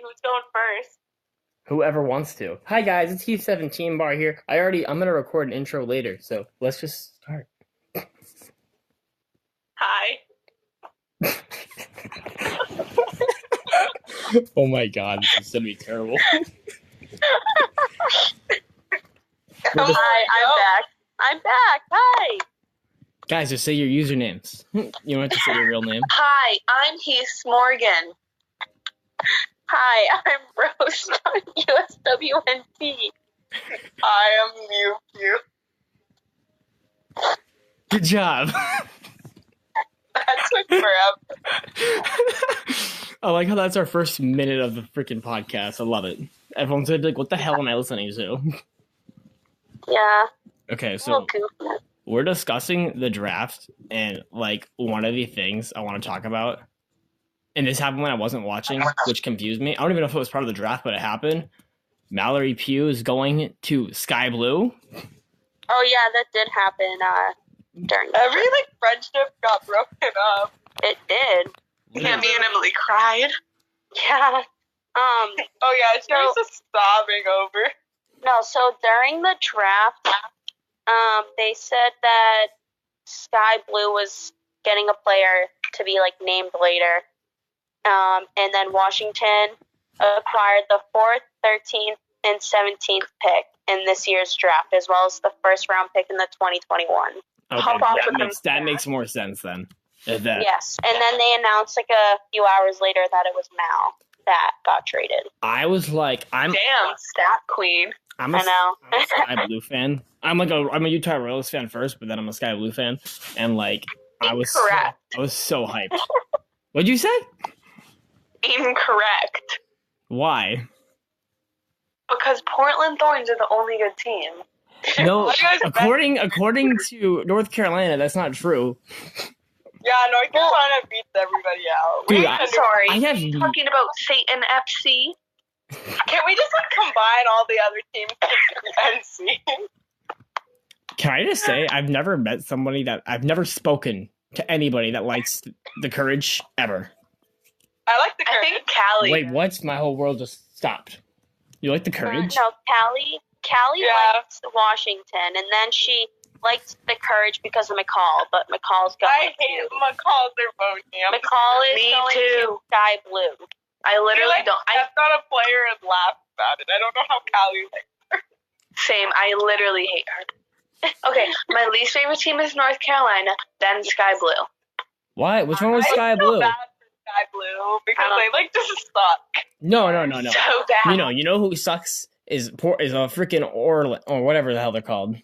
who's going first? Whoever wants to. Hi guys, it's Heath17 Bar here. I'm gonna record an intro later, so let's just start. Hi. Oh my god, this is gonna be terrible. Hi, I'm back. Hi. Guys, just say your usernames. You don't have to say your real name. Hi, I'm Heathsmorgan. Hi, I'm Rose.USWNT. I am Mewpugh. Good job. That took forever. I like how that's our first minute of the freaking podcast. I love it. Everyone's gonna be like, what the hell am I listening to? Yeah. Okay, so we're discussing the draft, and like one of the things I want to talk about, and this happened when I wasn't watching, which confused me. I don't even know if it was part of the draft, but it happened. Mallory Pugh is going to Sky Blue. Oh yeah, that did happen during every friendship got broken up. It did. Yeah, me and Emily cried. Yeah. Oh yeah, she was just sobbing over. No, so during the draft, they said that Sky Blue was getting a player to be named later. And then Washington acquired the 4th, 13th, and 17th pick in this year's draft, as well as the first round pick in the 2021. Okay, that makes more sense then. Yes, and then they announced a few hours later that it was Mal that got traded. I was like, damn stat queen. I'm a Sky Blue fan. I'm a Utah Royals fan first, but then I'm a Sky Blue fan, and I was so hyped. What'd you say? Incorrect. Why? Because Portland Thorns are the only good team. No, according to North Carolina, that's not true. Yeah, North Carolina beats everybody out. Dude, sorry. Are you talking about Satan FC? Can we just combine all the other teams and see? Can I just say, I've never spoken to anybody that likes the Courage ever. I like the Courage. I think Callie. Wait, what? My whole world just stopped. You like the Courage? No, Callie likes Washington, and then she liked the Courage because of McCall, but McCall's going I hate McCall's their podium. McCall is going to Sky Blue. I literally don't. I got a player and laugh about it. I don't know how Callie likes her. Same. I literally hate her. Okay, my least favorite team is North Carolina, then Sky Blue. Why? Which one was Sky Blue? Bad for Sky Blue because they just suck. No. So bad. You know who sucks is a freaking or whatever the hell they're called.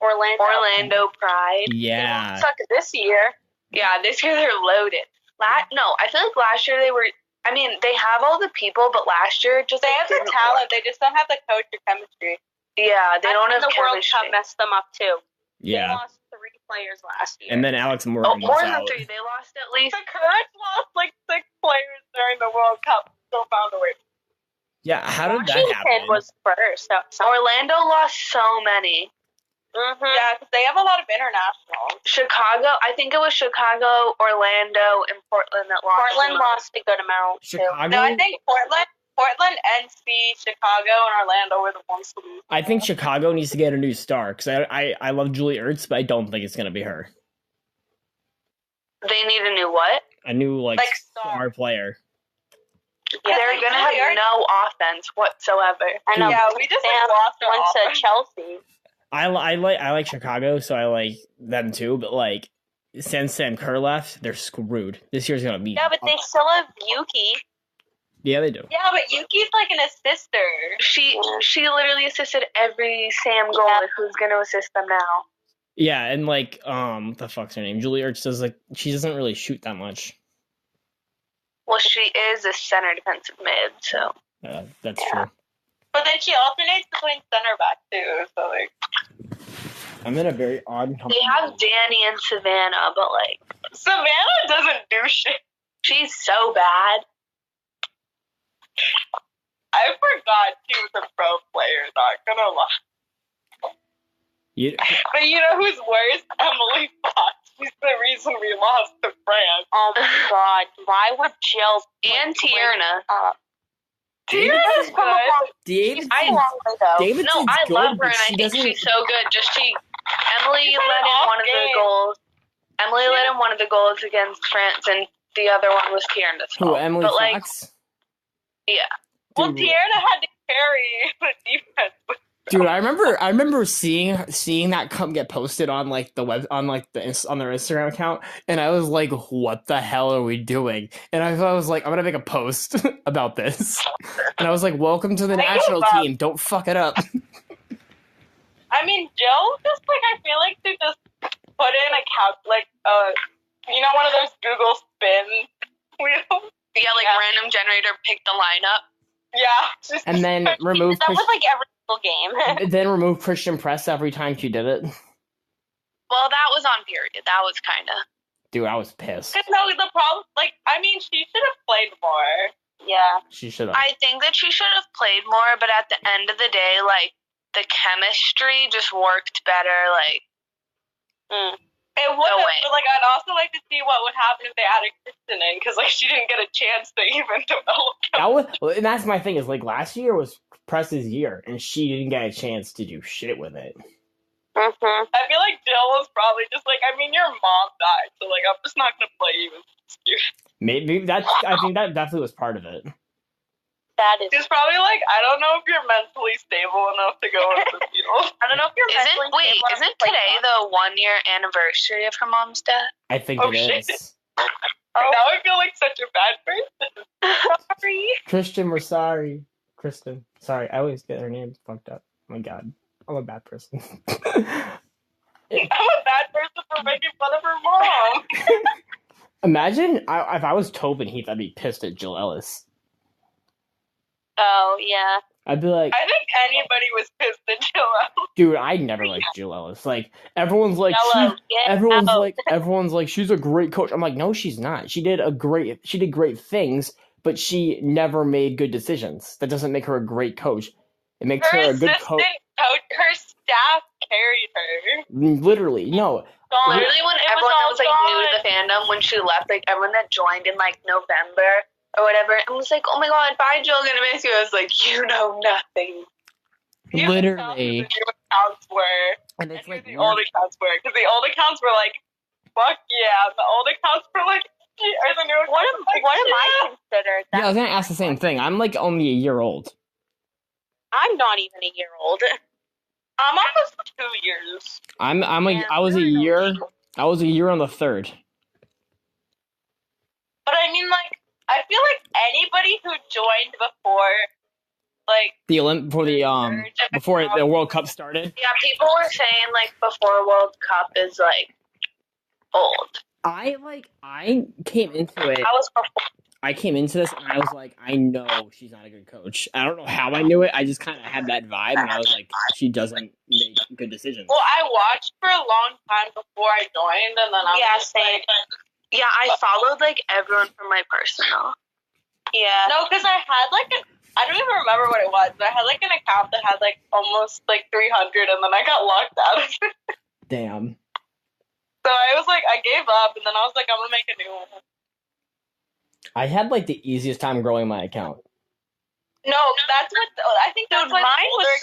Orlando Pride. Yeah. They suck this year. Yeah, this year they're loaded. I feel like last year they were. I mean, they have all the people, but last year they have the talent. They just don't have the coach or chemistry. Yeah, they don't have chemistry. The World Cup messed them up too. Yeah. They lost 3 players last year. And then Alex Morgan more than 3. They lost at least. The Courage lost 6 players during the World Cup. Still found a way. Yeah, how did that happen? Washington was first. Orlando lost so many. Mm-hmm. Yeah, because they have a lot of internationals. Chicago, I think it was Chicago, Orlando, and Portland that lost. Portland lost a good amount, Chicago? too. No, I think Portland, NC, Chicago, and Orlando were the ones to lose. I think Chicago needs to get a new star, because I love Julie Ertz, but I don't think it's going to be her. They need a new what? A new, star player. Yeah, they're going to have no offense whatsoever. I know. Yeah, we just lost one to Chelsea. I like Chicago, so I like them too. But since Sam Kerr left, they're screwed. This year's gonna be. Yeah, but they still have Yuki. Yeah, they do. Yeah, but Yuki's an assister. She literally assisted every Sam goalie who's gonna assist them now. Yeah, and what the fuck's her name? Julie Ertz does she doesn't really shoot that much. Well, she is a center defensive mid, so. That's true. But then she alternates between center back too, so I'm in a very odd company. They have Danny and Savannah, but Savannah doesn't do shit. She's so bad. I forgot she was a pro player, not gonna lie. But you know who's worse? Emily Fox. She's the reason we lost to France. Oh my god. Why would Jill and Tierna David's come a long David's I love her, good, and I think she's so good. Emily led in one of the goals. Emily led in one of the goals against France, and the other one was Tierney's fault. Who, Emily Fox? Yeah. Well, Tierney had to carry the defense. Dude, I remember seeing that get posted on like the web on their Instagram account, and I was like, "What the hell are we doing?" And I was like, "I'm gonna make a post about this," and I was like, "Welcome to the national team. Don't fuck it up." I mean, Jill just I feel like to just put in a one of those Google spin wheels. Yeah, random generator, pick the lineup. Yeah, and then remove. That was every game. Then remove Christian Press every time she did it. Well, that was on period. That was kind of. Dude, I was pissed. No, the problem, she should have played more. Yeah. She should have. I think that she should have played more, but at the end of the day, the chemistry just worked better, It would have, but I'd also like to see what would happen if they added Kristen in, because she didn't get a chance to even develop. And that's my thing is last year was Press's year, and she didn't get a chance to do shit with it. I feel like Jill was probably just your mom died, so I'm just not gonna play you with this excuse. Maybe I think that definitely was part of it. That is. She's probably I don't know if you're mentally stable enough to go into the field. I don't know if you're mentally stable. Isn't today the 1-year anniversary of her mom's death? I think it is. Now I feel like such a bad person. Sorry. Christian, we're sorry. Kristen. Sorry, I always get her name fucked up. Oh my god. I'm a bad person. I'm a bad person for making fun of her mom. Imagine if I was Tobin Heath, I'd be pissed at Jill Ellis. Oh, yeah. I'd be like... I think anybody was pissed at Jill Ellis. Dude, I never liked Jill Ellis. Everyone's like, she's a great coach. I'm like, no, she's not. She did great things, but she never made good decisions. That doesn't make her a great coach. It makes her a good coach. Her staff carried her. Literally, no. Literally, when everyone that was new to the fandom, when she left, everyone that joined in November or whatever, and was like, "Oh my god, bye, Jill, gonna miss you." I was like, "You know nothing." Literally. The new accounts were, and it's the old accounts were, because the old accounts were fuck yeah. The old accounts were or the new accounts what am I considered? Yeah, I was gonna ask the same thing. I'm only a year old. I'm not even a year old. I'm almost 2 years. I was a year. I was a year on the 3rd. But I mean, I feel anybody who joined before the World Cup started. Yeah, people were saying before World Cup is old. I came into it. I came into this and I was like, I know she's not a good coach. I don't know how I knew it. I just kind of had that vibe, and I was like, she doesn't make good decisions. Well, I watched for a long time before I joined, and then I was same. Yeah, I followed everyone from my personal. Yeah. No, because I had I don't even remember what it was, but I had an account that had almost 300, and then I got locked out of it. Damn. So I was I gave up, and then I was I'm gonna make a new one. I had the easiest time growing my account. No, that's what I think. That's why mine was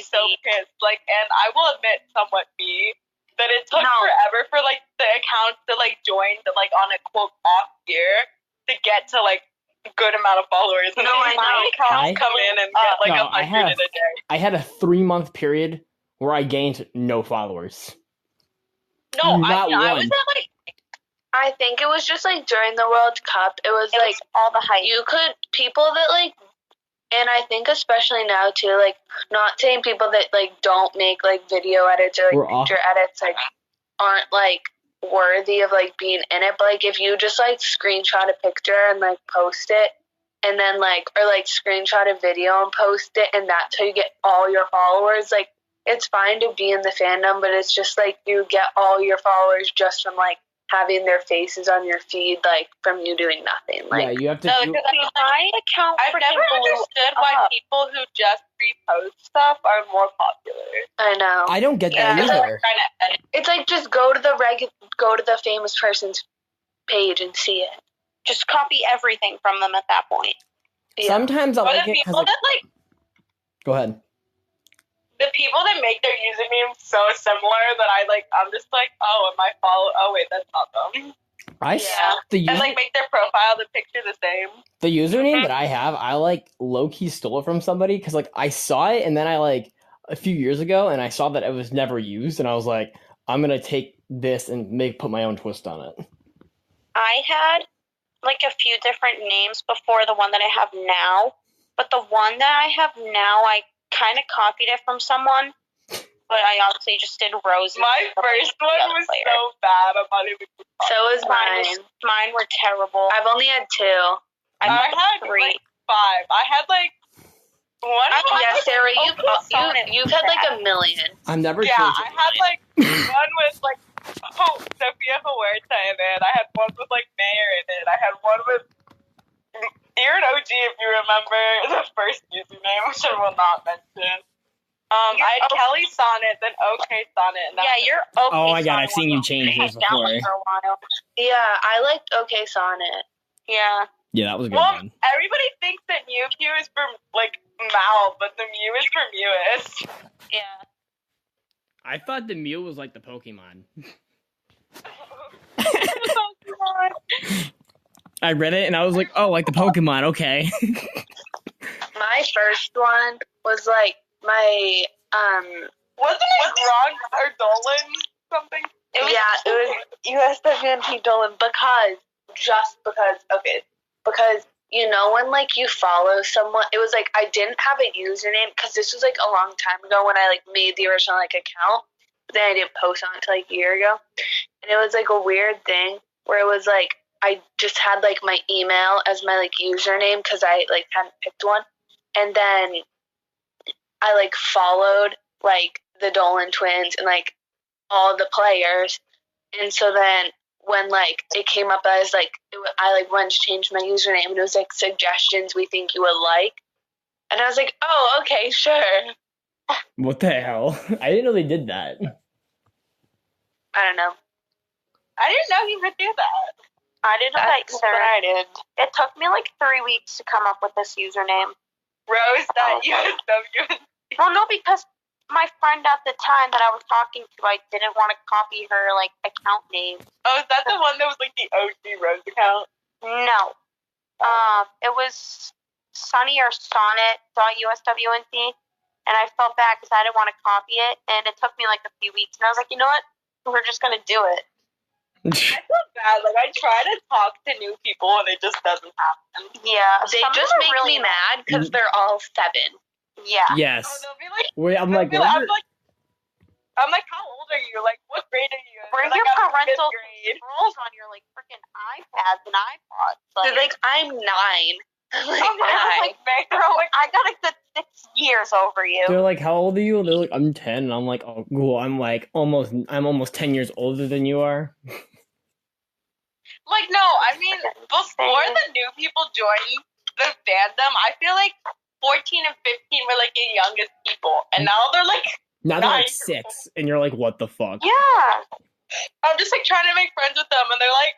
so pissed. And I will admit, somewhat me, that it took forever for the accounts to join on a quote off year to get to a good amount of followers. And my accounts come in and get 100 a day. I had a 3-month period where I gained no followers. No, Not one. I was at I think it was just during the World Cup, it was all the hype. You could, people that and I think especially now too, not saying people that don't make video edits or picture edits aren't worthy of being in it, but if you just screenshot a picture and post it, and then or screenshot a video and post it, and that's how you get all your followers, it's fine to be in the fandom, but it's just you get all your followers just from having their faces on your feed, from you doing nothing. Yeah, you have to. No, because my account. I've never understood why people who just repost stuff are more popular. I know. I don't get that either. It's just go to the famous person's page and see it. Just copy everything from them at that point. Sometimes I like it because go ahead. The people that make their username so similar that I'm just like, oh, am I follow? Oh wait, that's not them. And make their profile, the picture the same. The username that I have, I low-key stole it from somebody because I saw it and then I a few years ago and I saw that it was never used and I was like, I'm gonna take this and put my own twist on it. I had a few different names before the one that I have now, but the one that I have now, I kind of copied it from someone, but I obviously just did Rose. My first one was so bad. I'm not even. So was mine. Mine were terrible. I've only had 2. I had 3. 5. I had one. Yeah, Sarah, you've had a million. I've never. Yeah, I had one with Sophia Huerta in it. I had one with Mayor in it. I had one with. You're an OG if you remember the first username, which I will not mention. I had Kelly Sonnet, then OK Sonnet. You're OK. Oh my god, I've seen you change yours before. For a while. Yeah, I liked OK Sonnet. Yeah. Yeah, that was a good one. Everybody thinks that Mewpugh is for Mal, but the Mew is for Mewist. Yeah. I thought the Mew was the Pokemon. I read it and I was like, oh, the Pokemon, okay. My first one was my wasn't it Ron or Dolan something? It was USWNT Dolan because when you follow someone, it was I didn't have a username because this was a long time ago when I made the original account, but then I didn't post on it until a year ago, and it was a weird thing where it was I just had my email as my username because I hadn't picked one, and then I followed the Dolan twins and all the players, and so then when it came up as I wanted to change my username and it was suggestions we think you would like, and I was like, oh, okay, sure. What the hell? I didn't know they did that. I don't know. I didn't know you could do that. I didn't Sarah. I did. It took me 3 weeks to come up with this username. Rose.USWNT. Well, no, because my friend at the time that I was talking to, I didn't want to copy her account name. Oh, is that the one that was the OG Rose account? No. It was Sunny or Sonnet.USWNT, and I felt bad because I didn't want to copy it, and it took me a few weeks, and I was like, you know what? We're just gonna do it. I feel bad. I try to talk to new people and it just doesn't happen. Yeah, they just make me mad because they're all 7. Yeah. Yes. Oh, they'll be wait, I'm like, how old are you? What grade are you in? Bring your parental controls on your freaking iPads and iPods. They're I'm 9. I'm 9. I got a good 6 years over you. They're how old are you? And they're I'm 10. And I'm like, oh, cool. I'm almost 10 years older than you are. No, I mean, before the new people joined the fandom, I feel 14 and 15 were the youngest people, and now they're now they're 6, and you're what the fuck? Yeah. I'm just trying to make friends with them, and they're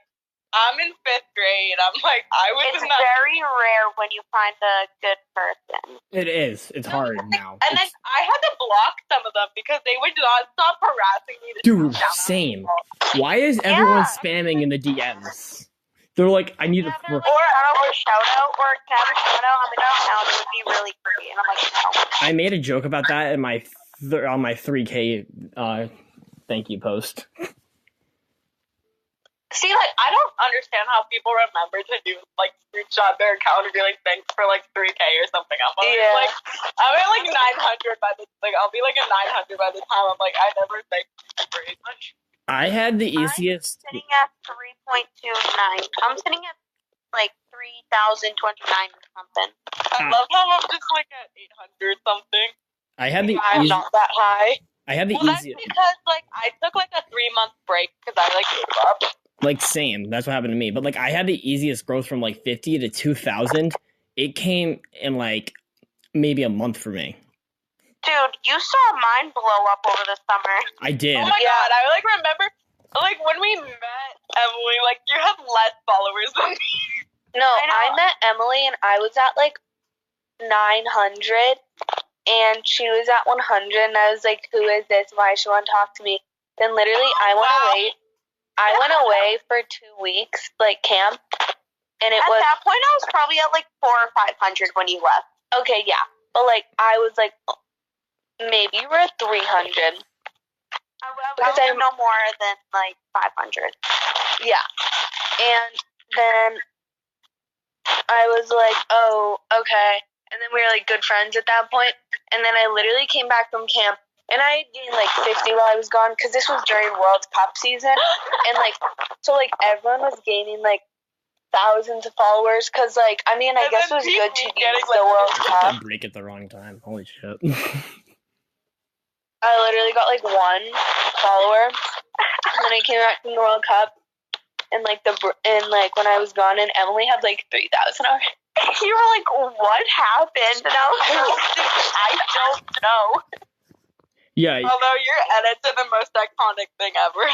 I'm in 5th grade. I'm I was It's very rare when you find a good person. It is. It's hard now. And then I had to block some of them because they would not stop harassing me. Dude, same. Why is everyone spamming in the DMs? They're I need a... Or a shout-out, or can I have a shout-out on the account? It would be really great. And I'm no. I made a joke about that in my on my 3K thank you post. See, I don't understand how people remember to do, screenshot their account and be thanks for, 3K or something. I'm I'm at, 900 by the, I'll be, at 900 by the time I'm, I never thank you very much. I had the easiest... I'm sitting at 3.29. I'm sitting at, 3,209 or something. I love how I'm just, at 800 something. I had the I'm not that high. I had the easiest... that's because, I took, a 3-month break because I, gave up. Same. That's what happened to me. But, I had the easiest growth from, 50 to 2,000. It came in, maybe a month for me. Dude, you saw mine blow up over the summer. I did. Oh, my God. I, remember, when we met, Emily, you had less followers than me. No, I met Emily and I was at like 900 and she was at 100 and I was like, who is this? Why she want to talk to me? Then literally I went away for 2 weeks, like camp. And at that point I was probably at like 400 or 500 when you left. Okay, yeah. But like I was like, maybe you were at 300. Because I know more than like 500. Yeah. And then I was like, oh, okay. And then we were like good friends at that point. And then I literally came back from camp and I gained like 50 while I was gone because this was during World Cup season. And like, so like everyone was gaining like thousands of followers because like, I mean, I guess it was good to use the World Cup. Break at the wrong time. Holy shit. I literally got like 1 follower. And then I came back from the World Cup. And like when I was gone and Emily had like 3,000 already. You were like, what happened? And I was like, I don't know. Yeah. Although your edits are the most iconic thing ever.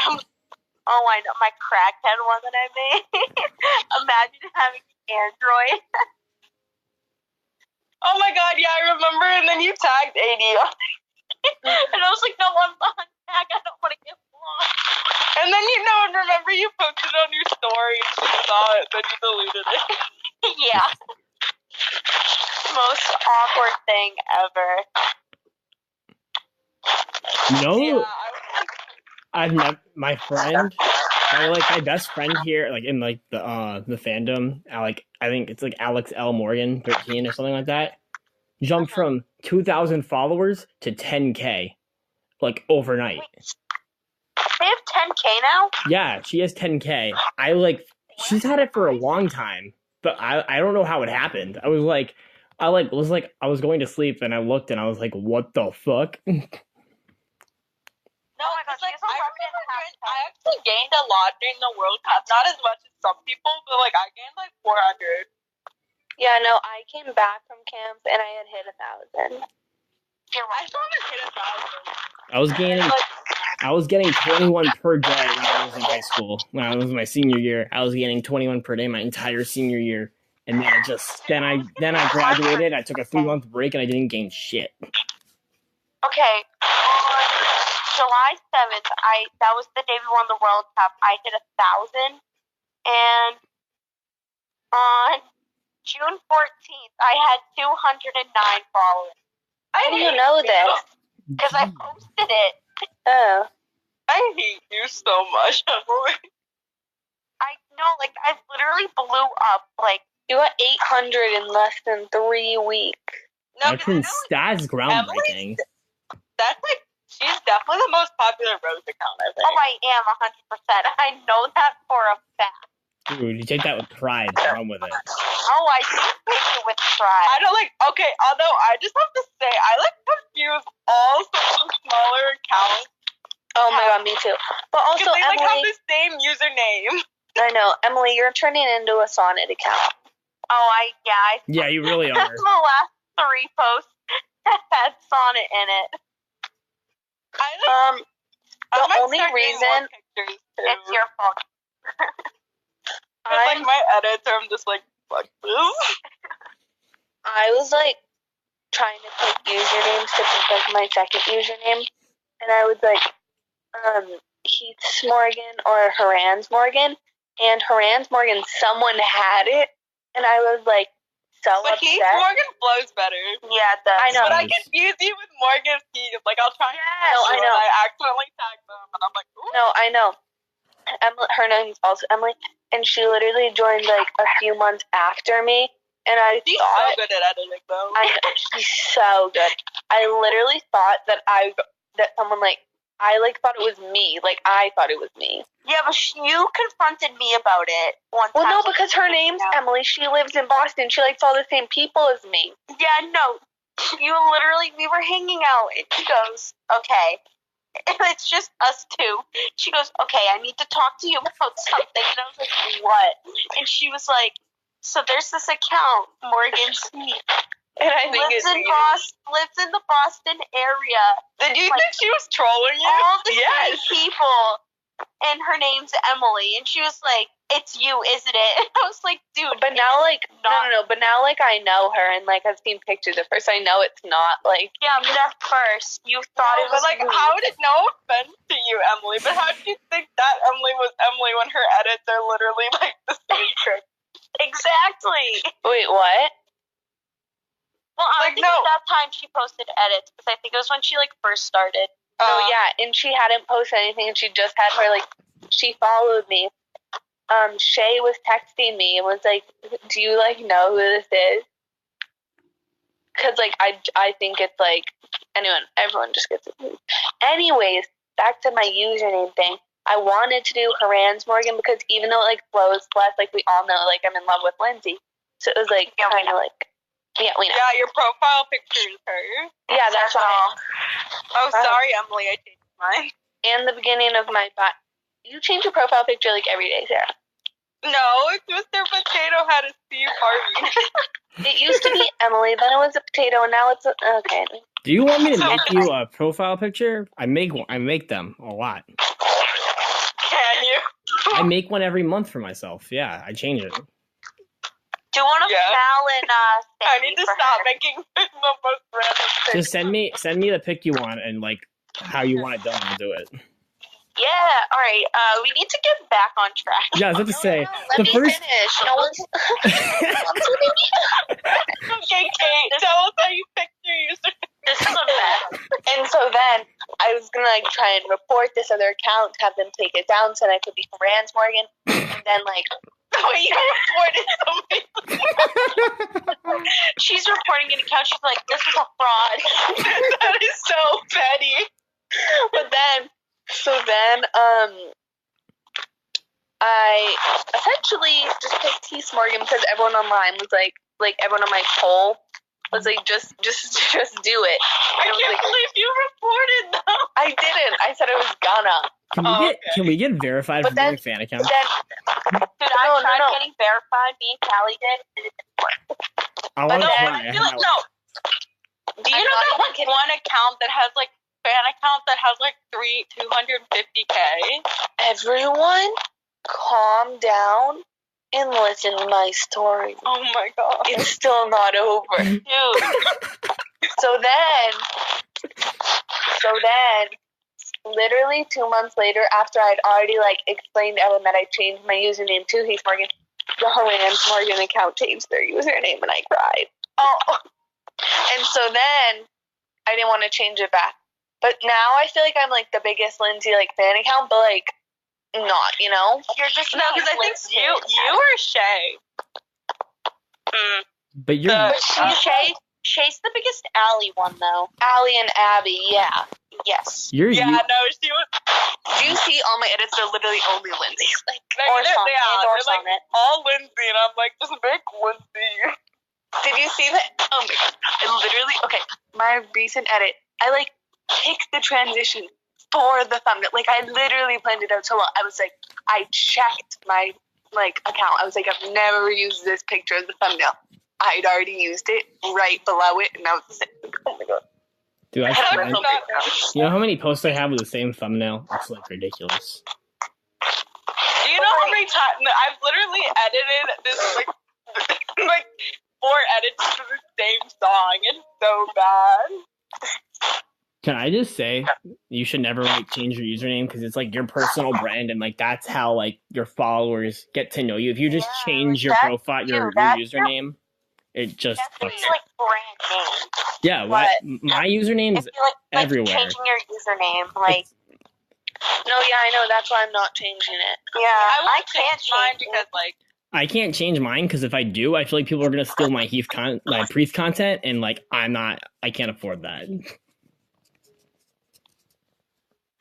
Oh, I know. My crackhead one that I made. Imagine having Android. Oh my god, yeah, I remember. And then you tagged AD. And I was like, no, I'm on tag. I don't want to get blocked. And then and remember you posted it on your story and she saw it, then you deleted it. Yeah. Most awkward thing ever. No, I've met my friend, my best friend here, like in like the fandom. I think it's like Alex L. Morgan 13 or something like that. Jumped from 2,000 followers to 10K, like overnight. They have 10K now? Yeah, she has 10K. She's had it for a long time, but I don't know how it happened. I was going to sleep and I looked and I was like, what the fuck? No, because like I actually gained a lot during the World Cup. Not as much as some people, but like I gained like 400. Yeah, no, I came back from camp and I had hit 1,000. I still haven't hit 1,000. I was getting 21 per day when I was in high school. When I was in my senior year, I was getting 21 per day my entire senior year. And then I graduated. I took a 3-month break and I didn't gain shit. Okay, on July 7th, that was the day we won the World Cup. I hit 1,000, and on June 14th, I had 209 followers. How do you know this? Because I posted it. Oh. I hate you so much, Emily. I know, like, I literally blew up, like, you got 800 in less than 3 weeks. No, that's groundbreaking. That's like, she's definitely the most popular Rose account, I think. Oh, I am, 100%. I know that for a fact. Dude, you take that with pride. Run with it. Oh, I do take it with pride. I don't okay, although I just have to say, I confuse all sorts of smaller accounts. Oh my god, me too. But also, they Emily, have the same username. I know. Emily, you're turning into a Sonnet account. Oh, yeah, you really are. The last 3 posts had Sonnet in it. The only reason it's your fault. It's my editor, I'm just like, fuck this. I was trying to pick usernames to pick my second username, and I was Heathsmorgan or Heathsmorgan, and Heathsmorgan, someone had it, and I was so upset. But Heathsmorgan flows better. Yeah, it does. I know. But I confuse you with Morgan Heath. I'll try and I know. I accidentally tag them, and I'm like, ooh. No, I know. Emily, her name's also Emily, and she literally joined a few months after me, and she's so good at editing, though. I know, she's so good. I literally thought that someone I thought it was me. I thought it was me. Yeah, but you confronted me about it one time. Well, no, because her name's Emily. She lives in Boston. She likes all the same people as me. Yeah, no. We were hanging out, and she goes, okay. It's just us two. She goes, okay, I need to talk to you about something. And I was like, what? And she was like, so there's this account, Morgan Smith. And I think lives in the Boston area. Did you think she was trolling you? All the same people. and her name's Emily. And she was like, it's you, isn't it? And I was like, dude. But now, like, no. But now, like, I know her, and, like, I've seen pictures of her, so I know it's not, like. Yeah, but at first, you thought it was. But, like, how did, no offense to you, Emily, but how did you think that Emily was Emily when her edits are literally, like, the same trick? Exactly. Wait, what? Well, I think at that time she posted edits, because I think it was when she, like, first started. Oh, yeah, and she hadn't posted anything, and she just had her, like, she followed me. Shay was texting me and was like, do you, like, know who this is? Because, like, I think it's, like, everyone just gets it. Anyways, back to my username thing. I wanted to do Heathsmorgan because even though it, like, flows less, like, we all know, like, I'm in love with Lindsay. So it was, like, kind of, like, yeah, we know. Yeah, your profile picture is her. Yeah, that's all. Oh, sorry, Emily, I changed mine. And the beginning of my you change your profile picture, like, every day, Sarah. No, it's Mr. Potato Had a Steve Harvey. It used to be Emily, then it was a potato, and now it's okay. Do you want me to make you a profile picture? I make them a lot. Can you? I make one every month for myself. Yeah, I change it. Do one of Mal and I need to stop making the most random things. Just send me the pic you want and, like, how you want it done. I'll do it. Yeah, all right. We need to get back on track. Yeah, I was about to say Let me finish. No one's. Okay, Kate, tell us how you picked your username. This is a mess. And so then I was gonna, like, try and report this other account, have them take it down, so that I could be Heathsmorgan. And then, like, wait, you reported somebody. She's reporting an account. She's like, this is a fraud. That is so petty. But then. So then, I essentially just picked Heathsmorgan because everyone online was like everyone on my poll was like, just do it. I can't believe you reported them. I didn't. I said I was gonna. Can we get verified from your fan account? Dude, I tried getting verified. Me and Callie did. And it didn't work. I want to try. Do you know that one account that has, like, fan account that has, like, 250K? Everyone, calm down and listen to my story. Oh my god. It's still not over. Dude. So then, literally 2 months later, after I'd already, like, explained to everyone that I changed my username to Heathsmorgan, the Heathsmorgan account changed their username, and I cried. Oh. And so then, I didn't want to change it back. But now I feel like I'm, like, the biggest Lindsay, like, fan account, but, like, not, you know? You're just no, because I think you or Shay. But you're Shay's the biggest Allie one, though. Allie and Abby, yeah. Yes. No, she was. Do you see all my edits? They're literally only Lindsay's. Like, or they're like all Lindsay, and I'm like, just make Lindsay. Did you see that? Oh my god. I literally, okay, my recent edit, I, like, picked the transition for the thumbnail. Like, I literally planned it out so well. I was like, I checked my, like, account. I was like, I've never used this picture as the thumbnail. I'd already used it right below it, and I was like, oh my god. Dude, you know how many posts I have with the same thumbnail? It's, like, ridiculous. Do you know how many times I've literally edited this, like 4 edits to the same song? It's so bad. Can I just say, you should never, like, change your username because it's, like, your personal brand, and, like, that's how, like, your followers get to know you. If you just change your profile, your username, it just fucks. Like, brand name. Yeah, my username is everywhere. Changing your username, like. No, yeah, I know. That's why I'm not changing it. Yeah, I can't change mine because, like. I can't change mine because if I do, I feel like people are gonna steal my my Priest content, and, like, I can't afford that.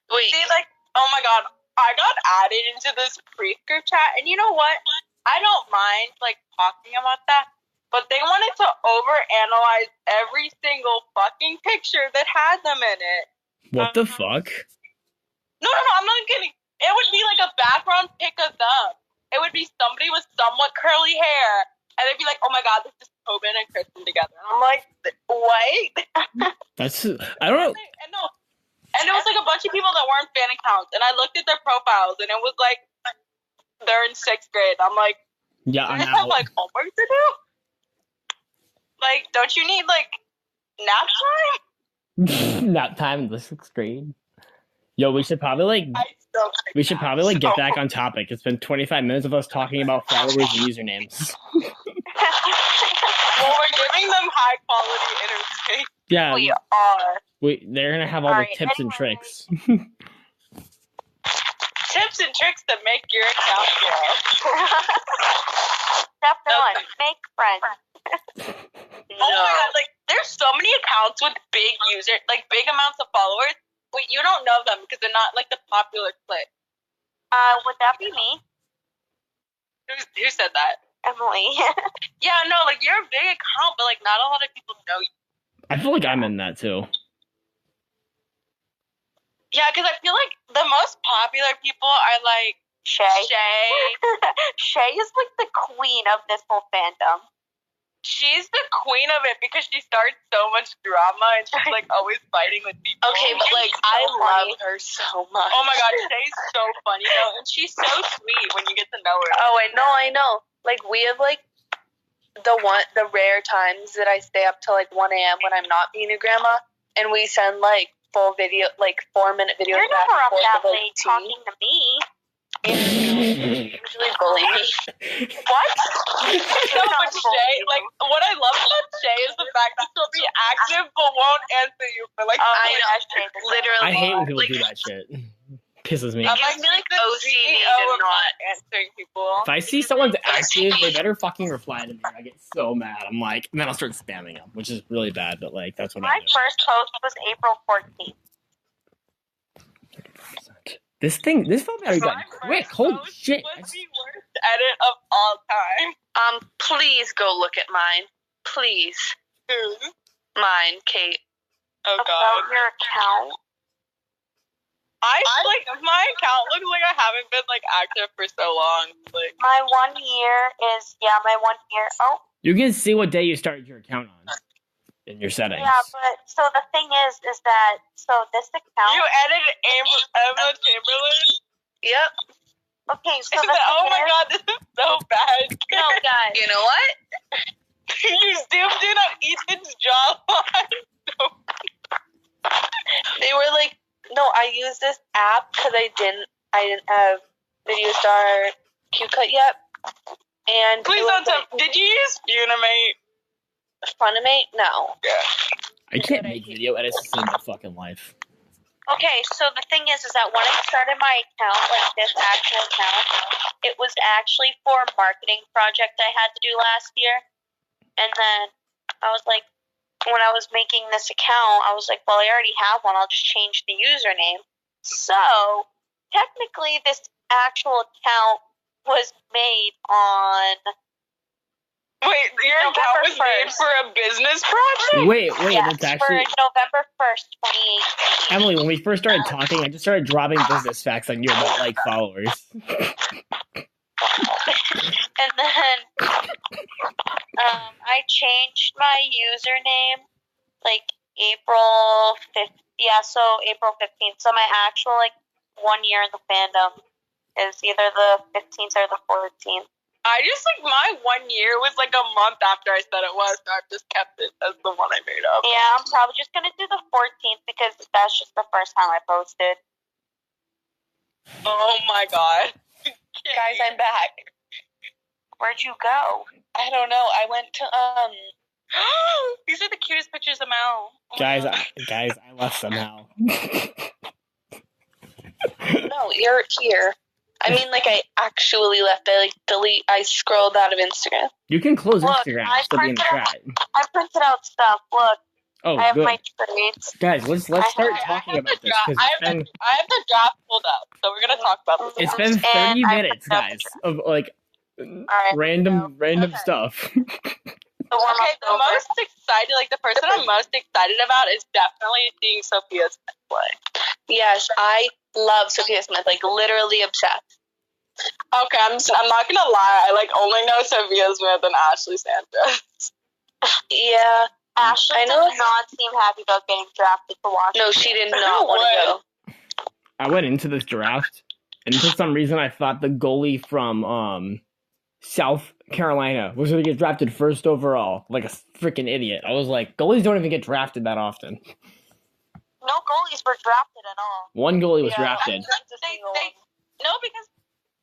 Wait. See, like, oh my god, I got added into this Priest group chat, and you know what? I don't mind, like, talking about that, but they wanted to overanalyze every single fucking picture that had them in it. What the fuck? No, I'm not kidding. It would be like a background pic of them. It would be somebody with somewhat curly hair, and they'd be like, oh my god, this is Tobin and Kristen together. And I'm like, wait. That's, I don't know. And no, And it was like a bunch of people that weren't fan accounts. And I looked at their profiles and it was like, they're in 6th grade. I'm like, yeah, do they have like homework to do? Like, don't you need like nap time? Nap time in the 6th grade. Yo, we should probably get back on topic. It's been 25 minutes of us talking about followers and usernames. Well, we're giving them high quality entertainment. Yeah, We are. they're gonna have all the tips and tricks. Tips and tricks that make your account grow. Step 1, make friends. Oh my god, like there's so many accounts with big big amounts of followers. Wait, you don't know them because they're not like the popular clique. Would that be me? Who said that? Emily. Yeah, no, like you're a big account, but like not a lot of people know you. I feel like I'm in that too. Yeah, because I feel like the most popular people are like Shay. Shay is like the queen of this whole fandom. She's the queen of it because she starts so much drama and she's like always fighting with people. Okay, but like I love her so much. Oh my god, Shay's so funny though, and she's so sweet when you get to know her. Oh, I know. Like we have like the rare times that I stay up till like 1 a.m. when I'm not being a grandma, and we send like full video, like 4-minute videos. You're back never and up forth that of, like, late talking to me. Usually bully me. What? No, but Shay, like, what I love about Shay is the fact that she'll be active but won't answer you for like. I know, literally. I hate when people do that shit. Pisses me. I'm gives me like the OCD CEO to of not answering people. If I see someone's active, they better fucking reply to me. I get so mad. I'm like, and then I'll start spamming them, which is really bad, but like, that's what I My do. first post was April 14th. This phone battery got quick. Holy shit. Was the worst edit of all time. Please go look at mine. Please. Whose? Mine, Kate. Oh About god. your account. I like my account looks like I haven't been like active for so long. Like My 1 year is, my 1 year. Oh, You can see what day you started your account on in your settings. yeah, but so the thing is that, this account. you edited Emma Chamberlain? Yep. Okay, so the thing Oh my is, god, this is so bad. no, guys. You know what? You zoomed in on Ethan's jawline. They were like, no, I used this app because I didn't have Video Star Q-Cut yet. And Please don't tell me. Did you use Funimate? Funimate? No. Yeah. I can't make video edits to save my fucking life. Okay, so the thing is that when I started my account, like this actual account, it was actually for a marketing project I had to do last year. And then I was like, when I was making this account, I was like, well, I already have one. I'll just change the username. So technically, this actual account was made on. Wait, your account was made for a business project? Wait, Yes, that's actually... for November 1st, 2018. Emily, when we first started talking, I just started dropping business facts on you about, like, followers. And then I changed my username like April 5th. Yeah, so April 15th. So my actual 1 year in the fandom is either the 15th or the 14th. I just my 1 year was like a month after I said it was, so I've just kept it as the one I made up. Yeah, I'm probably just gonna do the 14th because that's just the first time I posted. Oh my god. Guys, I'm back. Where'd you go? I don't know. I went to, These are the cutest pictures of Mel. Guys, I left somehow. No, you're here. I mean, I actually left. I scrolled out of Instagram. You can close Look, Instagram I and still be in the chat. I printed out stuff. Look, Oh, I have good. my trades. Guys, let's start talking about this. Because I have the draft pulled up, so we're gonna talk about this. it's been 30 And I minutes, put up guys, the of Alright, random Okay. stuff. the warm Okay, up's the over. most excited, the person I'm most excited about is definitely seeing Sophia Smith play. Yes, I love Sophia Smith. Literally obsessed. Okay, I'm not gonna lie. I only know Sophia Smith and Ashley Sanchez. Yeah, Ashley does not seem happy about getting drafted to Washington. No, she did not want to go. I went into this draft, and for some reason I thought the goalie from South Carolina was going to get drafted first overall, like a freaking idiot. I was like, goalies don't even get drafted that often. No goalies were drafted at all. One goalie was drafted. No, because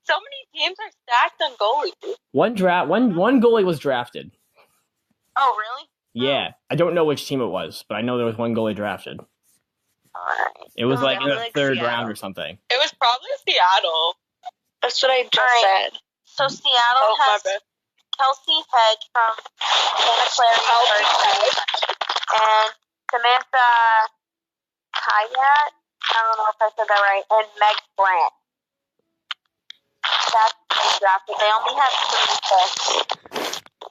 so many teams are stacked on goalies. One goalie was drafted. Oh, really? Yeah. I don't know which team it was, but I know there was one goalie drafted. Alright. It was like in the third round or something. It was probably Seattle. That's what I just said. So Seattle has Kelsey Hedge from Santa Clara and Samantha Kayat. I don't know if I said that right. And Meg Brandt. That's they drafted. They only have 3 picks.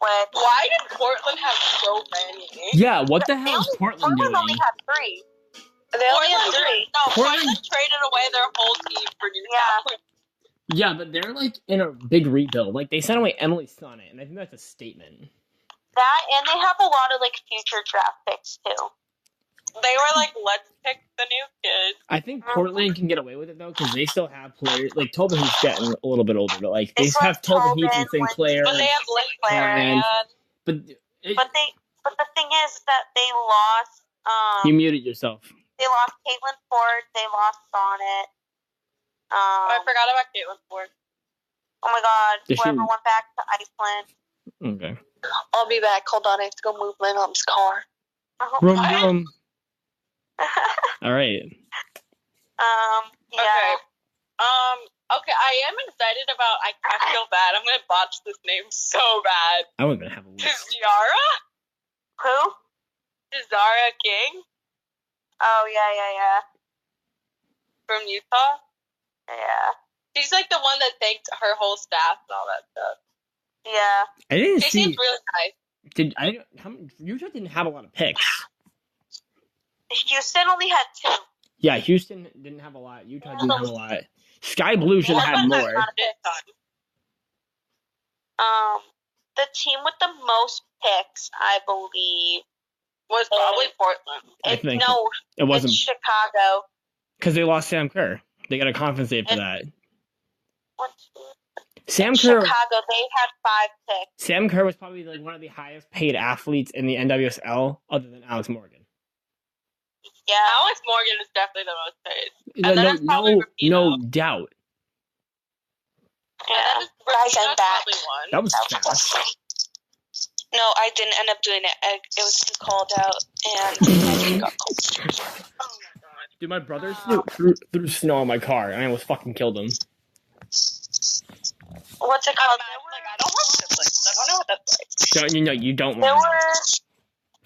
Why did Portland have so many? Yeah, what the hell is Portland doing? Portland only had 3. They only have 3. No, Portland traded away their whole team for Newcastle. Yeah, but they're like in a big rebuild. Like they sent away Emily Sonnet, and I think that's a statement. That, and they have a lot of like future draft picks too. They were like, let's pick the new kid. I think Portland can get away with it though, because they still have players like Tobin, who's getting a little bit older, but like they have Tobin, Heath, and Sinclair. But they have Sinclair. But the thing is that they lost. You muted yourself. They lost Caitlin Ford. They lost Sonnet. I forgot about Caitlin Ford. Oh my God! Whoever went back to Iceland. Okay. I'll be back. Hold on, I have to go move my mom's car. Rum. All right. Yeah. Okay. I am excited about. I feel bad. I'm gonna botch this name so bad. I wasn't gonna have a list. Tiziara? Who? Tizara King. Oh yeah. From Utah. Yeah. She's like the one that thanked her whole staff and all that stuff. Yeah. I didn't She see. seems really nice. Utah didn't have a lot of picks. Houston only had 2. Yeah, Houston didn't have a lot. Utah didn't have a lot. Sky Blue should have had more. The team with the most picks, I believe, was probably Portland. I think no, it wasn't. It's Chicago. Because they lost Sam Kerr. They got to compensate for that. Sam Kerr. Chicago, they had 5 picks. Sam Kerr was probably like one of the highest paid athletes in the NWSL, other than Alex Morgan. Yeah, Alex Morgan is definitely the most paid. And then no doubt. Yeah, guys, I'm back. That was fast. No, I didn't end up doing it. It was too called out, and I just got cold. Oh my God. Dude, my brother threw snow on my car, and I almost fucking killed him. What's it called? I don't have siblings. I don't know what that's like. You don't want to.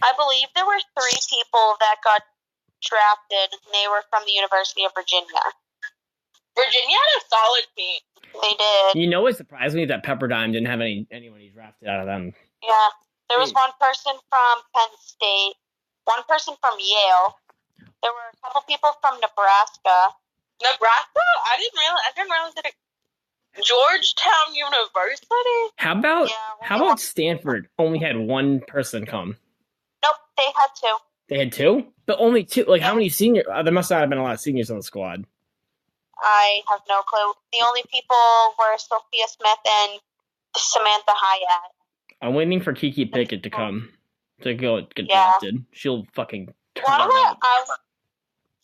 I believe there were 3 people that got drafted, and they were from the University of Virginia. Virginia had a solid team. They did. You know what surprised me? That Pepperdine didn't have anyone he drafted out of them. Yeah. There was one person from Penn State, one person from Yale. There were a couple people from Nebraska. Nebraska? I didn't realize that Georgetown University? How about Stanford only had one person come? Nope, they had 2. They had 2? But only 2. Like, how many seniors? There must not have been a lot of seniors on the squad. I have no clue. The only people were Sophia Smith and Samantha Hyatt. I'm waiting for Kiki Pickett to come to get drafted. She'll fucking turn it up.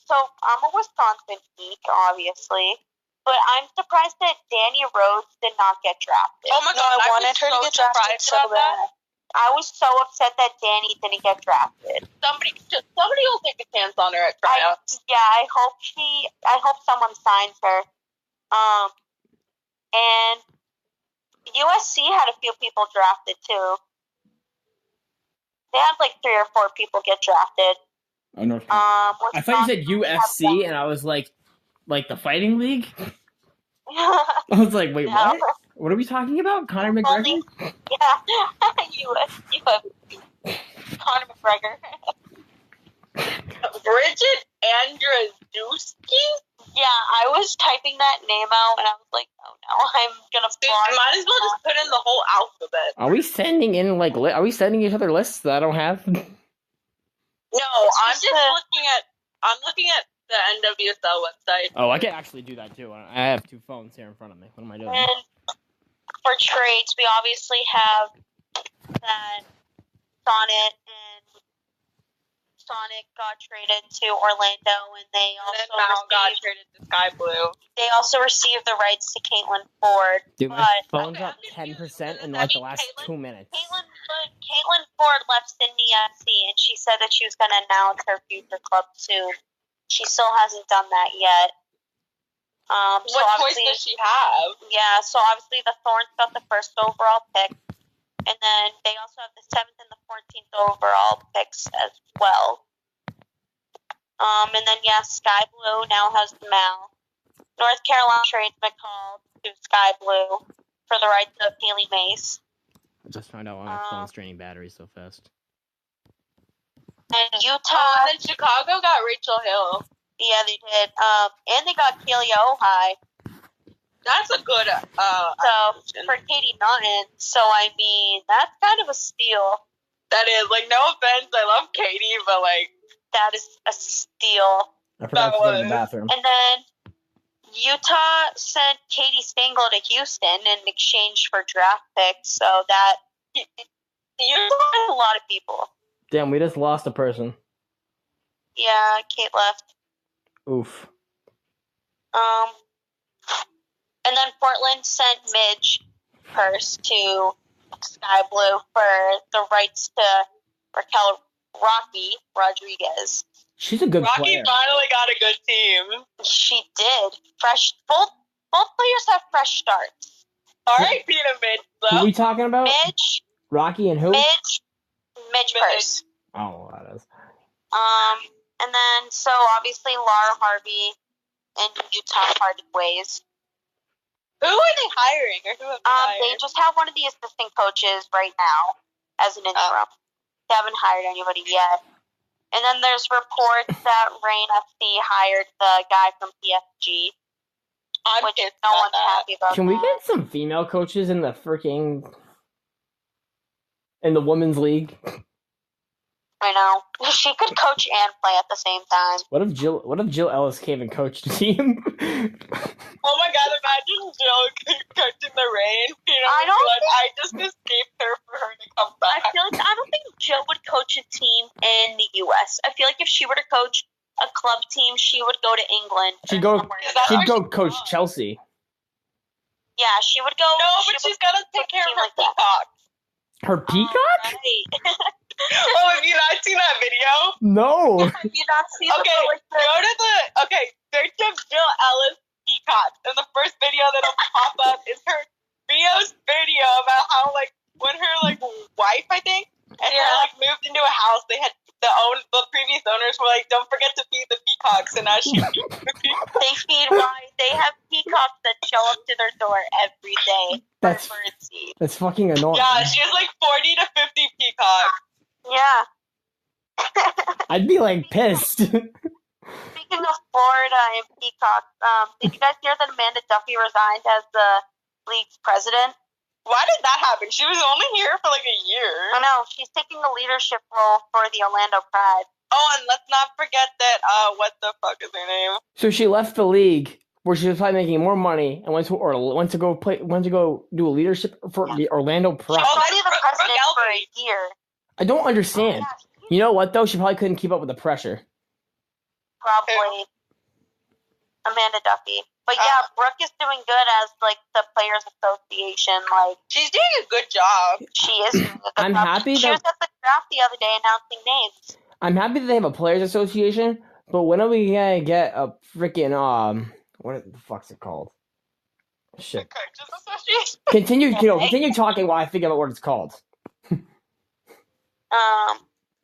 So I'm a Wisconsin geek, obviously, but I'm surprised that Danny Rose did not get drafted. Oh my God, I wanted her to get drafted so bad. I was so upset that Danny didn't get drafted. Somebody will take a chance on her at tryouts. I hope someone signs her. And USC had a few people drafted too. They had like 3 or 4 people get drafted. Oh, North Carolina. I thought you said UFC, and I was like the fighting league? I was like, wait, what? What are we talking about? Conor McGregor? Yeah, UFC. Conor McGregor. Bridget Andrzejewski? Yeah, I was typing that name out, and I was like, oh no, I'm gonna. Might as well just put in the whole alphabet. Are we sending each other lists that I don't have? No, I'm looking at the NWSL website. Oh, I can actually do that too. I have two phones here in front of me. What am I doing? And for trades, we obviously have that Sonic got traded to Orlando, and they also got traded to Sky Blue. They also received the rights to Caitlin Ford. Dude, my phone's up 10% in like the last 2 minutes. Caitlin Ford left Sydney FC, and she said that she was going to announce her future club soon. She still hasn't done that yet. What choice does she have? Yeah, so obviously the Thorns got the first overall pick, and then they also have the 7th and the 14th overall picks as well. And then, Sky Blue now has Mal. North Carolina trades McCall to Sky Blue for the rights of Haley Mace. I just found out why my phone's draining batteries so fast. And Utah. And then Chicago got Rachel Hill. Yeah, they did. And they got Keely Ojai. That's a good for Katie Naughton. So, I mean, that's kind of a steal. That is. Like, no offense, I love Katie, but, like... That is a steal. I forgot to go to the bathroom. And then Utah sent Katie Stengel to Houston in exchange for draft picks. So that... Utah has a lot of people. Damn, we just lost a person. Yeah, Kate left. Oof. And then Portland sent Midge Purse to Sky Blue for the rights to Rocky Rodriguez. She's a good player. Rocky finally got a good team. She did. Both players have fresh starts. R.I.P. to Midge, though. Who are we talking about? Midge. Rocky and who? Midge Purse. Oh, that is. And then, so obviously Laura Harvey and Utah parted ways. Who are they hiring, or who have they hired? They just have one of the assistant coaches right now as an interim. They haven't hired anybody yet. And then there's reports that Reign FC hired the guy from PSG. Which no one's happy about. Can we get some female coaches in the in the women's league? I know. She could coach and play at the same time. What if Jill Ellis came and coached the team? Oh my god, imagine Jill coaching the Reign. You know, I just escaped her for her to come back. I don't think Jill would coach a team in the US. I feel like if she were to coach a club team, she would go to England. She'd go coach Chelsea. Yeah, she would go. No, but she's got to take care of her peacock. Her peacock? Right. Oh, have you not seen that video? No. Have you not seen go to search up Jill Ellis peacock, and the first video that'll pop up is her Rio's video about how, like, when her, like, wife, I think, and her, like, moved into a house, they had the previous owners were like, don't forget to feed the peacocks, and now she feeds the peacocks. They have peacocks that show up to their door every day. That's fucking annoying. Yeah, she has like 40 to 50 peacocks. Yeah. I'd be like pissed. Speaking of Florida and peacocks, did you guys hear that Amanda Duffy resigned as the league's president? Why did that happen? She was only here for like a year. I know. She's taking a leadership role for the Orlando Pride. Oh, and let's not forget that, what the fuck is her name? So she left the league where she was probably making more money and went to go do a leadership for the Orlando Pride. She's already the president for a year. I don't understand. You know what, though? She probably couldn't keep up with the pressure. Probably. Amanda Duffy. But yeah, Brooke is doing good as, like, the Players Association. Like, she's doing a good job. She is doing a good job. Happy she was at the draft the other day announcing names. I'm happy that they have a Players Association, but when are we gonna get a freaking, what the fuck's it called? Shit. The Coaches Association? Continue talking while I think about what it's called.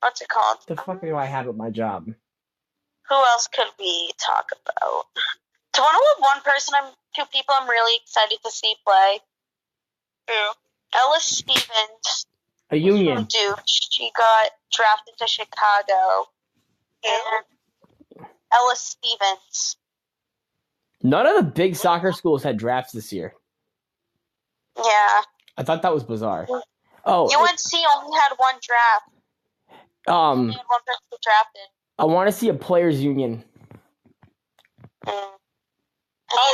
What's it called? The fuck do I have with my job? Who else could we talk about? To one person, two people I'm really excited to see play. Who? Ellis Stevens. A union. Dude, she got drafted to Chicago. And Ellis Stevens. None of the big soccer schools had drafts this year. Yeah. I thought that was bizarre. Oh, UNC only had one draft. Only had one person drafted. I want to see a players' union. Oh,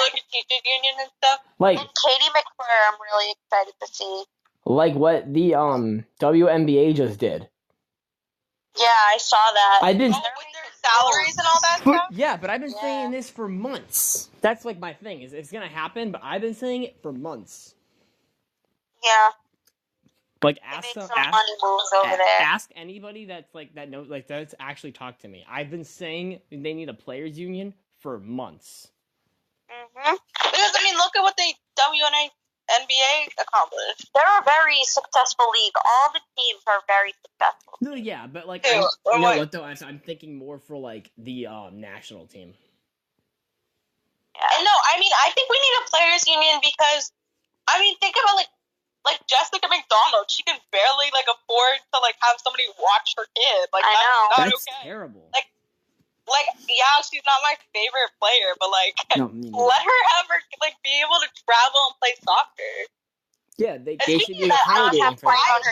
like a teachers union and stuff. Like and Katie McClure, I'm really excited to see. Like what the WNBA just did. Yeah, I saw that. I've been with their salaries and all that stuff. Yeah, but I've been saying this for months. That's like my thing. Is it's gonna happen, but I've been saying it for months. Yeah. Like ask anybody that's like that knows like that's actually talked to me. I've been saying they need a players union for months. Mhm. Because I mean, look at what the WNBA accomplished. They're a very successful league. All the teams are very successful. No, yeah, but like you know what though? I'm thinking more for like the national team. Yeah. And no, I mean, I think we need a players union because I mean, think about like Jessica McDonald, she can barely like afford to like have somebody watch her kid. Like I know. That's okay. Terrible. Like yeah, she's not my favorite player, but like let her have her like be able to travel and play soccer. Yeah, they should be accommodating for that. I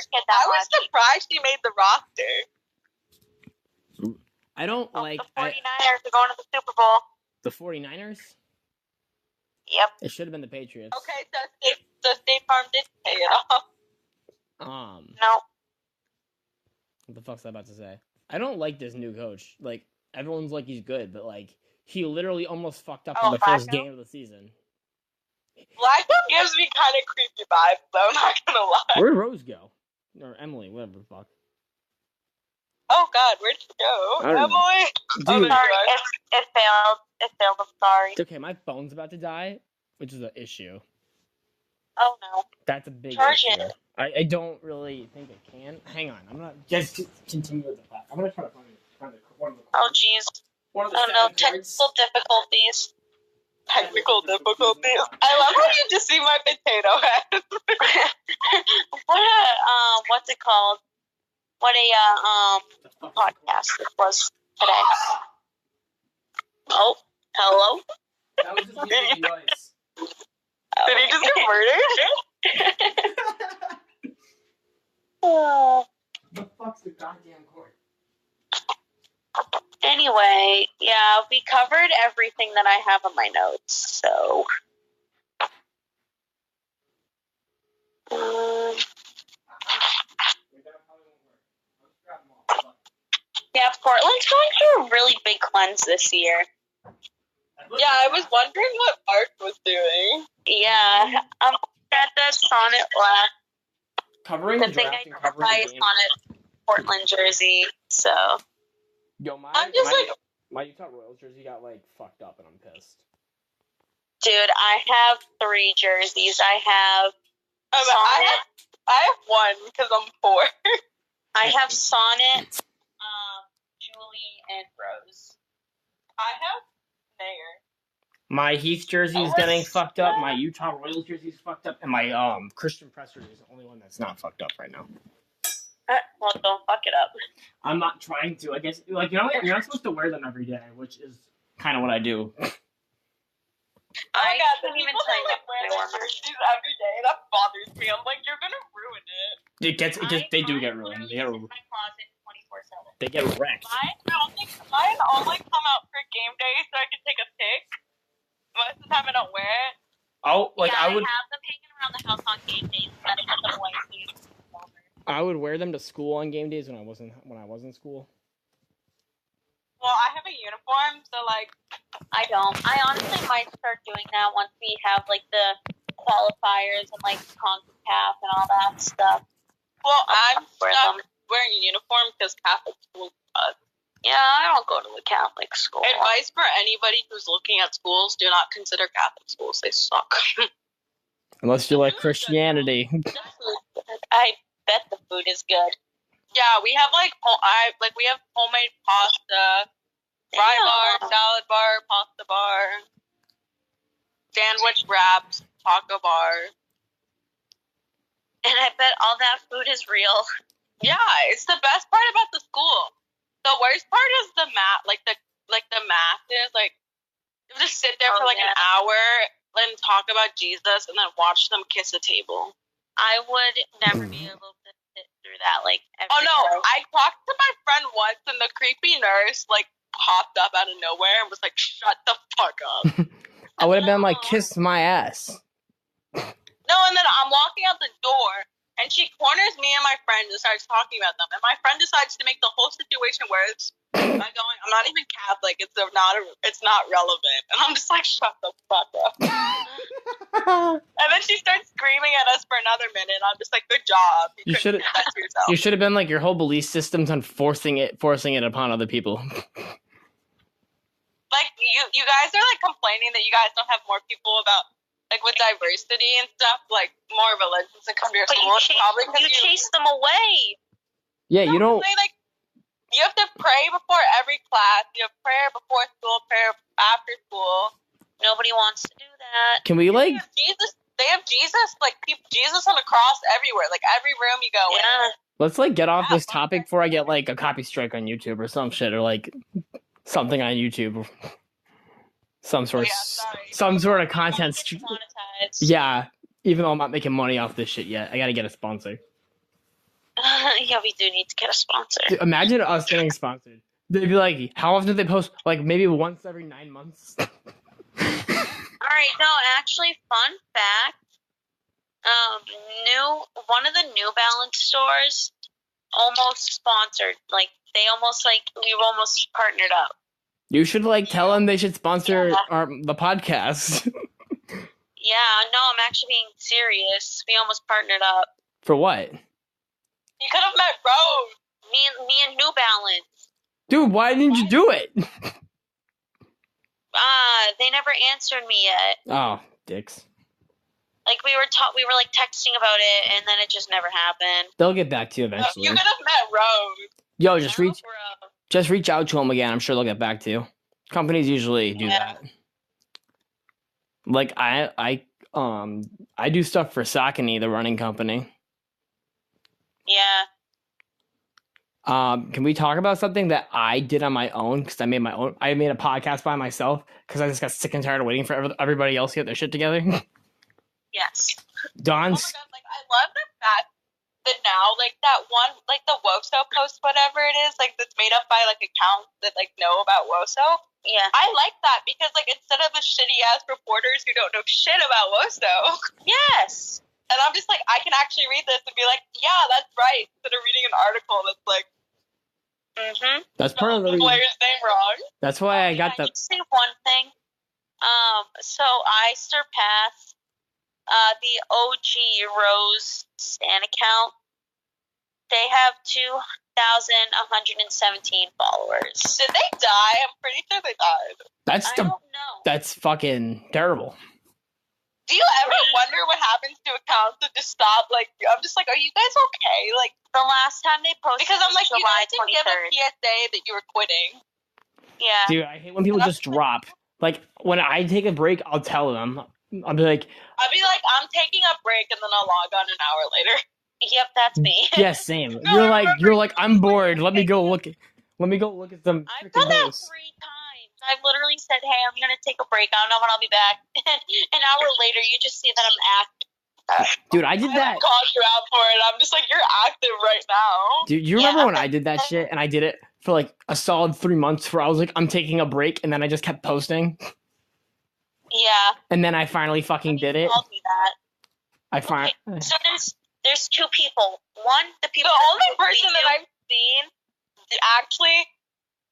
was surprised she made the roster. I don't like the 49ers are going to the Super Bowl. The 49ers? Yep. It should have been the Patriots. Okay, so State Farm did pay it off. No. What the fuck's I about to say? I don't like this new coach. Like, everyone's like he's good, but like he literally almost fucked up in the first game of the season. Flacco gives me kind of creepy vibes, though, I'm not gonna lie. Where'd Rose go? Or Emily, whatever the fuck. Oh god, where'd she go? Emily? Dude. Sorry, it failed. It failed, I'm sorry. It's okay, my phone's about to die, which is an issue. Oh no. That's a big Charge issue. it. I don't really think I can. Hang on, I'm gonna just continue with the fact. I'm gonna try to find one of the Oh jeez. Oh no, technical difficulties. Technical difficulties. I love how you just see my potato head. What's it called? What a podcast it was today. Oh, hello. That was just making noise. Did he just get murdered? Oh. The fuck's the goddamn cord? Anyway, yeah, we covered everything that I have on my notes, so. Yeah, Portland's going through a really big cleanse this year. Yeah, I was wondering what Art was doing. Yeah, I'm at the Sonnet last. Covering the thing draft I and covering buy the a game. Sonnet Portland jersey, so. Yo, my Utah Royals jersey got like fucked up, and I'm pissed. Dude, I have 3 jerseys. I have Sonnet. I have one because I'm poor. I have Sonnet, Julie, and Rose. I have Nair. My Heath jersey is getting fucked up. My Utah Royals jersey is fucked up, and my Christian Press jersey is the only one that's not fucked up right now. Well, don't fuck it up. I'm not trying to. I guess like you're not supposed to wear them every day, which is kind of what I do. I couldn't even tell you wear their jerseys every day. That bothers me. I'm like, you're gonna ruin it. They do get ruined. They get my closet 24/7. They get wrecked. Mine only come out for game day so I can take a pic. Most of the time I don't wear it. Oh, like yeah, I would have them hanging around the house on game days, and then I put them away so you can see them. I would wear them to school on game days when I was in school. Well, I have a uniform, so like I don't. I honestly might start doing that once we have like the qualifiers and like CONCACAF and all that stuff. Well, I'm stuck wearing a uniform because Catholic school does. Yeah, I don't go to the Catholic school. Advice for anybody who's looking at schools: do not consider Catholic schools; they suck. Unless you like Christianity. I bet the food is good. Yeah, we have we have homemade pasta, fry bar, salad bar, pasta bar, sandwich wraps, taco bar. And I bet all that food is real. Yeah, it's the best part about the school. The worst part is the math. The math is like you just sit there for an hour and talk about Jesus and then watch them kiss a table. I would never be able to sit through that, like, oh no, I talked to my friend once, and the creepy nurse, like, popped up out of nowhere and was like, shut the fuck up. I would have been like, kiss my ass. No, and then I'm walking out the door, and she corners me and my friend and starts talking about them. And my friend decides to make the whole situation worse by going, I'm not even Catholic. It's not relevant. And I'm just like, shut the fuck up. And then she starts screaming at us for another minute. I'm just like, good job. You should have been like, your whole belief system's on forcing it upon other people. Like, you guys are, like, complaining that you guys don't have more people about, like, with diversity and stuff, like, more religions that come to your school. Probably because you chase them away. Yeah, you don't... Like, you have to pray before every class. You have prayer before school, prayer after school. Nobody wants to do that. Can we, like... They have Jesus, like, Jesus on a cross everywhere. Like, every room you go in. Let's, like, get off this topic before I get, like, a copy strike on YouTube or some shit, or, like... something on YouTube, some sort of content. Yeah, even though I'm not making money off this shit yet, I gotta get a sponsor. Yeah, we do need to get a sponsor. Dude, imagine us getting sponsored. They'd be like, how often do they post? Like maybe once every 9 months. All right, no, actually, fun fact. One of the New Balance stores almost sponsored, like. We've almost partnered up. You should, like, tell them they should sponsor the podcast. Yeah, no, I'm actually being serious. We almost partnered up. For what? You could have met Rose. Me and New Balance. Dude, why didn't you do it? They never answered me yet. Oh, dicks. Like, we were like texting about it, and then it just never happened. They'll get back to you eventually. You could have met Rose. Yo, just reach out to them again. I'm sure they'll get back to you. Companies usually do that. Like I do stuff for Saucony, the running company. Yeah. Can we talk about something that I did on my own? Because I made a podcast by myself because I just got sick and tired of waiting for everybody else to get their shit together. Yes. Dawn's. Oh my God, like, I love the fact that now, like, that one, like, the WOSO post, whatever it is, like, that's made up by, like, accounts that, like, know about WOSO. Yeah. I like that because, like, instead of the shitty-ass reporters who don't know shit about WOSO. Yes. And I'm just like, I can actually read this and be like, yeah, that's right, instead of reading an article that's like, that's part of the player's name wrong. That's why I got the... I need to say one thing. So I surpassed the OG Rose.USWNT account. They have 2,117 followers. Did they die? I'm pretty sure they died. I don't know. That's fucking terrible. Do you ever wonder what happens to accounts that just stop? Like, I'm just like, are you guys okay? Like, the last time they posted, because I'm like, you July guys didn't give a PSA that you were quitting. Yeah. Dude, I hate when people just drop. Like, when I take a break, I'll tell them. I'll be like, I'm taking a break, and then I'll log on an hour later. Yep, that's me. yeah, same. You're like, I'm bored. Let me go look at some. I've done that 3 times. I've literally said, hey, I'm going to take a break. I don't know when I'll be back. An hour later, you just see that I'm active. Dude, I did that. I called you out for it. I'm just like, you're active right now. Dude, you remember when I did that shit and I did it for like a solid 3 months where I was like, I'm taking a break, and then I just kept posting? Yeah. And then I finally fucking did it. Told me that. So there's 2 people. One, the people. The only person that I've seen to actually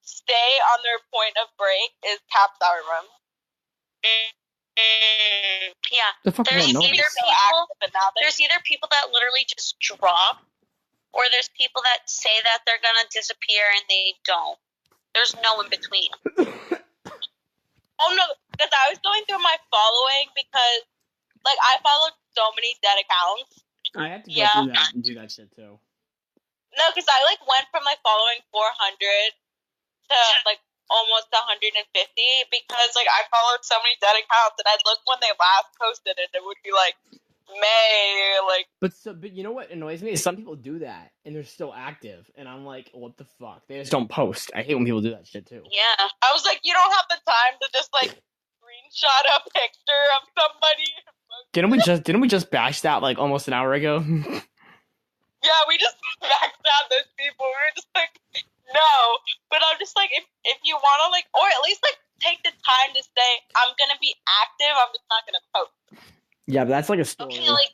stay on their point of break is Cap Sour Room. Yeah. There's either people that literally just drop, or there's people that say that they're gonna disappear and they don't. There's no in between. Oh no, because I was going through my following because, like, I followed so many dead accounts. I have to go through that and do that shit too. No, because I, like, went from, like, following 400 to, like, almost 150 because, like, I followed so many dead accounts, and I'd look when they last posted it, it would be, like, May, like... But you know what annoys me is some people do that, and they're still active, and I'm like, what the fuck? They just don't post. I hate when people do that shit, too. Yeah. I was like, you don't have the time to just, like, screenshot a picture of somebody. Didn't we just bash that, like, almost an hour ago? Yeah, we just bashed Yeah, but that's like a story. Okay, like,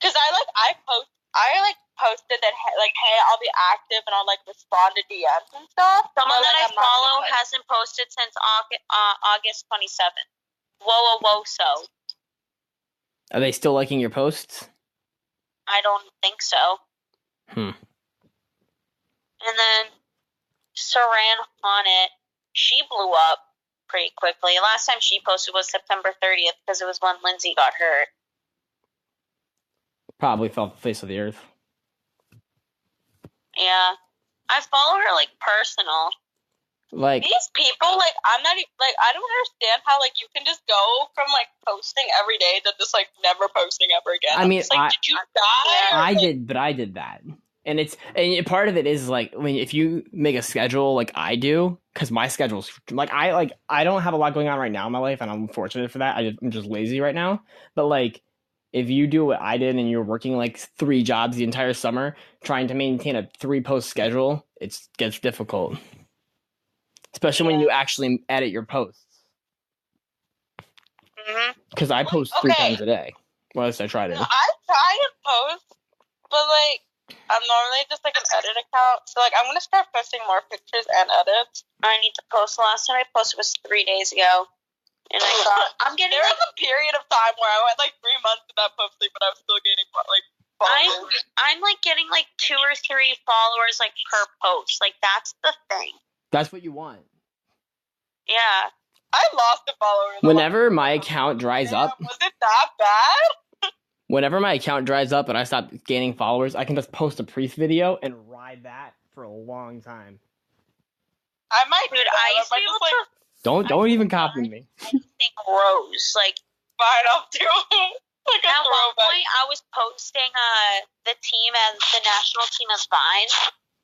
because I posted that, like, hey, I'll be active and I'll, like, respond to DMs and stuff. Someone that I follow hasn't posted since August 27th. Whoa, so. Are they still liking your posts? I don't think so. And then Saran Honnet, she blew up pretty quickly. Last time she posted was September 30th because it was when Lindsay got hurt. Probably fell off the face of the earth. Yeah. I follow her, like, personal. Like, these people, like, I'm not even, like, I don't understand how, like, you can just go from, like, posting every day to just, like, never posting ever again. I mean, like, did you die? I did that. And part of it is, like, if you make a schedule like I do, because my schedule's, like, I don't have a lot going on right now in my life, and I'm fortunate for that. I'm just lazy right now. But, like, if you do what I did and you're working, like, 3 jobs the entire summer, trying to maintain a 3-post schedule, it gets difficult. Especially when you actually edit your posts. Because I post 3 times a day. Well, at least I try to. I try to post, but, like, I'm normally just, like, an edit account. So, like, I'm going to start posting more pictures and edits. I need to post. The last time I posted was 3 days ago. And I thought, there was a period of time where I went, like, 3 months without posting, but I was still gaining, like, followers. I'm, like, getting, like, 2 or 3 followers, like, per post. Like, that's the thing. That's what you want. Yeah. I lost a follower. Whenever my account dries up. Was it that bad? Whenever my account dries up and I stop gaining followers, I can just post a priest video and ride that for a long time. I might do that. I used to be able to... Don't even copy me. I think Rose, like... Fine, I'll do it. Like at one point, I was posting the team as the national team as Vine,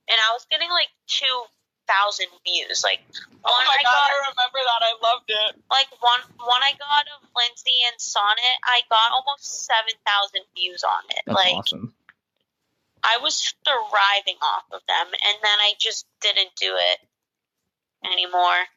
and I was getting, like, 2,000 views. Like, oh my god, I remember that. I loved it. Like, one I got of Lindsay and Sonnet, I got almost 7,000 views on it. That's like, awesome. I was thriving off of them, and then I just didn't do it anymore.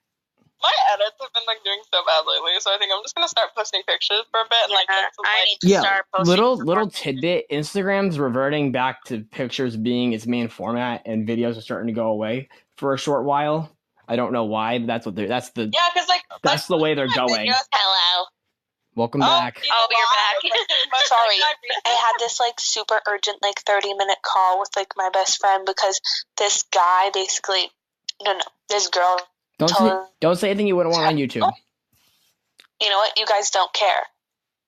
My edits have been, like, doing so bad lately, so I think I'm just gonna start posting pictures for a bit. And, like, I need to start posting. Little tidbit. Instagram's reverting back to pictures being its main format, and videos are starting to go away for a short while. I don't know why, but that's the way they're going. Hello. Welcome back. Oh, you're back. Sorry, I had this, like, super urgent, like, 30-minute call with, like, my best friend because this guy basically, this girl. Don't say anything you wouldn't want on YouTube. You know what? You guys don't care.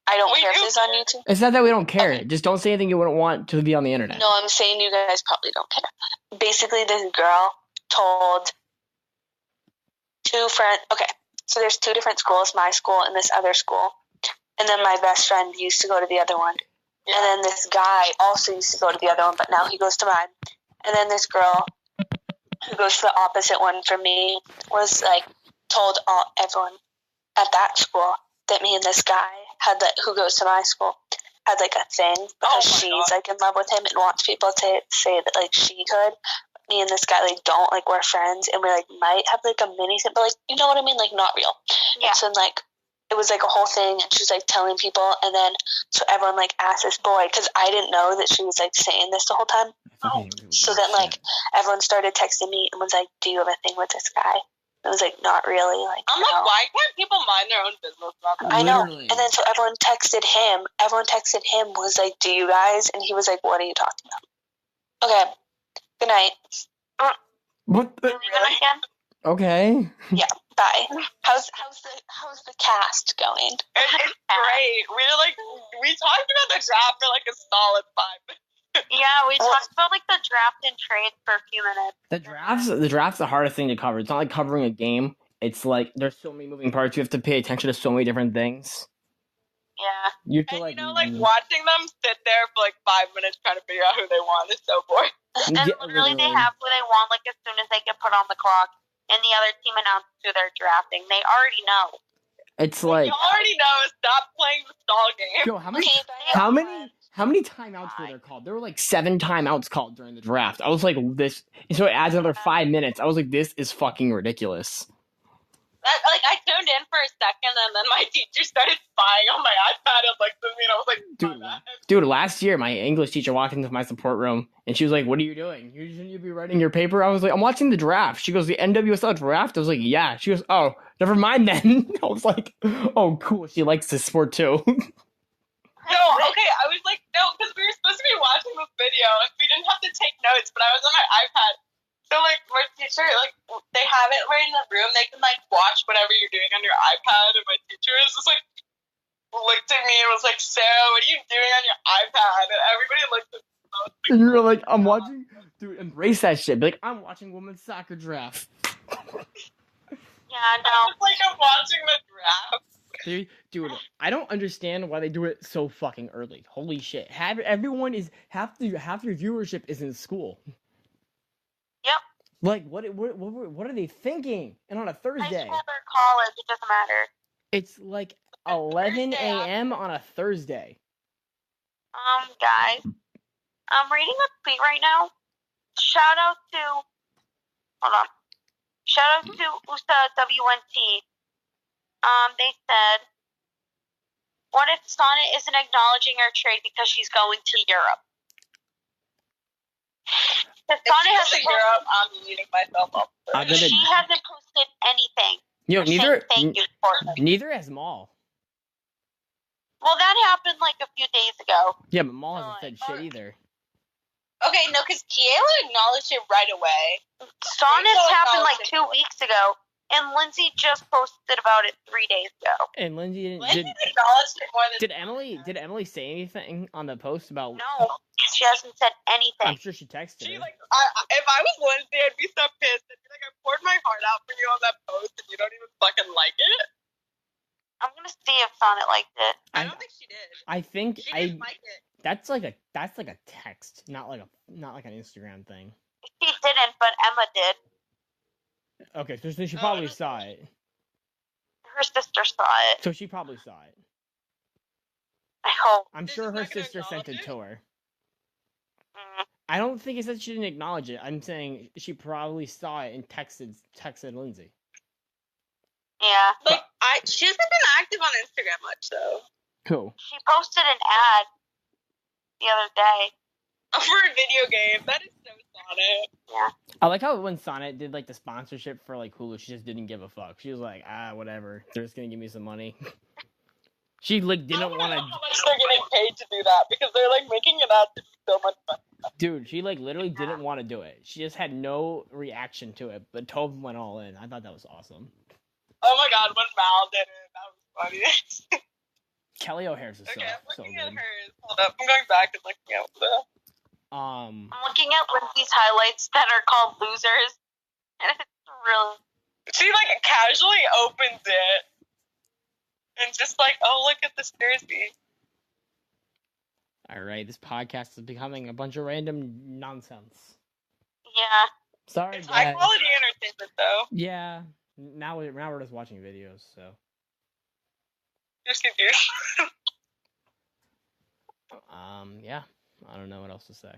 I don't care if it's on YouTube. It's not that we don't care. Okay. Just don't say anything you wouldn't want to be on the internet. No, I'm saying you guys probably don't care. Basically, this girl told 2 friends. Okay, so there's 2 different schools, my school and this other school. And then my best friend used to go to the other one. Yeah. And then this guy also used to go to the other one, but now he goes to mine. And then this girl who goes to the opposite one from me was, like, told everyone at that school that me and this guy had, like, who goes to my school had, like, a thing because she's like in love with him and wants people to say that, like, she could. But me and this guy, like, don't, like, we're friends and we, like, might have, like, a mini thing, but, like, you know what I mean, like, not real. Yeah. And so, like, it was, like, a whole thing, and she was, like, telling people, and then so everyone, like, asked this boy because I didn't know that she was, like, saying this the whole time. So then, like, everyone started texting me and was like, do you have a thing with this guy? I was like, not really. Like, I'm like, why can't people mind their own business? I know. And then so everyone texted him. Was like, do you guys? And he was like, what are you talking about? Okay. Good night. What the? Really? Okay. Yeah. Bye. How's the cast going? It's great. We talked about the draft for like a solid 5 minutes. Yeah, we talked about, like, the draft and trade for a few minutes. The draft's the hardest thing to cover. It's not like covering a game. It's like there's so many moving parts. You have to pay attention to so many different things. Yeah. You have to, like watching them sit there for like 5 minutes trying to figure out who they want is so boring. And literally they have who they want, like, as soon as they get put on the clock, and the other team announces who they're drafting. They already know. It's like, you already know. Stop playing the stall game. Yo, how many timeouts were there called? There were like 7 timeouts called during the draft. I was like, this. So it adds another 5 minutes. I was like, this is fucking ridiculous. I tuned in for a second, and then my teacher started spying on my iPad. I was like, Dude, last year, my English teacher walked into my support room, and she was like, what are you doing? Shouldn't you be writing your paper? I was like, I'm watching the draft. She goes, the NWSL draft? I was like, yeah. She goes, oh, never mind then. I was like, oh, cool. She likes this sport, too. No, okay, I was like, no, because we were supposed to be watching this video, and we didn't have to take notes, but I was on my iPad. So, like, my teacher, like, they have it right in the room. They can, like, watch whatever you're doing on your iPad, and my teacher was just, like, looked at me and was like, Sarah, what are you doing on your iPad? And everybody looked at me. And you were like, I'm watching... Dude, embrace that shit. Be like, I'm watching women's soccer draft. Yeah, no. It's like I'm watching the draft. Dude, I don't understand why they do it so fucking early. Holy shit. Half your viewership is in school. Yep. Like, what are they thinking? And on a Thursday. High school or college, it doesn't matter. It's like 11 a.m. on a Thursday. Guys, I'm reading a tweet right now. Shout out to USWNT. They said, what if Sonnet isn't acknowledging her trade because she's going to Europe? Sonnet hasn't Europe. I'm muting myself up. She hasn't posted anything. Yo, neither has Maul. Well, that happened like a few days ago. Yeah, but Maul hasn't said shit either. Okay, no, because Kiela acknowledged it right away. Sonnet's happened like 2 weeks ago, and Lindsay just posted about it 3 days ago. And Lindsay acknowledged it more than Did Emily say anything on the post about? No, she hasn't said anything. I'm sure she texted her. Like, if I was Lindsay, I'd be so pissed. I'd be like, I poured my heart out for you on that post, and you don't even fucking like it. I'm gonna see if Sonnet liked it. I don't think she did. I think she didn't like it. That's like a text, not like an Instagram thing. She didn't, but Emma did. Okay, so she probably saw it. Her sister saw it. So she probably saw it. I hope. I'm sure her sister sent it to her. Mm. I don't think it said she didn't acknowledge it. I'm saying she probably saw it and texted Lindsay. Yeah. Like, she hasn't been active on Instagram much, though. Who? She posted an ad the other day. For a video game. That is so Sonnet. Yeah. I like how when Sonnet did like the sponsorship for like Hulu, she just didn't give a fuck. She was like, whatever. They're just gonna give me some money. She like didn't want to. How much they're getting paid to do that because they're like making it out to be so much money. Dude, she like literally didn't want to do it. She just had no reaction to it, but Tove went all in. I thought that was awesome. Oh my god, when Mal did it, that was funny. Kelly O'Hare's is okay, I'm so looking good. at hers. Hold up, I'm going back and looking at the. I'm looking at Lindsay's highlights that are called losers, and it's really. She like casually opens it, and just like, oh look at this jersey. All right, this podcast is becoming a bunch of random nonsense. Yeah. Sorry, it's guys. high quality entertainment, though. Yeah. Now we're just watching videos, so. Just confused. Yeah. I don't know what else to say.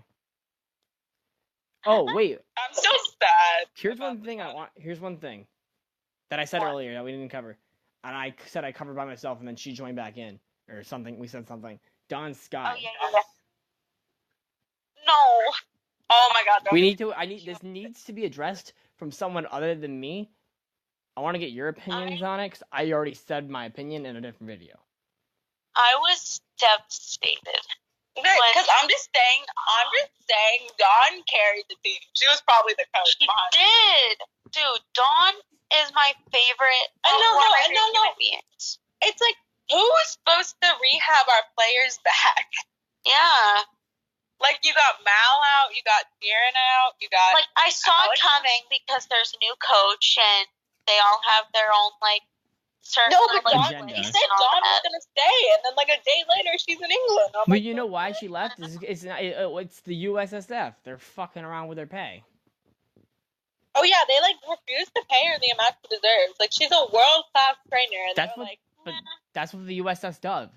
Oh wait. I'm so sad. Here's one thing that I said earlier that we didn't cover, and I said I covered by myself, and then she joined back in or something. We said something. Dawn Sky. Oh yeah. No. Oh my god. This needs to be addressed from someone other than me. I want to get your opinions on it, because I already said my opinion in a different video. I was devastated. Because I'm just saying, Dawn carried the team. She was probably the coach behind it. She did. Dude, Dawn is my favorite. No. It's like, who was supposed to rehab our players back? Yeah. Like, you got Mal out, you got Kieran out, you got... Like, I saw it coming because there's a new coach, and they all have their own, like, certain... No, but Dawn, he said Dawn was going to stay, and then, like, a day later, she's in England. But you know why she left? It's the USSF. They're fucking around with their pay. Oh, yeah, they, like, refuse to pay her the amount she deserves. Like, she's a world-class trainer, and that's what the USSF does.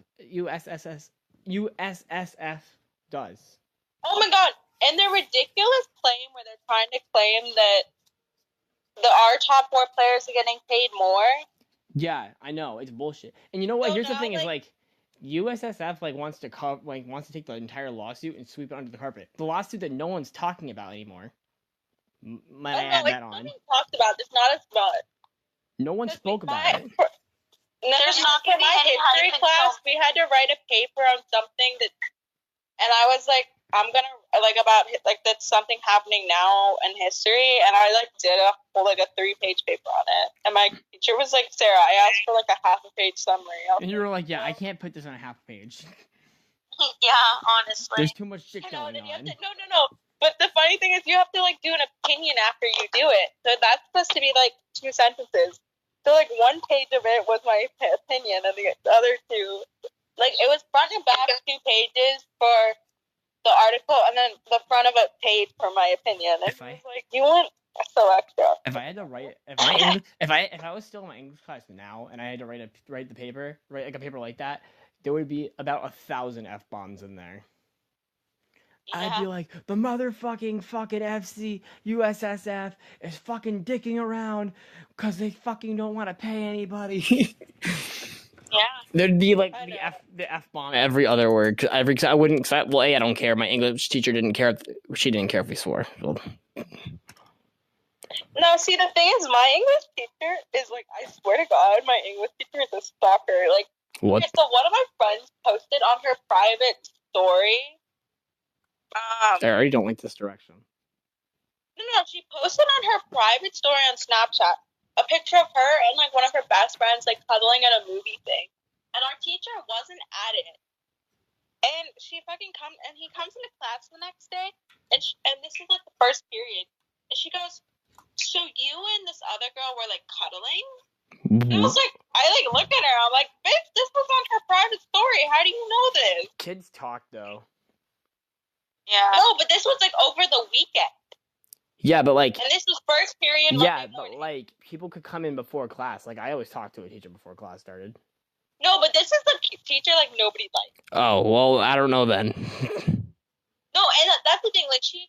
USSF does. Oh, my God. And their ridiculous claim where they're trying to claim that our top 4 players are getting paid more. Yeah, I know. It's bullshit. And you know what? So Here's the now, thing: is like, USSF wants to take the entire lawsuit and sweep it under the carpet. The lawsuit that no one's talking about anymore. Might I add that on? It's being talked about. It's not as much. No one spoke about it. There's not going to be my history class. We had to write a paper on something and I was like, I'm gonna about that's something happening now in history, and I did a whole 3-page paper on it. And my teacher was like, Sarah, I asked for a half-a-page summary. And you were like, yeah, I can't put this on a half-page. Yeah, honestly. There's too much shit going on. No. But the funny thing is, you have to do an opinion after you do it. So that's supposed to be 2 sentences. So 1 page of it was my opinion, and the other 2, it was front and back 2 pages for the article, and then the front of a page for my opinion. And it was you want so extra. If I had to write, if I was still in my English class now, and I had to write the paper, write a paper like that, there would be about 1,000 F-bombs in there. Yeah. I'd be like, the motherfucking FC USSF is fucking dicking around because they fucking don't want to pay anybody. Yeah. There'd be the F-bomb every other word. I don't care. My English teacher didn't care. She didn't care if we swore. So. No, see, the thing is, my English teacher is I swear to God, my English teacher is a stalker. What? Okay, so one of my friends posted on her private story. I already don't like this direction. No, she posted on her private story on Snapchat a picture of her and one of her best friends cuddling at a movie thing, and our teacher wasn't at it. And he comes into class the next day, and this is the first period, and she goes, "So you and this other girl were cuddling?" And I was I look at her, I'm like, "Bitch, this was on her private story. How do you know this?" Kids talk though. Yeah. No, but this was over the weekend. Yeah, but and this was first period. Yeah, but people could come in before class. I always talk to a teacher before class started. No, but this is the teacher nobody liked. Oh well, I don't know then. No, and that's the thing. She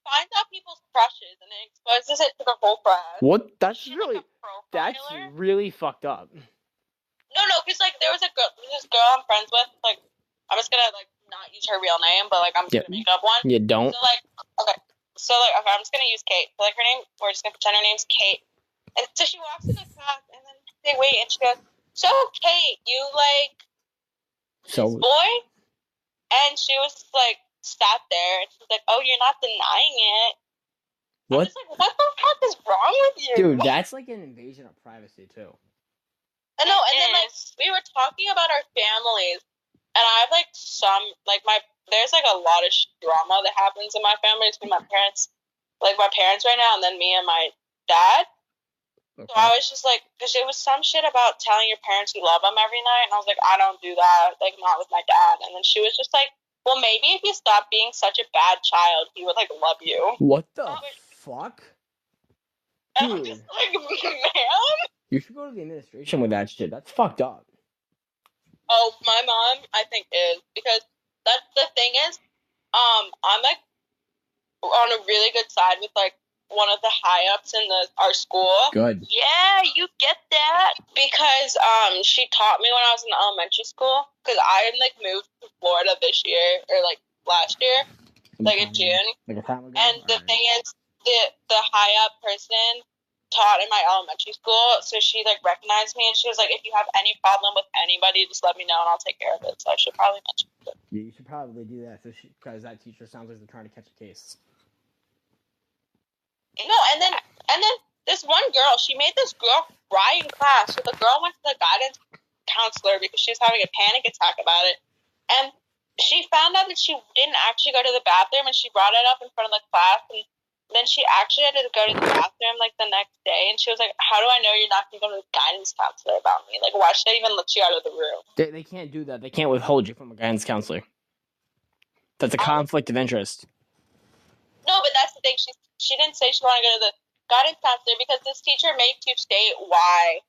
finds out people's crushes and then exposes it to the whole class. What? That's really fucked up. No, because there was this girl I'm friends with. I'm just gonna not use her real name, but I'm just gonna make up one. You don't. So okay. So, okay, I'm just going to use Kate. So, her name, we're just going to pretend her name's Kate. And so she walks in the class, and then they wait, and she goes, "So, Kate, you this boy?" And she was just sat there, and she's like, "Oh, you're not denying it." What? I'm just what the fuck is wrong with you? Dude, that's an invasion of privacy, too. I know, and then, we were talking about our families, and I have, there's a lot of drama that happens in my family between my parents, my parents right now, and then me and my dad. Okay. So I was just because it was some shit about telling your parents you love them every night, and I was like, I don't do that, not with my dad. And then she was just well, maybe if you stop being such a bad child, he would love you. What the fuck? And I'm just ma'am? You should go to the administration with that shit. That's fucked up. Oh, my mom, I think, is, because that's the thing is, I'm on a really good side with one of the high ups in our school. Good. Yeah, you get that because she taught me when I was in elementary school. Because I moved to Florida this year or last year, in June. And the thing is, the high up person taught in my elementary school, so she recognized me, and she was like, "If you have any problem with anybody, just let me know and I'll take care of it." So I should probably mention it. Yeah, you should probably do that, because that teacher sounds like they're trying to catch a case. No, and then this one girl, she made this girl cry in class. So the girl went to the guidance counselor because she was having a panic attack about it, and she found out that she didn't actually go to the bathroom, and she brought it up in front of the class, and then she actually had to go to the bathroom the next day, and she was like, "How do I know you're not going to go to the guidance counselor about me? Why should I even let you out of the room?" They can't do that. They can't withhold you from a guidance counselor. That's a conflict of interest. No, but that's the thing. She didn't say she wanted to go to the guidance counselor because this teacher makes you state why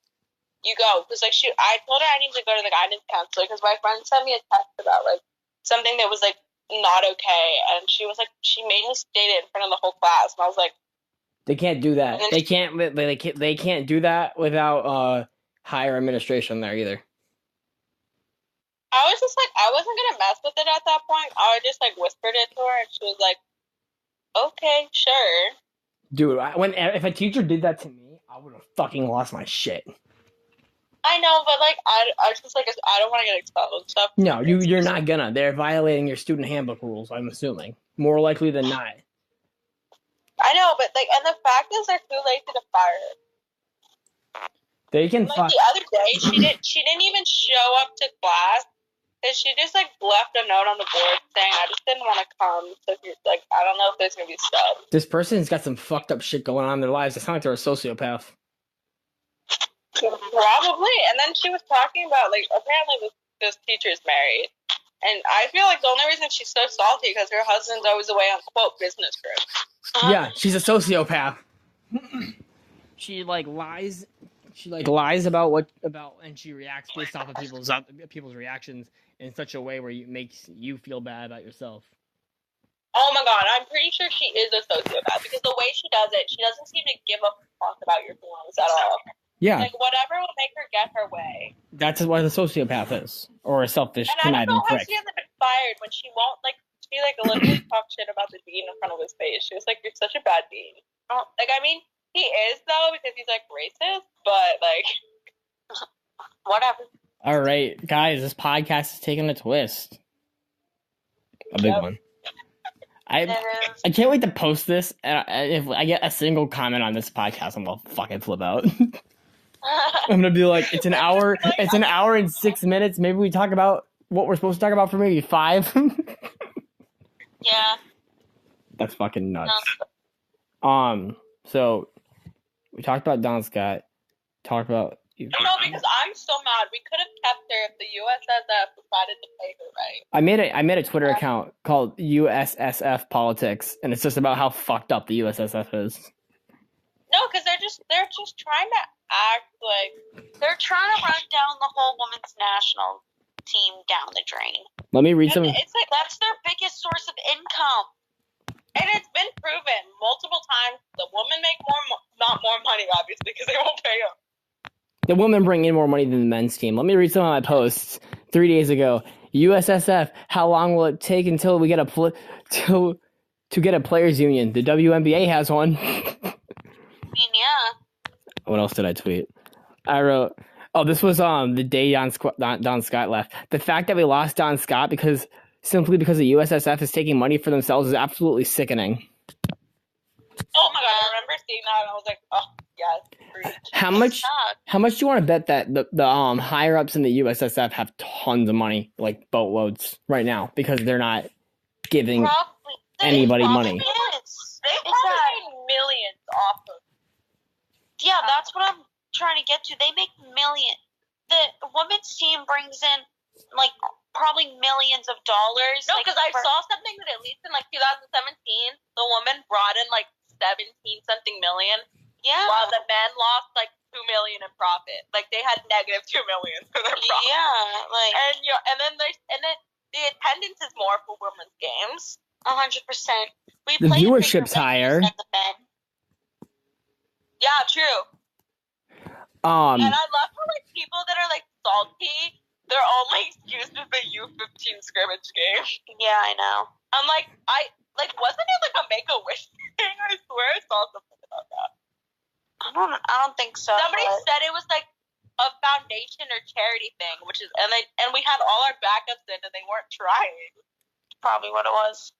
you go. Because I told her I need to go to the guidance counselor because my friend sent me a text about something that was not okay, and she was she made me state it in front of the whole class, and I was like, they can't do that. They can't do that without higher administration there either. I was just like, I wasn't gonna mess with it at that point. I just like whispered it to her, and she was like, "Okay, sure." Dude, if a teacher did that to me, I would have fucking lost my shit. I know, but like, I was just like, I don't want to get expelled and stuff. No, you're not gonna. They're violating your student handbook rules. I'm assuming more likely than not. I know, but like, and the fact is, they're too lazy to fire her. They can. Like the other day, she didn't even show up to class. And she just like left a note on the board saying, "I just didn't want to come. So if you're, like, I don't know if there's gonna be stuff." This person's got some fucked up shit going on in their lives. It sounds like they're a sociopath. Probably. And then she was talking about like apparently this teacher's married, and I feel like the only reason she's so salty because her husband's always away on quote business trip. Yeah, she's a sociopath. She like lies. She like lies about and she reacts based off of people's reactions in such a way where it makes you feel bad about yourself. Oh my god, I'm pretty sure she is a sociopath because the way she does it, she doesn't seem to give a fuck about your feelings at all. Yeah. Like whatever will make her get her way. That's what a sociopath is, or a selfish, conniving prick. And I don't know how she hasn't been fired when she won't she literally talked shit about the dean in front of his face. She was like, "You're such a bad dean." Like, I mean, he is though because he's like racist, but like, whatever. All right, guys, this podcast is taking a twist. A big one. I can't wait to post this. If I get a single comment on this podcast, I'm gonna fucking flip out. I'm gonna be like, it's an hour. It's an hour and 6 minutes. Maybe we talk about what we're supposed to talk about for maybe 5. Yeah. That's fucking nuts. So we talked about Don Scott. Talked about. No, because I'm so mad. We could have kept her if the USSF decided to pay her right. I made a Twitter account called USSF Politics, and it's just about how fucked up the USSF is. No, because they're just trying to act like they're trying to run down the whole women's national team down the drain. Let me read some. It's like that's their biggest source of income, and it's been proven multiple times. The women make not more money, obviously, because they won't pay them. The women bring in more money than the men's team. Let me read some of my posts 3 days ago. USSF, how long will it take until we get to get a players union? The WNBA has one. I mean, yeah. What else did I tweet? I wrote, this was the day Don Scott left. The fact that we lost Don Scott simply because the USSF is taking money for themselves is absolutely sickening. Oh my god, I remember seeing that and I was like, oh yes. How much do you want to bet that the higher ups in the USSF have tons of money, like boatloads, right now because they're not giving anybody money? They probably made millions off of. Yeah, that's what I'm trying to get to. They make millions. The women's team brings in like probably millions of dollars. No, because I saw something that at least in like 2017, the woman brought in like 17-something million. Yeah. While the men lost like $2 million in profit. Like they had negative $2 million for their profit. Yeah, like and then the attendance is more for women's games. 100%. The viewership's higher. Yeah, true. And I love how like people that are like salty, their only excuse is the U15 scrimmage game. Yeah, I know. I'm like, wasn't it like a Make-A-Wish thing? I swear I saw something about that. I don't think so. Somebody said it was like a foundation or charity thing, which is and we had all our backups in and they weren't trying. Probably what it was.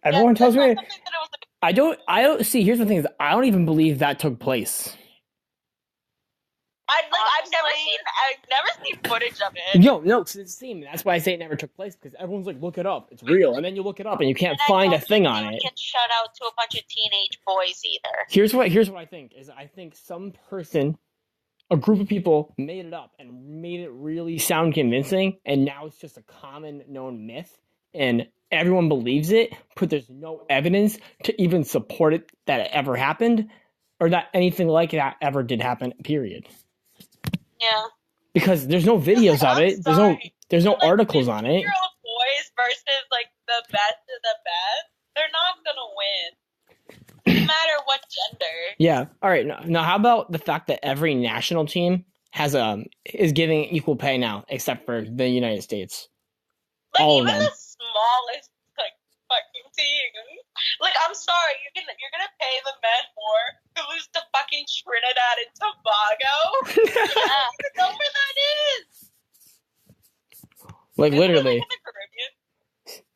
Everyone tells me I don't see. Here's the thing: is I don't even believe that took place. I've never seen footage of it. No, it's the same. That's why I say it never took place because everyone's like, look it up, it's real, and then you look it up and you can't find a thing on it. Get shut out to a bunch of teenage boys either. Here's what I think is I think some person, a group of people made it up and made it really sound convincing, and now it's just a common known myth, and everyone believes it, but there's no evidence to even support it that it ever happened or that anything like that ever did happen, period. Yeah. Because there's no videos of it. There's no articles on it. 15-year-old boys versus like the best of the best, they're not gonna win. No matter what gender. Yeah. All right. Now how about the fact that every national team is giving equal pay now, except for the United States. Like, all even of them. the smallest, like, fucking team. Like, I'm sorry, you're gonna pay the men more to lose to fucking Trinidad and Tobago? I don't even know where that is. Like, literally. Like, in the Caribbean?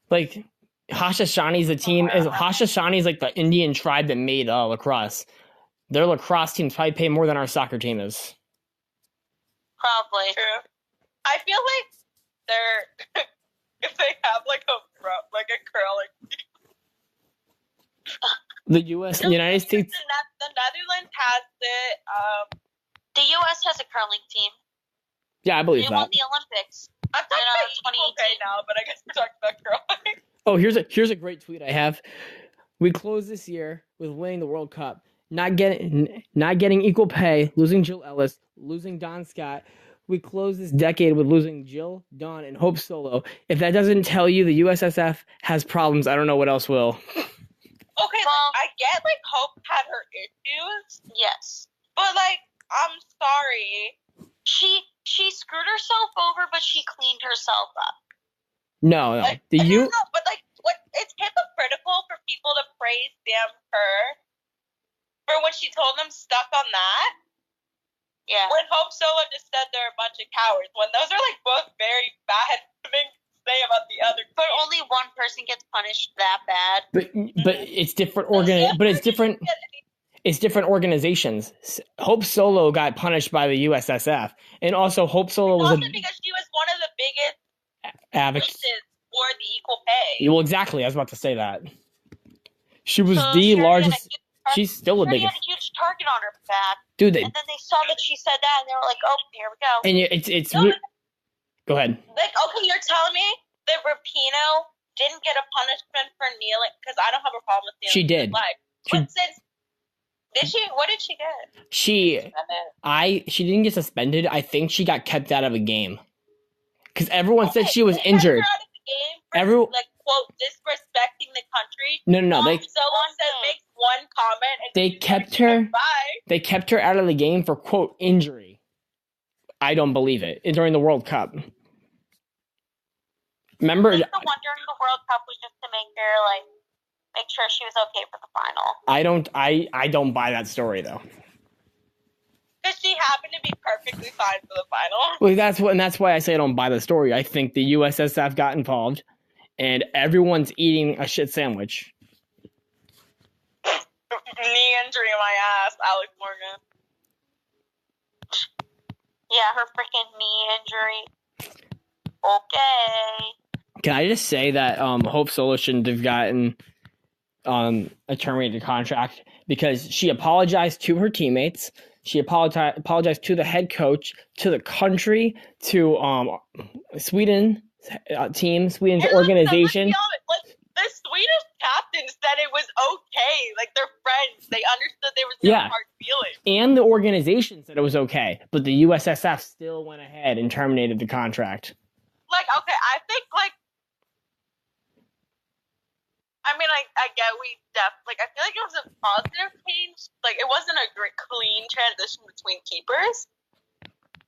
Like, Hashashani's the team. Hashashani's like the Indian tribe that made lacrosse. Their lacrosse teams probably pay more than our soccer team is. Probably. True. I feel like they're... if they have, like, a curling team. The United States... The Netherlands has it. The U.S. has a curling team. Yeah, I believe they that. They won the Olympics. I'm talking about equal pay now, but I guess we're talking about curling. Oh, here's a great tweet I have. We close this year with winning the World Cup, not getting equal pay, losing Jill Ellis, losing Don Scott. We close this decade with losing Jill, Don, and Hope Solo. If that doesn't tell you the USSF has problems, I don't know what else will. Okay, well, I get, like, Hope had her issues. Yes. But, like, I'm sorry. She screwed herself over, but she cleaned herself up. No. Like, no, but, like, it's hypocritical for people to praise her for when she told them stuck on that. Yeah. When Hope Solo just said they're a bunch of cowards. When those are, like, both very bad things to say about the other But only one person gets punished that bad. But it's different It's different organizations. Hope Solo got punished by the USSF, and also Hope Solo was because she was one of the biggest advocates for the equal pay. Well, exactly. I was about to say that. She was the largest. She's still the biggest. She had a huge target on her back. Dude, and then they saw that she said that, and they were like, "Oh, here we go." And it's. Go ahead. Like, okay, you're telling me that Rapinoe didn't get a punishment for kneeling? Because I don't have a problem with kneeling. She did. Did she? What did she get? She didn't get suspended. I think she got kept out of a game because everyone said she was injured. Out of the game for, like, quote, disrespecting the country. No. Someone makes one comment and they kept her out of the game for, quote, injury. I don't believe it. During the World Cup. Remember? I think the one during the World Cup was just to make sure she was okay for the final. I don't buy that story though. Because she happened to be perfectly fine for the final. Well, that's why I say I don't buy the story. I think the USSF got involved, and everyone's eating a shit sandwich. Knee injury in my ass, Alex Morgan. Yeah, her freaking knee injury. Okay. Can I just say that Hope Solo shouldn't have gotten a terminated contract because she apologized to her teammates. She apologized to the head coach, to the country, to Sweden's team, Sweden's organization. The Swedish captain said it was okay. Like, they're friends. They understood there was no hard feelings. And the organization said it was okay, but the USSF still went ahead and terminated the contract. Like, okay, I think, like, I mean, I get I feel like it was a positive change. Like, it wasn't a great, clean transition between keepers,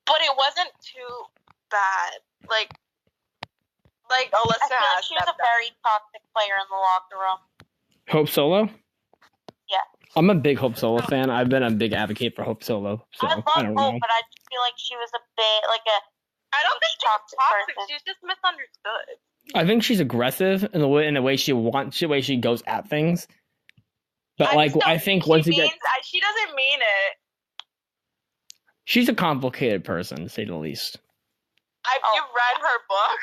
but it wasn't too bad. Like Alyssa I feel like she was a very toxic player in the locker room. Hope Solo? Yeah. I'm a big Hope Solo fan. I've been a big advocate for Hope Solo. So I love Hope, but I just feel like she was a bit I don't think she's toxic. She's just misunderstood. I think she's aggressive in the way she wants, the way she goes at things. But I think once you get, she doesn't mean it. She's a complicated person, to say the least. Have you read her book?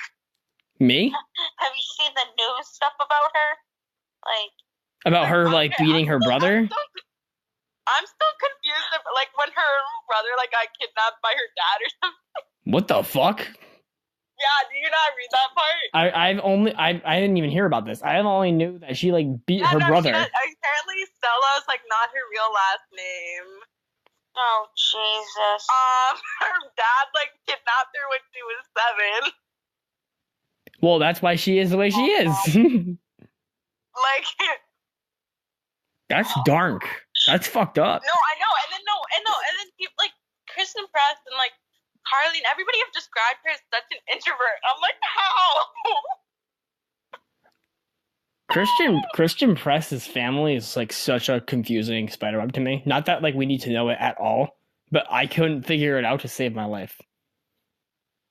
Me? Have you seen the news stuff about her? About her beating her brother? I'm still confused. When her brother got kidnapped by her dad or something. What the fuck? Yeah, do you not read that part? I didn't even hear about this. I only knew that she beat her brother. Apparently Stella's not her real last name. Oh Jesus. Her dad kidnapped her when she was 7. Well, that's why she is the way she is. That's dark. That's fucked up. No, I know, and then people Kristen Press and like Carly and everybody have described her as such an introvert. I'm like, how? Christian Press's family is like such a confusing spider web to me. Not that like we need to know it at all, but I couldn't figure it out to save my life.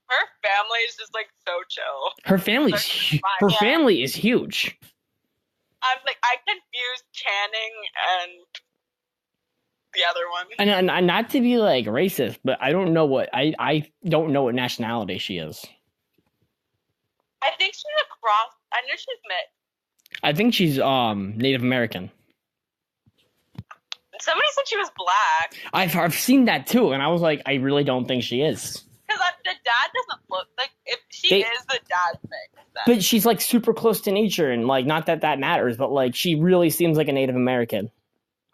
Her family is just like so chill. Her family is huge. I'm like, I confuse Channing and the other one. And not to be like racist, but I don't know what what nationality she is. I think she's a cross. I know she's mixed. I think she's Native American. Somebody said she was black. I've seen that too, and I was like, I really don't think she is. Because the dad doesn't look like if she is the dad thing. But she's like super close to nature, and like not that matters, but like she really seems like a Native American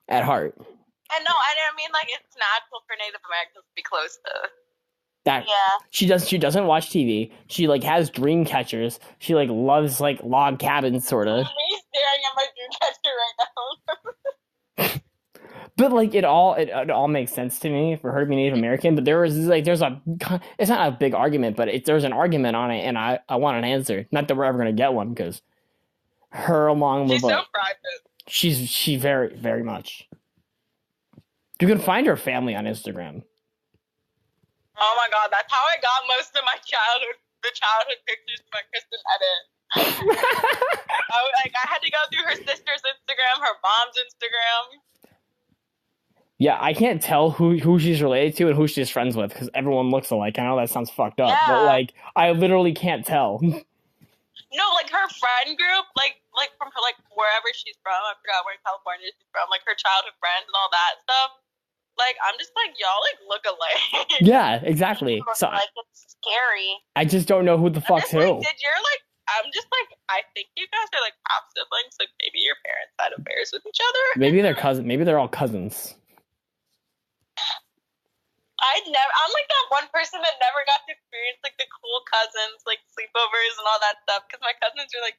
at heart. And no, I mean like it's natural for Native Americans to be close to that. Yeah. She doesn't watch TV. She like has dream catchers. She like loves like log cabins sort of. Me staring at my dream catcher right now. But like it all makes sense to me for her to be Native American. But there's it's not a big argument, but there's an argument on it, and I want an answer. Not that we're ever gonna get one, because her along with she's so private. She very, very much. You can find her family on Instagram. Oh my god, that's how I got most of my childhood pictures from my Kristen edit. I had to go through her sister's Instagram, her mom's Instagram. Yeah, I can't tell who she's related to and who she's friends with because everyone looks alike. I know that sounds fucked up, but like I literally can't tell. No, like her friend group, like from her, like wherever she's from. I forgot where in California she's from. Like her childhood friends and all that stuff. Like I'm just like y'all like look alike. Yeah, exactly. So like it's scary. I just don't know who the fuck's who. I'm just like I think you guys are like half siblings. Like maybe your parents had affairs with each other. Maybe they're cousins. Maybe they're all cousins. I'm like that one person that never got to experience like the cool cousins, like sleepovers and all that stuff. Because my cousins are like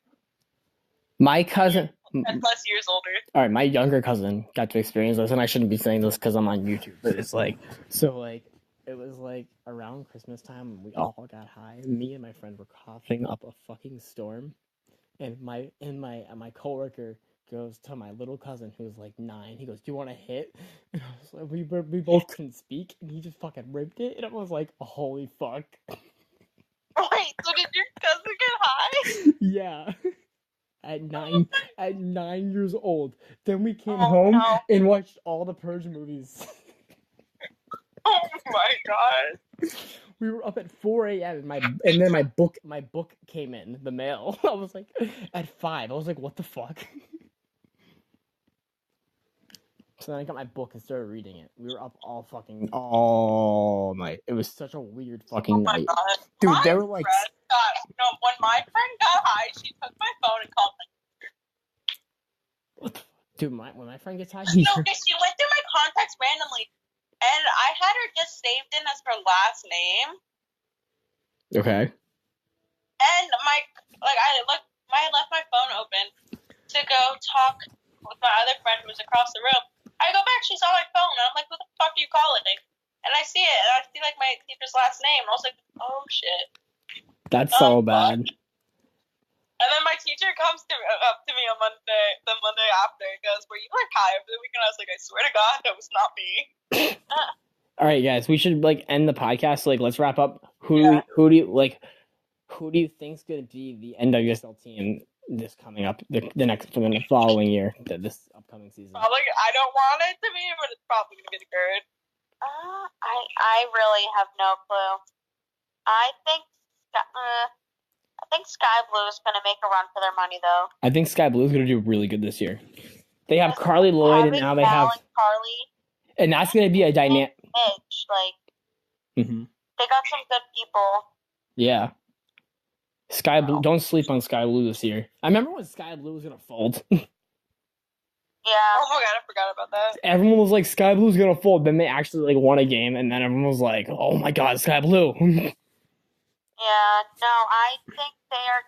my cousin 10 plus years older. All right, my younger cousin got to experience this, and I shouldn't be saying this because I'm on YouTube, but it's like it was like around Christmas time, and we all got high. Me and my friend were coughing up a fucking storm, and my coworker goes to my little cousin who's like 9. He goes, "Do you want a hit?" And I was like, we both couldn't speak, and he just fucking ripped it, and I was like, holy fuck. Wait, so did your cousin get high? Yeah. At 9 years old. Then we came home and watched all the Purge movies. Oh my god. We were up at 4 a.m. and then my book came in the mail. I was like at 5. I was like, what the fuck? So then I got my book and started reading it. We were up all night. It was such a weird fucking night. God. Dude, they were like... when my friend got high, she took my phone and called my sister. What the... Dude, when my friend gets high... She went through my contacts randomly, and I had her just saved in as her last name. Okay. And I left my phone open to go talk with my other friend who was across the room. I go back, she saw my phone, and I'm like, "What the fuck are you calling?" And I see it, and I see like my teacher's last name, and I was like, "Oh shit." That's so bad. And then my teacher comes up to me on the Monday after, and goes, "Were you like high over the weekend?" I was like, "I swear to God, that was not me." All right, guys, we should like end the podcast. Like, let's wrap up. Who do you think's gonna be the NWSL team this coming up the following year, this upcoming season? Probably, I don't want it to be, but it's probably gonna be the Gerd. I really have no clue. I think Sky Blue is going to make a run for their money, though. I think Sky Blue is going to do really good this year. They have Carly Lloyd, and now they have Carly, and that's going to be a dynamic. They got some good people. Yeah, Sky Blue. Don't sleep on Sky Blue this year. I remember when Sky Blue was going to fold. Yeah. Oh my god, I forgot about that. Everyone was like, Sky Blue's going to fold. Then they actually like won a game, and then everyone was like, oh my god, Sky Blue. Yeah, no, I think they're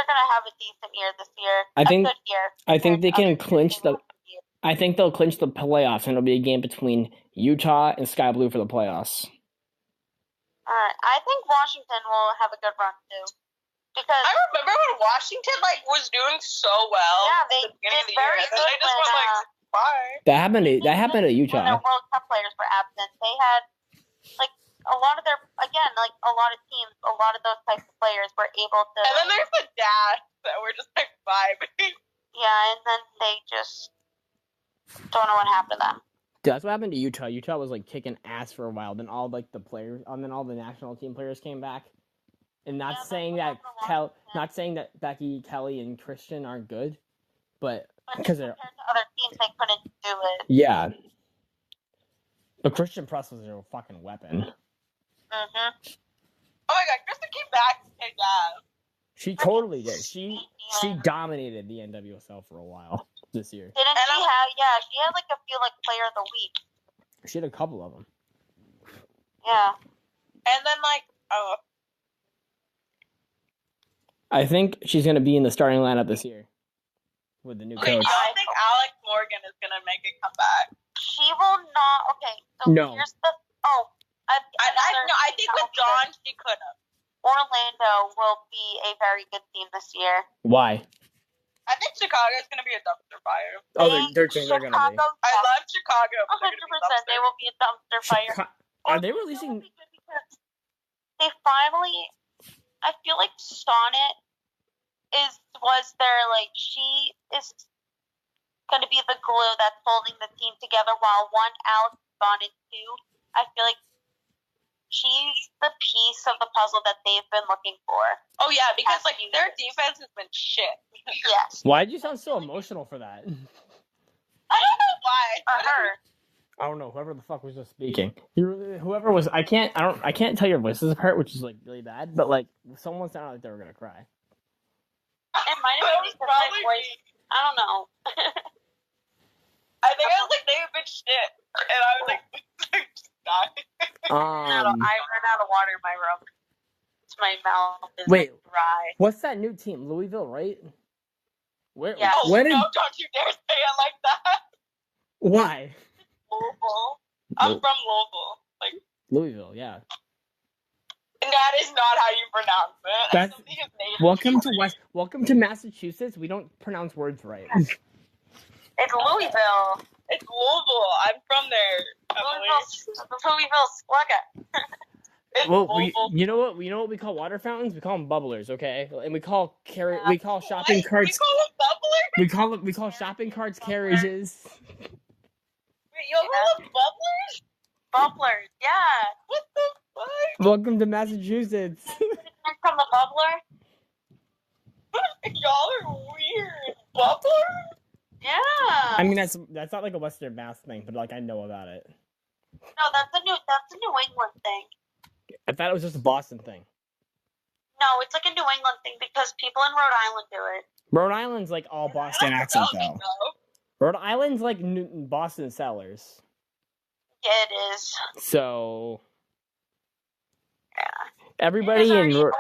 gonna have a decent year this year. Good year. I think they can clinch the. I think they'll clinch the playoffs, and it'll be a game between Utah and Sky Blue for the playoffs. I think Washington will have a good run too. Because I remember when Washington was doing so well. Yeah, they at the beginning did of the year, very and then they just good went bye. That happened to when Utah. their World Cup players were absent. They had a lot of their a lot of teams, a lot of those types of players were able to. And then there's the dash that were just vibing. Yeah, and then they just don't know what happened to them. Dude, that's what happened to Utah. Utah was kicking ass for a while. Then all the players, then all the national team players came back. And not saying that Becky, Kelly, and Christian aren't good, but because they're compared to other teams, they couldn't do it. Yeah. But Christian Press was a fucking weapon. Mhm. Oh my god, Kristen came back and kicked ass. She totally did. She dominated the NWSL for a while this year. Didn't she have? Yeah, she had a few player of the week. She had a couple of them. Yeah. And then I think she's gonna be in the starting lineup this year with the new coach. I think Alex Morgan is gonna make a comeback. She will not. Okay, so No. here's the. I think with John she could have. Orlando will be a very good team this year. Why? I think Chicago's gonna be a dumpster fire. Oh, they're gonna be. I love Chicago. 100%. They will be a dumpster fire. Are they releasing? They finally. I feel like Sonnet was their she is going to be the glue that's holding the team together. While Alex is gone, and two, I feel like she's the piece of the puzzle that they've been looking for. Oh yeah, because their defense has been shit. Yes. Why did you sound so emotional for that? I don't know why. Her. I don't know. Whoever the fuck was just speaking. Whoever was. I can't tell your voices apart, which is really bad. But someone sounded like they were gonna cry. It might have been because my voice. I don't know. I think I was they have been shit, and I was just dying. I ran out of water in my room. My mouth is dry. What's that new team? Louisville, right? Where? Yeah. Oh, no, don't you dare say it like that. Why? Louisville. I'm from Louisville. Louisville, yeah. That is not how you pronounce it. That's welcome to Massachusetts. We don't pronounce words right. It's Louisville. It's Louisville. I'm from there. Louisville Slugger. You know what we call water fountains? We call them bubblers, okay? And we call shopping carts. You call them bubblers? We call shopping carts carriages. Wait, you call them bubblers? Bubblers, yeah. What the fuck? Welcome to Massachusetts. From the bubbler? Y'all are weird. Bubbler? Yeah. I mean, that's not a Western Mass thing, but I know about it. No, that's a New England thing. I thought it was just a Boston thing. No, it's a New England thing because people in Rhode Island do it. Rhode Island's all Boston accent, though. Rhode Island's Boston Sellers. Yeah, it is. So, yeah. Everybody in... I remember when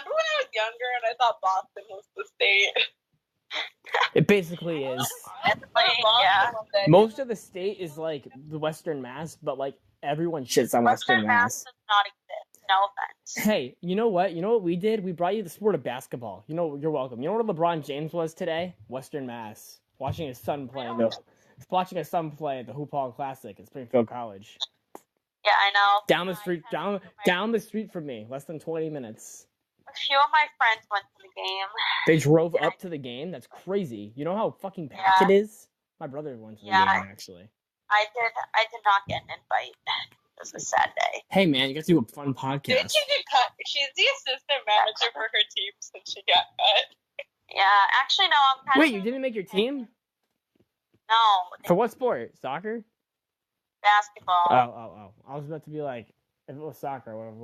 I was younger and I thought Boston was the state. It basically is. Yeah. Most of the state is the Western Mass, but everyone shits on Western Mass. Does not exist. No offense. Hey, you know what? You know what we did? We brought you the sport of basketball. You're welcome. You know where LeBron James was today? Western Mass. Watching his son play at the Hoop Hall Classic at Springfield College. Yeah, I know. Down the street from me. Less than 20 minutes. A few of my friends went to the game. They drove up to the game? That's crazy. You know how fucking packed it is? My brother went to the game, actually. I did not get an invite. It was a sad day. Hey, man, you got to do a fun podcast. Did she get cut? She's the assistant manager for her team since she got cut. Yeah, actually, no, I'm kind of... Wait, you didn't make your team? No. For what sport? Soccer? Basketball. Oh. I was about to be if it was soccer, I would have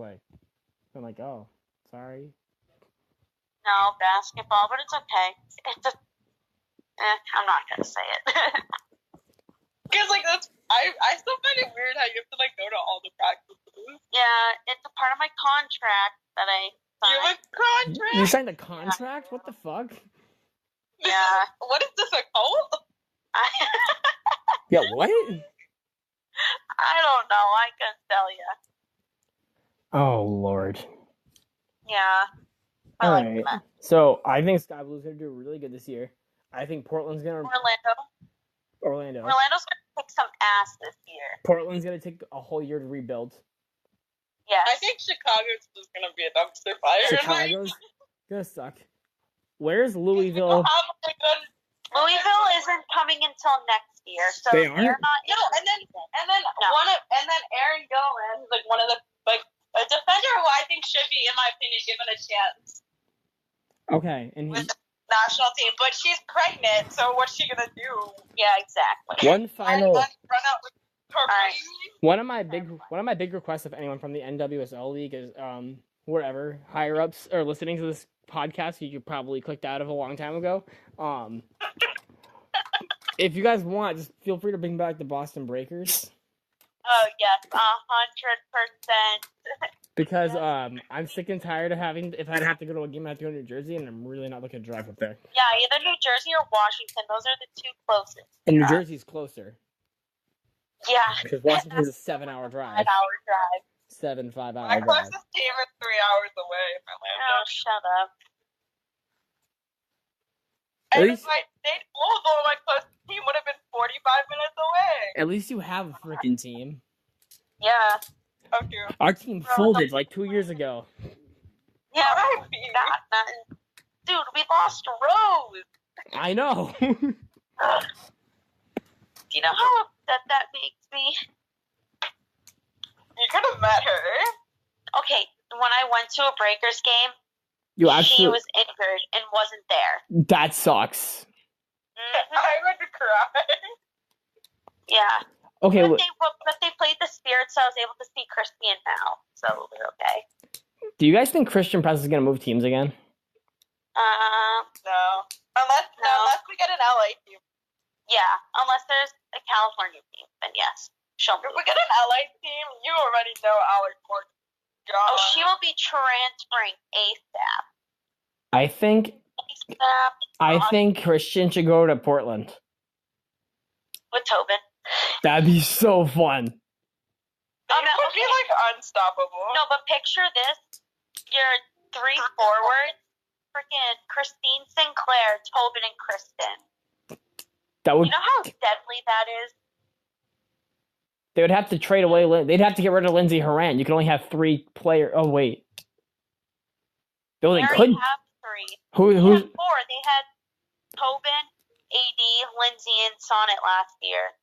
I'm oh, sorry. No, basketball, but it's okay. I'm not going to say it. Because, I still find it weird how you have to, go to all the practices. Yeah, it's a part of my contract that I signed. You have a contract? You signed a contract? What the fuck? Yeah. What is this, a cult? Yeah, what? I don't know. I can tell you. Oh, Lord. Yeah. All right. So, I think Sky Blue's going to do really good this year. I think Portland's going to... Orlando's going to kick some ass this year. Portland's going to take a whole year to rebuild. Yes. I think Chicago's just going to be a dumpster fire. Chicago's going to suck. Where's Louisville? Louisville isn't coming until next year, so they aren't? They're not. No, and then Aaron Gillen, like one of the a defender who I think should be, in my opinion, given a chance. Okay, and with the national team, but she's pregnant, so what's she gonna do? Yeah, exactly. One final. Run out with her baby. One of my big requests, if anyone from the NWSL league is wherever higher ups are listening to this podcast, you probably clicked out of a long time ago. If you guys want, just feel free to bring back the Boston Breakers. Oh yes, 100%. Because I'm sick and tired of having. If I'd have to go to a game, I have to go to New Jersey, and I'm really not looking to drive up there. Yeah, either New Jersey or Washington. Those are the two closest. And New Jersey's closer. Yeah. Because Washington's a 7-hour drive. 5-hour drive. 5-hour drive. My closest team is 3 hours away from Orlando. Oh, shut up. And if I stayed Louisville, my closest team would have been 45 minutes away. At least you have a freaking team. Yeah. Okay. Our team folded like 2 years ago. Yeah, nothing. Dude, we lost Rose. I know. Do you know how upset that makes me? You could have met her. Okay, when I went to a Breakers game, she was injured and wasn't there. That sucks. Mm-hmm. I would cry. Yeah. Okay. But they played the Spirits, so I was able to see Christian now, so we're okay. Do you guys think Christian Press is going to move teams again? No. Unless we get an LA team. Yeah, unless there's a California team, then yes. She'll move. If we get an LA team, you already know Alex Morgan. Oh, she will be transferring ASAP. I think Christian should go to Portland. With Tobin. That'd be so fun. It would be like unstoppable. No, but picture this. Your 3 forwards, freaking Christine Sinclair, Tobin, and Kristen. You know how deadly that is? They would have to trade away. They'd have to get rid of Lindsay Horan. You can only have 3 players. Oh wait, They couldn't have 3. They had 4. They had Tobin, AD, Lindsay, and Sonnet last year.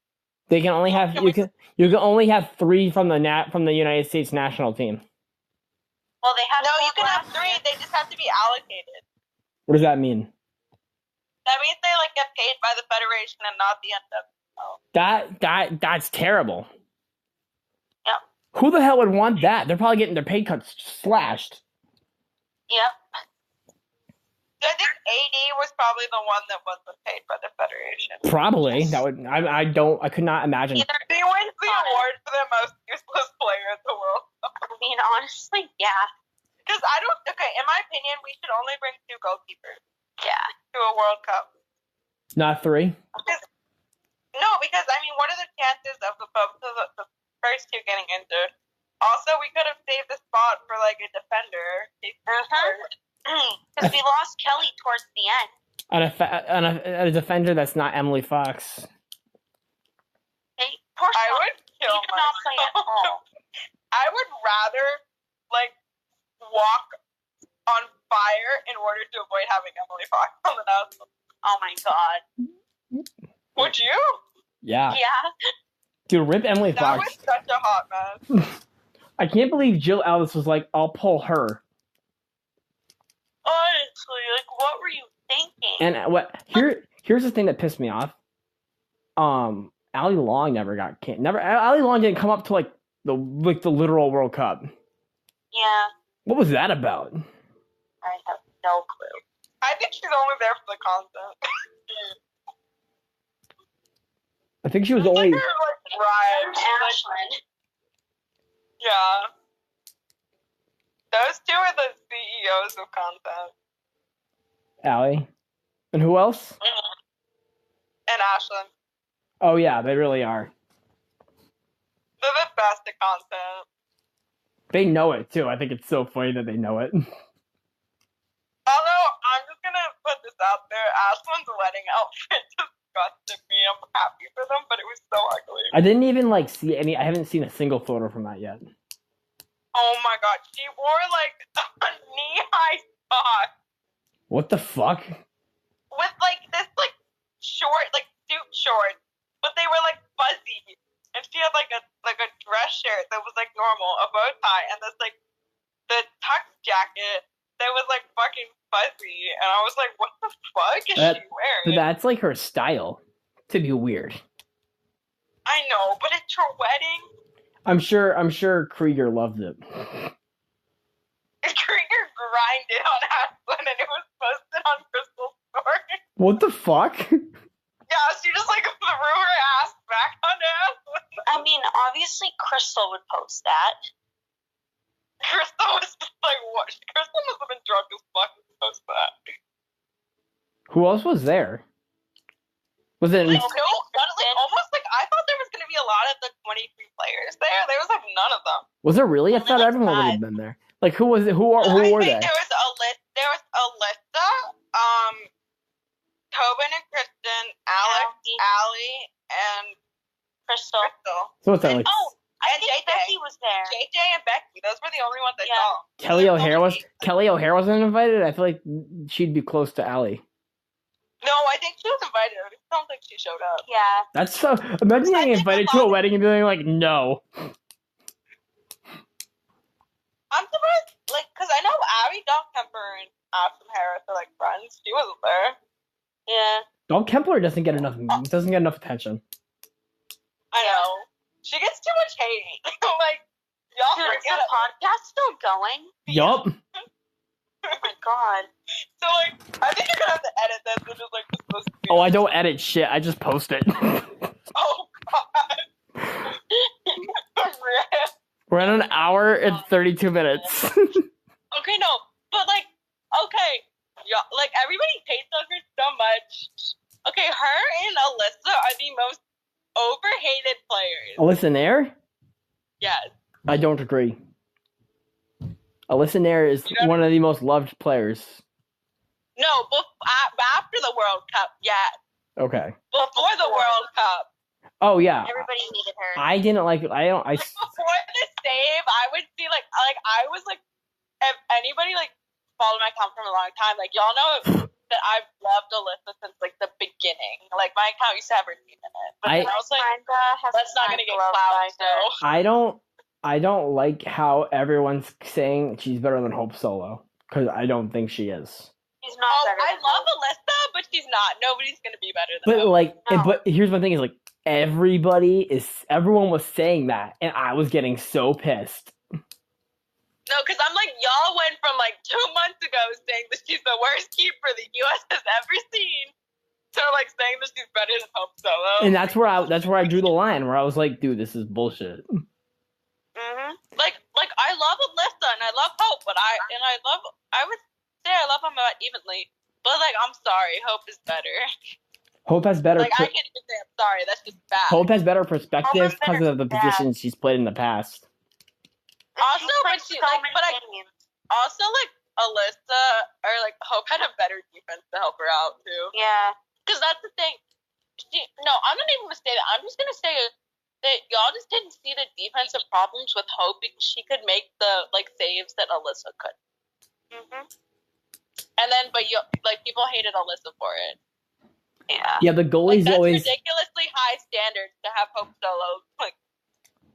They can only have you can only have 3 from the United States national team. Well, they have you can have 3. They just have to be allocated. What does that mean? That means they get paid by the federation and not the NWSL. That's terrible. Yep. Who the hell would want that? They're probably getting their pay cuts slashed. Yep. I think AD was probably the one that wasn't paid by the federation. Probably. That would. I could not imagine. He wins the award for the most useless player in the world. I mean, honestly, yeah. Because in my opinion, we should only bring 2 goalkeepers. Yeah. To a World Cup. Not 3? Because I mean, what are the chances of the first 2 getting injured? Also, we could have saved the spot for a defender. Because we lost Kelly towards the end. A defender that's not Emily Fox. I would kill myself. Not play at all. I would rather walk on fire in order to avoid having Emily Fox on the national. Oh my god. Would you? Yeah. Yeah. Dude, rip Emily That Fox. was such a hot mess. I can't believe Jill Ellis was like, I'll pull her. Honestly, what were you thinking? And here's the thing that pissed me off. Ali Long never got Ali Long didn't come up to the literal World Cup. Yeah. What was that about? I have no clue. I think she's only there for the content. I think she was only. Ashland. Yeah. Those 2 are the CEOs of content. Allie. And who else? And Ashland. Oh, yeah, they really are. They're the best at content. They know it too. I think it's so funny that they know it. Although, I'm just gonna put this out there. Aslan's wedding outfit disgusted me. I'm happy for them, but it was so ugly. I didn't even see any. I haven't seen a single photo from that yet. Oh my god, she wore like a knee-high sock. What the fuck? With like this like short, like suit shorts, but they were like fuzzy. And she had like a dress shirt that was like normal, a bow tie, and this like the tux jacket that was like fucking fuzzy. And I was like, what the fuck is she wearing? But that's like her style to be weird. I know, but it's her wedding. I'm sure Krieger loved it. Krieger grinded on Aslan, and it was posted on Crystal's story. What the fuck? Yeah, she just like threw her ass back on Aslan. I mean, obviously Crystal would post that. Crystal was just like, what? Crystal must have been drunk as fuck to post that. Who else was there? Was it? Like, no, almost like I thought there was going to be a lot of the 23 players there. There was like none of them. Was there really? I thought everyone would have been there. Like, who was it? Who were they? There was Alyssa, Tobin and Kristen, Alex, Allie, and Crystal. So what's that like? Oh, I and think JJ. Becky was there. JJ and Becky. Those were the only ones I saw. Kelly O'Hare wasn't invited. I feel like she'd be close to Allie. No, I think she was invited. I don't think she showed up. Yeah. That's so. Imagine getting invited to a wedding and being like, no. I'm surprised, like, because I know Abby, Don Kemper, and Ashton Harris are like friends. She wasn't there. Yeah. Don Kempler doesn't get enough attention. I know. She gets too much hate. Like, y'all Dude, is forget the it. podcast still going? Yup. Oh my god. So, like, I think you're gonna have to edit this and just, like, just supposed to be. Oh, I don't edit shit. I just post it. Oh, God. We're at an hour and 32 minutes. Okay, no, but, like, okay. Yeah, like, everybody hates on her so much. Okay, her and Alyssa are the most overhated players. Alyssa Nair? Yes. I don't agree. Alyssa Nair is one of the most loved players. No, after the World Cup, yes. Okay. Before the World Cup. Oh yeah. Everybody hated her. I didn't like it. Like, before the save, I would see like I was like, if anybody like followed my account for a long time, like y'all know that I've loved Alyssa since like the beginning. Like my account used to have her name in it, but then I was like, that's not gonna get clout. So I don't like how everyone's saying she's better than Hope Solo because I don't think she is. She's not better. I love Alyssa, but she's not. Nobody's gonna be better than But Hope. but here's my thing is like everyone was saying that, and I was getting so pissed. No, because I'm like, y'all went from like 2 months ago saying that she's the worst keeper the U.S. has ever seen to like saying that she's better than Hope Solo. And that's where I drew the line, where I was like, dude, this is bullshit. Mm-hmm. Like I love Alyssa and I love Hope, but I would say I love them about evenly. But like, I'm sorry, Hope is better. Hope has better. Like I can't even say I'm sorry. That's just bad. Hope has better perspective because of the positions she's played in the past. Also, but also like Alyssa or like Hope had a better defense to help her out too. Yeah. Because that's the thing. I'm not even gonna say that. I'm just gonna say that y'all just didn't see the defensive problems with Hope because she could make the like saves that Alyssa could. Mhm. And then, but people hated Alyssa for it. Yeah. Yeah, the goalie's that's always ridiculously high standards to have Hope Solo. Like,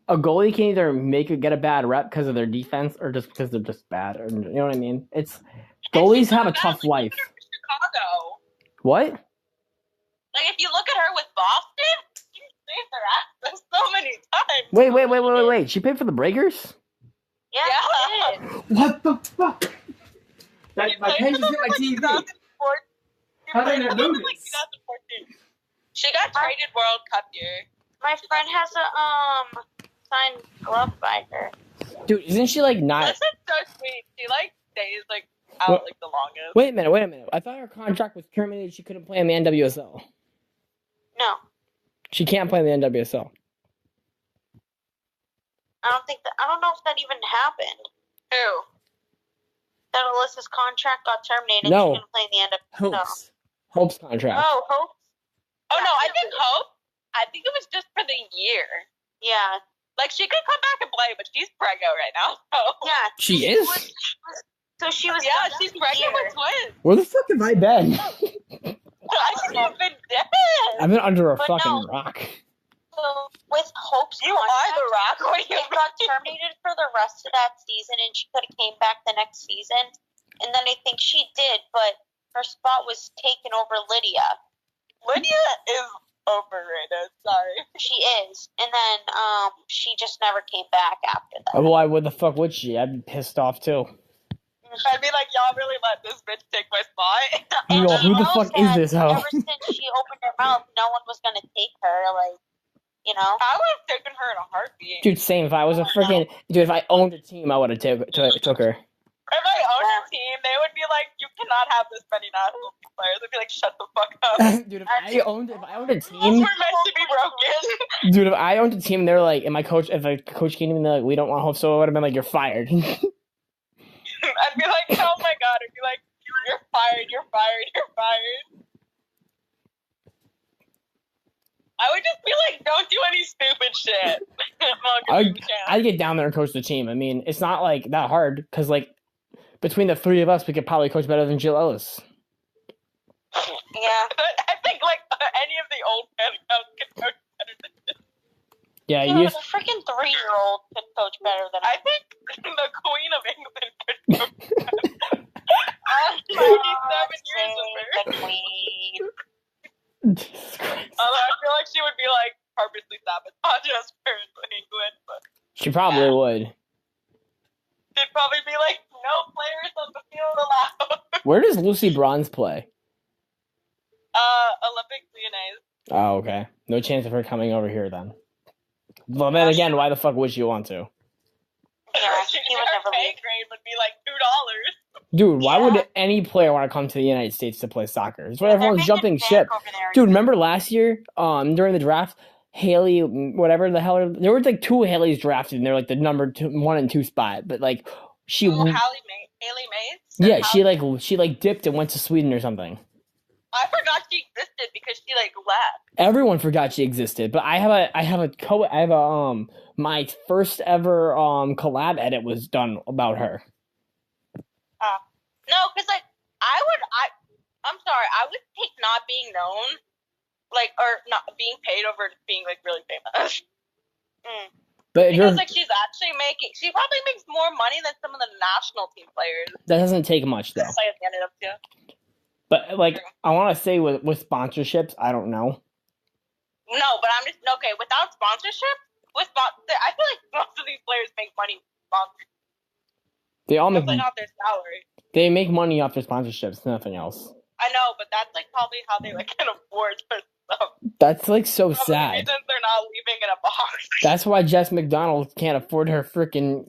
a goalie can either get a bad rep because of their defense or just because they're just bad. Or, you know what I mean? It's goalies have a tough life. Chicago. What? Like if you look at her with Boston, she saved her ass so many times. Wait. She played for the Breakers? Yeah. What the fuck? My pen just hit my TV. How did I know this? She got traded World Cup year. My friend has a signed glove by her. Dude, isn't she like not? That's so sweet. She like stays like out like the longest. Wait a minute. I thought her contract was terminated. She couldn't play in the NWSL. No. She can't play in the NWSL. I don't know if that even happened. Who? That Alyssa's contract got terminated. No. She couldn't play in the end of Hope's contract. Oh, Hope. Oh no, I think Hope. I think it was just for the year. Yeah. Like she could come back and play, but she's pregnant right now. So. Yeah. She is. She was. Yeah, she's pregnant with twins. Where the fuck have I been? I should have been dead. I've been under a fucking rock. So with Hope's You are the rock. What do you it got terminated for the rest of that season, and she could have came back the next season. And then I think she did, but her spot was taken over Lydia. Lydia is overrated. Sorry. She is, and then she just never came back after that. Why? What the fuck would she? I'd be pissed off too. I'd be like, y'all really let this bitch take my spot? Yo, who the fuck is this hoe? Ever since she opened her mouth, no one was gonna take her. Like, you know. I would have taken her in a heartbeat. Dude, same. If I was a freaking dude, if I owned a team, I would have took her. If I owned a team, they would be like, you cannot have this many national team players. They'd be like, shut the fuck up. Dude, if I owned a team, we're meant to be broken. Dude, if I owned a team, they're like, and if a coach came to me and they're like, we don't want Hope, so I would have been like, you're fired. I'd be like, oh my god. I'd be like, you're fired, you're fired, you're fired. I would just be like, don't do any stupid shit. I'd get down there and coach the team. I mean, it's not like that hard because like between the three of us, we could probably coach better than Jill Ellis. Yeah. I think like any of the old men could coach better than Jill. Yeah, you. A freaking 3-year-old could coach better than I think the Queen of England could coach better. 97 years of her. The Queen. Jesus Christ. Although I feel like she would be like purposely sabotage us for England, but she probably would. She'd probably be like, no players on the field allowed. Where does Lucy Bronze play? Olympic Lyonnaise. Oh, okay. No chance of her coming over here then. Well, then again, why the fuck would she want to? Yeah, she would never leave. Grade would be like $2. Dude, why would any player want to come to the United States to play soccer? It's why everyone's jumping ship. Dude, remember last year, during the draft, Haley, whatever the hell, there were like 2 Haleys drafted, and they're like the number 1 and 2 spot. But like, Haley Mays? Yeah, she dipped and went to Sweden or something. I forgot she existed because she like left. Everyone forgot she existed, but I have my first ever collab edit was done about her. No, because like I'm sorry, I would take not being known, like, or not being paid over being like really famous. But because like she probably makes more money than some of the national team players. That doesn't take much though. But like, I want to say with sponsorships, I don't know. No, but I'm just okay without sponsorship. I feel like most of these players make money with sponsors. They all make off their salary. They make money off their sponsorships, nothing else. I know, but that's like probably how they like can afford for stuff. That's like so sad. The reasons they're not leaving in a box. That's why Jess McDonald can't afford her freaking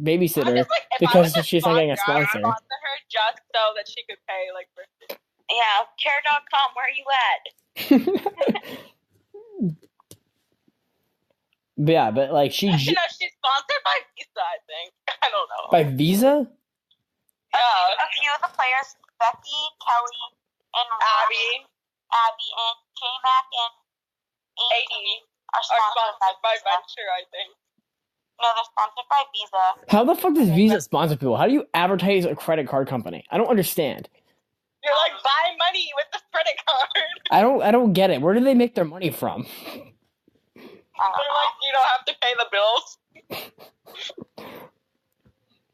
babysitter because she's not getting a sponsor. I would sponsor her just so that she could pay like for it. Yeah, care.com, where are you at? Yeah, but like she's sponsored by Visa, I think. I don't know. By Visa? A few of the players, Becky, Kelly, and Abby, and J-Mac and AD are sponsored by Venture, I think. No, they're sponsored by Visa. How the fuck does Visa sponsor people? How do you advertise a credit card company? I don't understand. You're like, buy money with this credit card. I don't get it. Where do they make their money from? They're like, you don't have to pay the bills.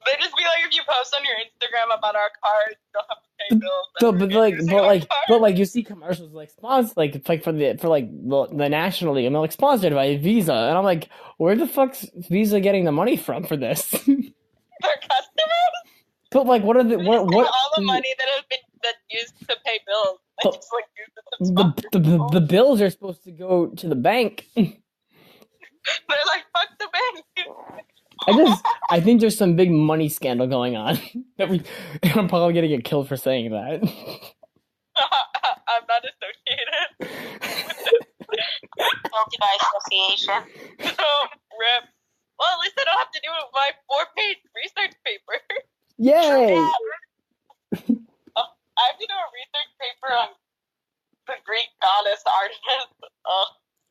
They just be like, if you post on your Instagram about our cards, you don't have to pay bills. But like you see commercials like sponsored, like for the National League, and they're like sponsored by Visa, and I'm like, where the fuck's Visa getting the money from for this? Their customers. But like, what are the what all the money that's used to pay bills? They just like use it to the bills are supposed to go to the bank. They're like, fuck the bank. I think there's some big money scandal going on I'm probably gonna get killed for saying that. I'm not associated. Guilty by association. Rip. Well, at least I don't have to do it with my 4-page research paper. Yay! I have to do a research paper on the Greek goddess Artemis.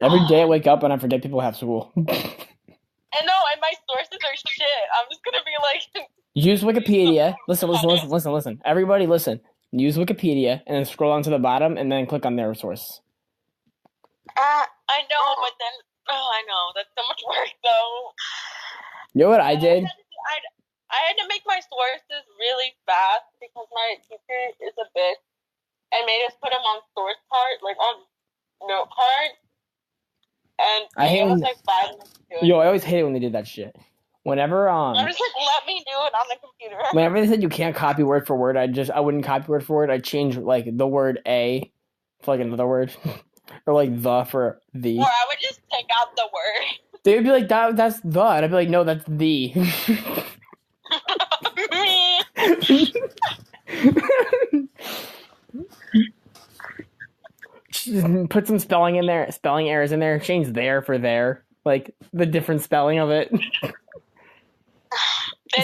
Every day I wake up and I forget people have school. And my sources are shit. I'm just gonna be like... Use Wikipedia. Listen. Everybody listen. Use Wikipedia and then scroll down to the bottom and then click on their source. I know, but then... Oh, I know. That's so much work, though. You know what I did? I had to make my sources really fast because my teacher is a bitch and made us put them on source card, like on note card. And I hate when, like 5 minutes to do it. Yo, I always hate it when they did that shit. Whenever I'm just like, let me do it on the computer. Whenever they said you can't copy word for word, I wouldn't copy word for word. I'd change like the word a for like another word. Or like the for the. Or I would just take out the word. They would be like, that's the, and I'd be like, no, that's the. Put some spelling in there, spelling errors in there, change there for there. Like the different spelling of it. They'd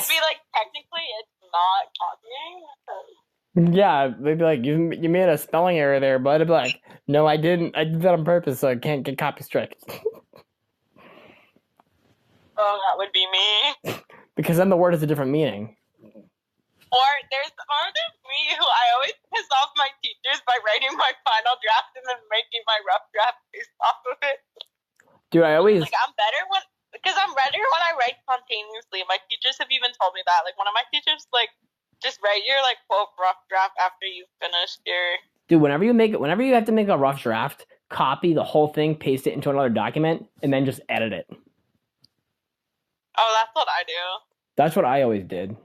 be like, technically it's not copying. Yeah, they'd be like, you made a spelling error there, but I'd be like, no, I didn't. I did that on purpose, so I can't get copy strike. Oh, that would be me. Because then the word has a different meaning. Or there's me who I always piss off my teachers by writing my final draft and then making my rough draft based off of it. Dude, I always... Like, I'm better when I write spontaneously. My teachers have even told me that. Like, one of my teachers, like, just write your, like, quote, rough draft after you've finished your... Dude, whenever you have to make a rough draft, copy the whole thing, paste it into another document, and then just edit it. Oh, that's what I do. That's what I always did.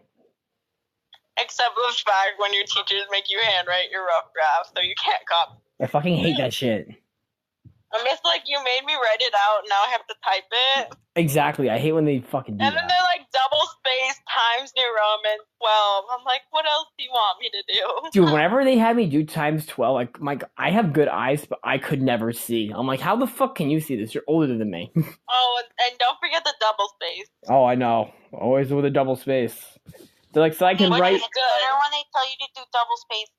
Except for the fact when your teachers make you handwrite your rough draft, so you can't copy. I fucking hate that shit. I'm just like, you made me write it out, now I have to type it. Exactly, I hate when they fucking do that. And then they're like, double space, Times New Roman, 12. I'm like, what else do you want me to do? Dude, whenever they had me do times 12, like, I have good eyes, but I could never see. I'm like, how the fuck can you see this? You're older than me. Oh, and don't forget the double space. Oh, I know. Always with a double space. They're like, so I can write... It's better when they tell you to do double space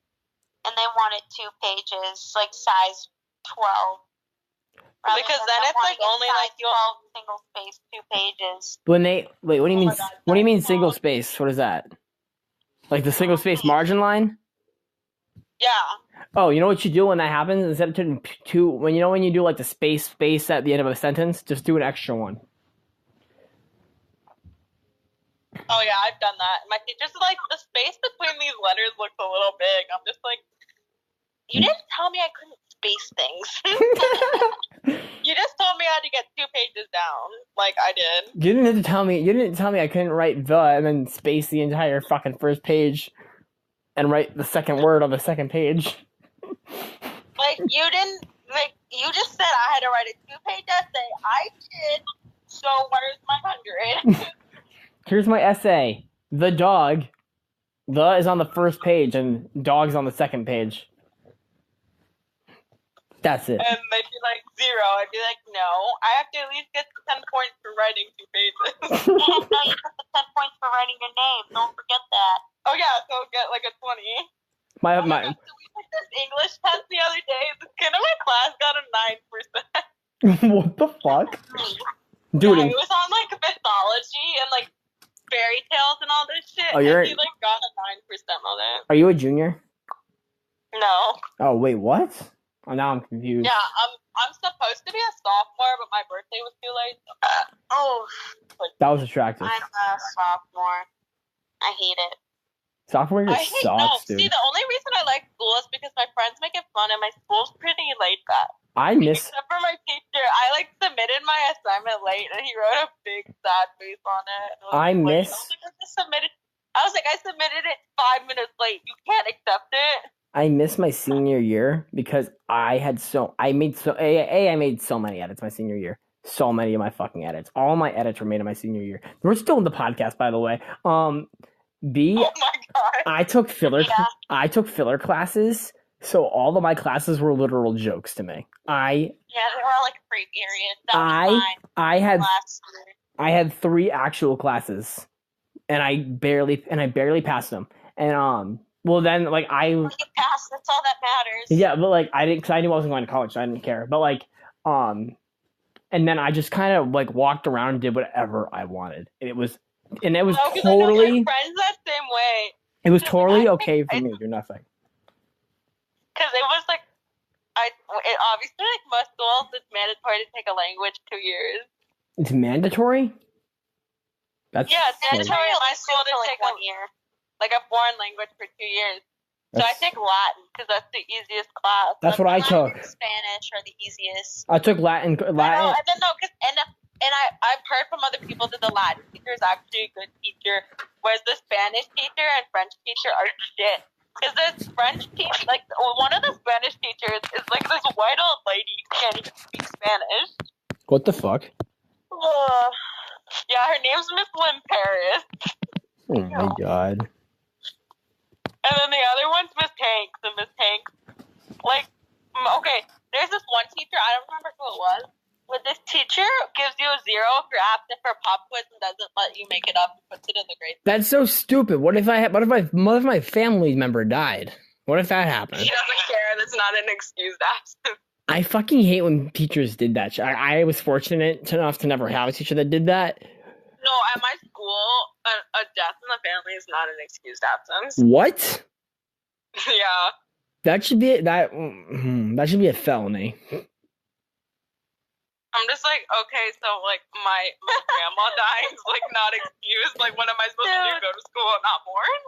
and they want it 2 pages, like size 12. Because then it's like only like 12 single space 2 pages. When they... Wait, what do you mean? What do you mean single space? What is that? Like the single space margin line? Yeah. Oh, you know what you do when that happens? Instead of doing 2... when you do like the space at the end of a sentence, just do an extra one. Oh yeah, I've done that. My teacher's like, the space between these letters looks a little big. I'm just like, you didn't tell me I couldn't space things. You just told me I had to get 2 pages down, like I did. You didn't tell me I couldn't write the and then space the entire fucking first page and write the second word on the second page. Like you just said I had to write a 2-page essay. I did. So where's my 100? Here's my essay. The dog. The is on the first page and dog's on the second page. That's it. And they'd be like 0. I'd be like, no, I have to at least get 10 points for writing 2 pages. No, you get the 10 points for writing your name. Don't forget that. Oh yeah, so get like a 20. My So we took this English test the other day. The kid in my class got a 9%. What the fuck? Dude, yeah, it was on like mythology and like fairy tales and all this shit. Oh, and he like got a 9% on it. Are you a junior? No. Oh wait, what? Oh, now I'm confused. Yeah, I'm supposed to be a sophomore, but my birthday was too late. That was attractive. I'm a sophomore. I hate it. Sophomore year sucks, dude. See, the only reason I like school is because my friends make it fun, and my school's pretty laid back. Except for my teacher, I like submitted my assignment late, and he wrote a big sad face on it. I was like, I submitted it 5 minutes late. You can't accept it. I miss my senior year because I made so many edits my senior year. So many of my fucking edits. All my edits were made in my senior year. We're still in the podcast, by the way. B, oh my God. I took filler classes, so all of my classes were literal jokes to me. Yeah, they were all like free period. That was I had 3 actual classes, and I barely passed them. And well, then like you passed. That's all that matters. Yeah, but like I didn't, because I knew I wasn't going to college, so I didn't care. But like and then I just kind of like walked around and did whatever I wanted, and it was totally. I know my friends that same way. It was totally okay for me to do nothing. Because it was like, obviously, like most schools, it's mandatory to take a language 2 years. It's mandatory? Yeah, it's mandatory in my school to take 1 year. Like a foreign language for 2 years. So I take Latin because that's the easiest class. That's what I took. Spanish are the easiest. I took Latin. And then I've heard from other people that the Latin teacher is actually a good teacher, whereas the Spanish teacher and French teacher are shit. Because this French teacher, like one of the Spanish teachers is like this white old lady who can't even speak Spanish. What the fuck? Yeah, her name's Miss Lynn Paris. Oh my god. And then the other one's Miss Hanks, and Miss Hanks, like, okay, there's this one teacher, I don't remember who it was, but this teacher gives you a 0 if you're absent for a pop quiz and doesn't let you make it up and puts it in the grade. That's so stupid. What if my family member died? What if that happened? She doesn't care. That's not an excused absence. I fucking hate when teachers did that. I was fortunate enough to never have a teacher that did that. No, at my school, a death in the family is not an excused absence. What? Yeah. That should be a felony. I'm just like, okay, so like my grandma died, like not excused. Like, what am I supposed to do? Go to school and not mourn?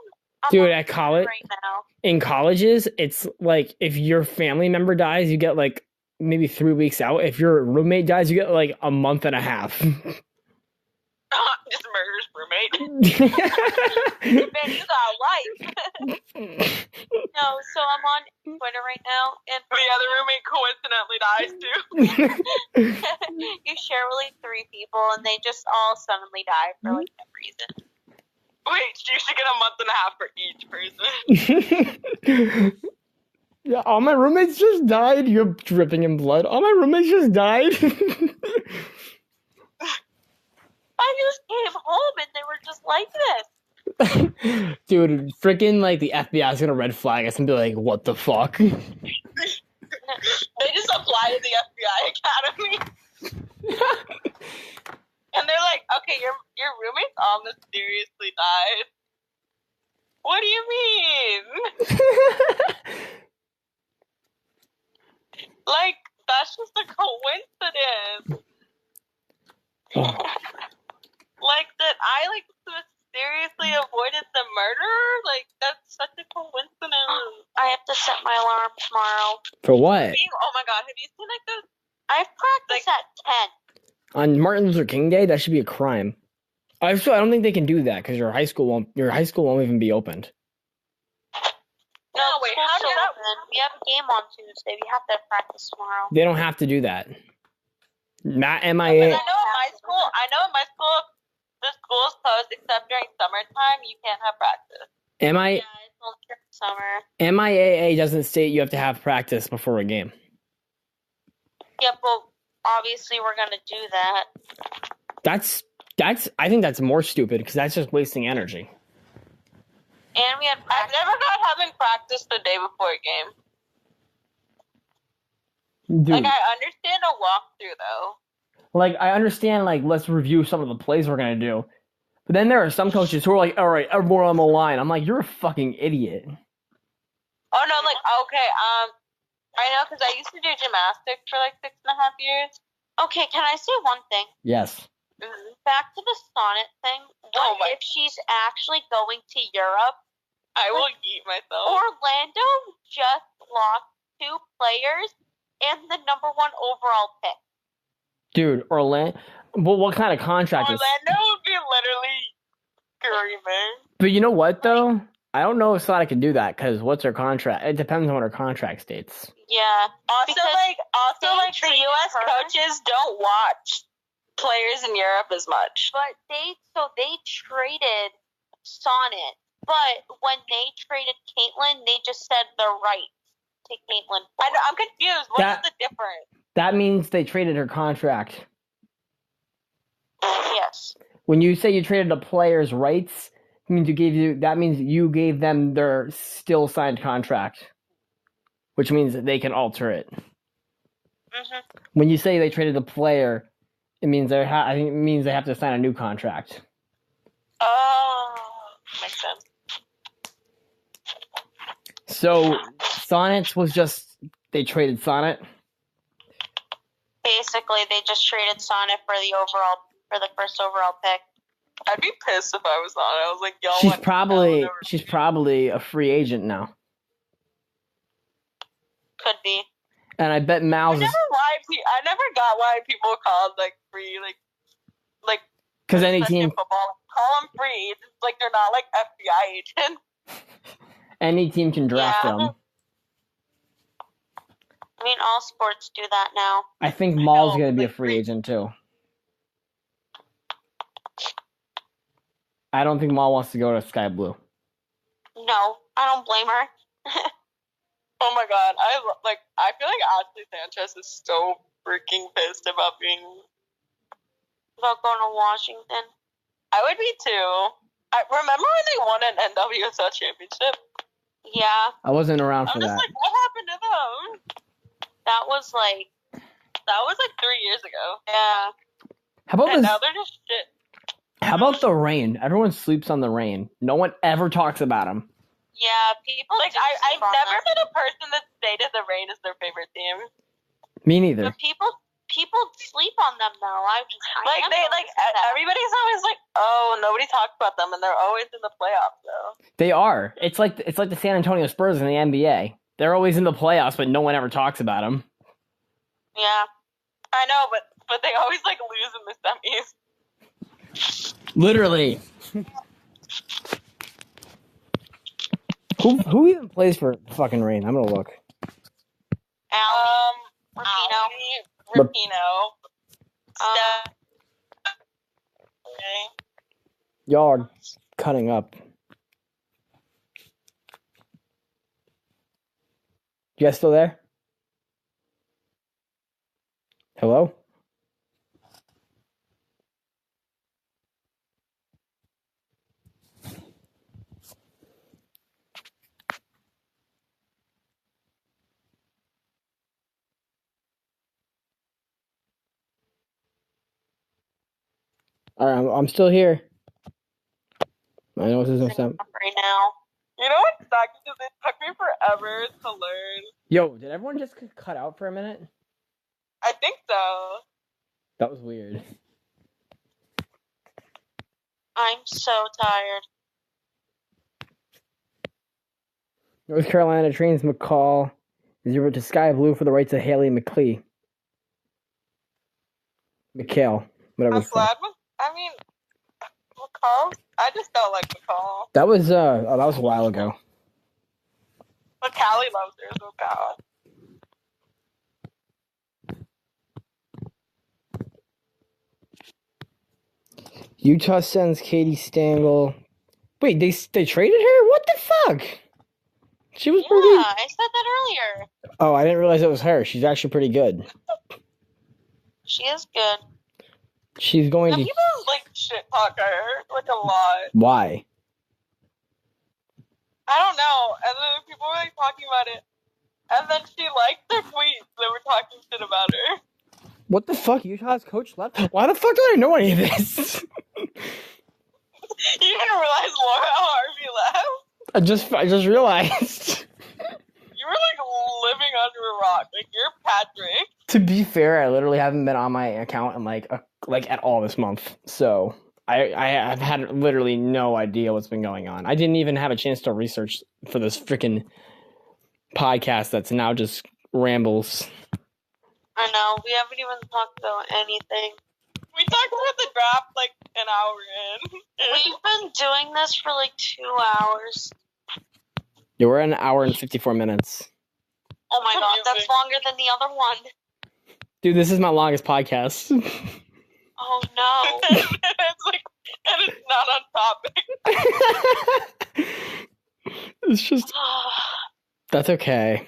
Dude, at college, right now. In colleges, it's like if your family member dies, you get like maybe 3 weeks out. If your roommate dies, you get like a month and a half. Just murders roommate. Man, you got life. No, so I'm on Twitter right now, and the other roommate coincidentally dies too. You share with 3 people, and they just all suddenly die for like no reason. Wait, you should get a month and a half for each person. Yeah, all my roommates just died. You're dripping in blood. All my roommates just died. I just came home and they were just like this. Dude, freaking like the FBI is gonna red flag us and be like, "What the fuck?" They just apply to the FBI Academy. And they're like, okay, your roommates all mysteriously died. What do you mean? Like, that's just a coincidence. Like, that I, like, mysteriously avoided the murder? Like, that's such a coincidence. I have to set my alarm tomorrow. For what? Oh my god, have you seen, like, those? I practice at 10. On Martin Luther King Day, that should be a crime. I don't think they can do that because your high school won't even be opened. No, wait, how did that happen? We have a game on Tuesday. We have to practice tomorrow. They don't have to do that. Not MIA. I know in my school, the school's closed except during summertime. You can't have practice. Yeah, it's only during summer. MIAA doesn't state you have to have practice before a game. Yeah, but obviously we're gonna do that. I think that's more stupid because that's just wasting energy. And we had I've never got having practice the day before a game. Dude. Like, I understand a walkthrough, though. Like, I understand, like, let's review some of the plays we're going to do. But then there are some coaches who are like, all right, everyone on the line. I'm like, you're a fucking idiot. Oh, no, like, okay, I know, because I used to do gymnastics for, like, 6.5 years. Okay, can I say one thing? Yes. Back to the Sonnet thing. What if she's actually going to Europe? I will eat myself. Orlando just lost 2 players and the number 1 overall pick. Dude, Orlando. Well, what kind of contract is? Orlando would be literally screaming. But you know what, though? I don't know if Sonic can do that because what's her contract? It depends on what her contract states. Yeah. Also, the U.S. coaches don't watch players in Europe as much. But they traded Sonnet. But when they traded Caitlyn, they just said the right to Caitlyn. I'm confused. What is the difference? That means they traded her contract. Yes. When you say you traded a player's rights, that means you gave them their still signed contract, which means that they can alter it. Mm-hmm. When you say they traded the player, it means they have to sign a new contract. Oh, makes sense. So Sonnet was just they traded Sonnet. Basically, they just traded Sonnet for the first overall pick. I'd be pissed if I was on it. I was like, yo, She's probably a free agent now. Could be. And I bet Mal's. I never got why people called like free, like. Because any team football call them free. It's like they're not like FBI agents. Any team can draft them. I mean, all sports do that now. I think Maul's going to be a free agent too. I don't think Maul wants to go to Sky Blue. No, I don't blame her. Oh my god, I feel like Ashley Sanchez is so freaking pissed about going to Washington. I would be too. I remember when they won an NWSL championship. Yeah. I wasn't around for that. I'm just like, what happened to them? That was like 3 years ago. Yeah. Now they're just shit. How about the Rain? Everyone sleeps on the Rain. No one ever talks about them. Yeah, people like I've never met a person that stated the Rain is their favorite team. Me neither. But people sleep on them though. Everybody's always like, oh, nobody talks about them, and they're always in the playoffs though. They are. It's like the San Antonio Spurs in the NBA. They're always in the playoffs, but no one ever talks about them. Yeah, I know, but they always like lose in the semis. Literally. Who even plays for fucking Rain? I'm gonna look. Rapino. Okay. Y'all are cutting up. You guys still there? Hello? All right, I'm still here. I know this isn't something. Right now. You know what sucks is it took me forever to learn. Yo, did everyone just cut out for a minute? I think so. That was weird. I'm so tired. North Carolina trains McCall 0 to Sky Blue for the rights of Haley McCall, whatever. I'm glad. McCall. I just don't like McCall. That was a while ago. But Callie loves her so bad. Utah sends Katie Stengel. Wait, they traded her? What the fuck? She was pretty. Yeah, I said that earlier. Oh, I didn't realize it was her. She's actually pretty good. She is good. She's going to. People like shit talk her like a lot. Why? I don't know. And then people were like talking about it, and then she liked their tweets that were talking shit about her. What the fuck? Utah's coach left? Why the fuck do I know any of this? You didn't realize Laura Harvey left? I just realized. You were like living under a rock. Like you're Patrick. To be fair, I literally haven't been on my account in like at all this month. So I've had literally no idea what's been going on. I didn't even have a chance to research for this freaking podcast that's now just rambles. I know. We haven't even talked about anything. We talked about the draft like an hour in. We've been doing this for like 2 hours. Yeah, we're at 1 hour and 54 minutes. Oh my god, that's longer than the other one. Dude, this is my longest podcast. Oh no. And it's not on topic. It's just... That's okay.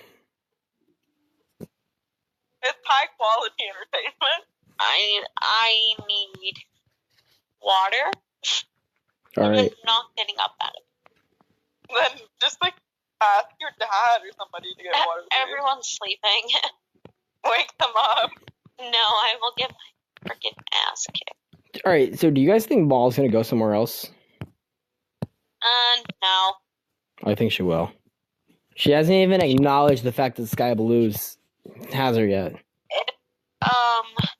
It's high quality entertainment. I need water. All right. I'm not getting up out of it. Then just like ask your dad or somebody to get water. Everyone's sleeping. Wake them up. No, I will get my freaking ass kicked. All right. So, do you guys think Ball's gonna go somewhere else? No. I think she will. She hasn't even acknowledged the fact that Sky Blues has her yet.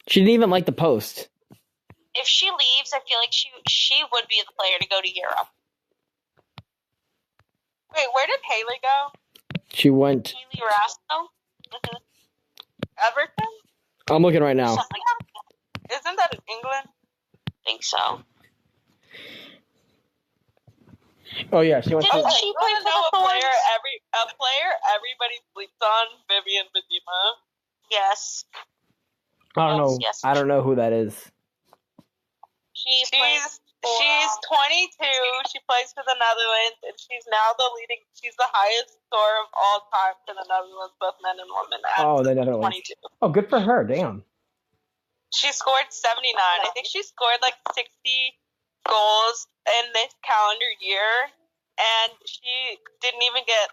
She didn't even like the post. If she leaves, I feel like she would be the player to go to Europe. Wait, where did Haley go? She went. Haley Rasco? Mm-hmm. Everton? I'm looking right now. Isn't that in England? I think so. Oh yeah, she went. Didn't she play for the Thorns? A player everybody sleeps on, Vivian Benzema. Yes. I don't know. Yes. I don't know who that is. She's 22. She plays for the Netherlands, and she's now she's the highest scorer of all time for the Netherlands, both men and women. The Netherlands. 22. Oh, good for her. Damn. She scored 79. I think she scored like 60 goals in this calendar year, and she didn't even get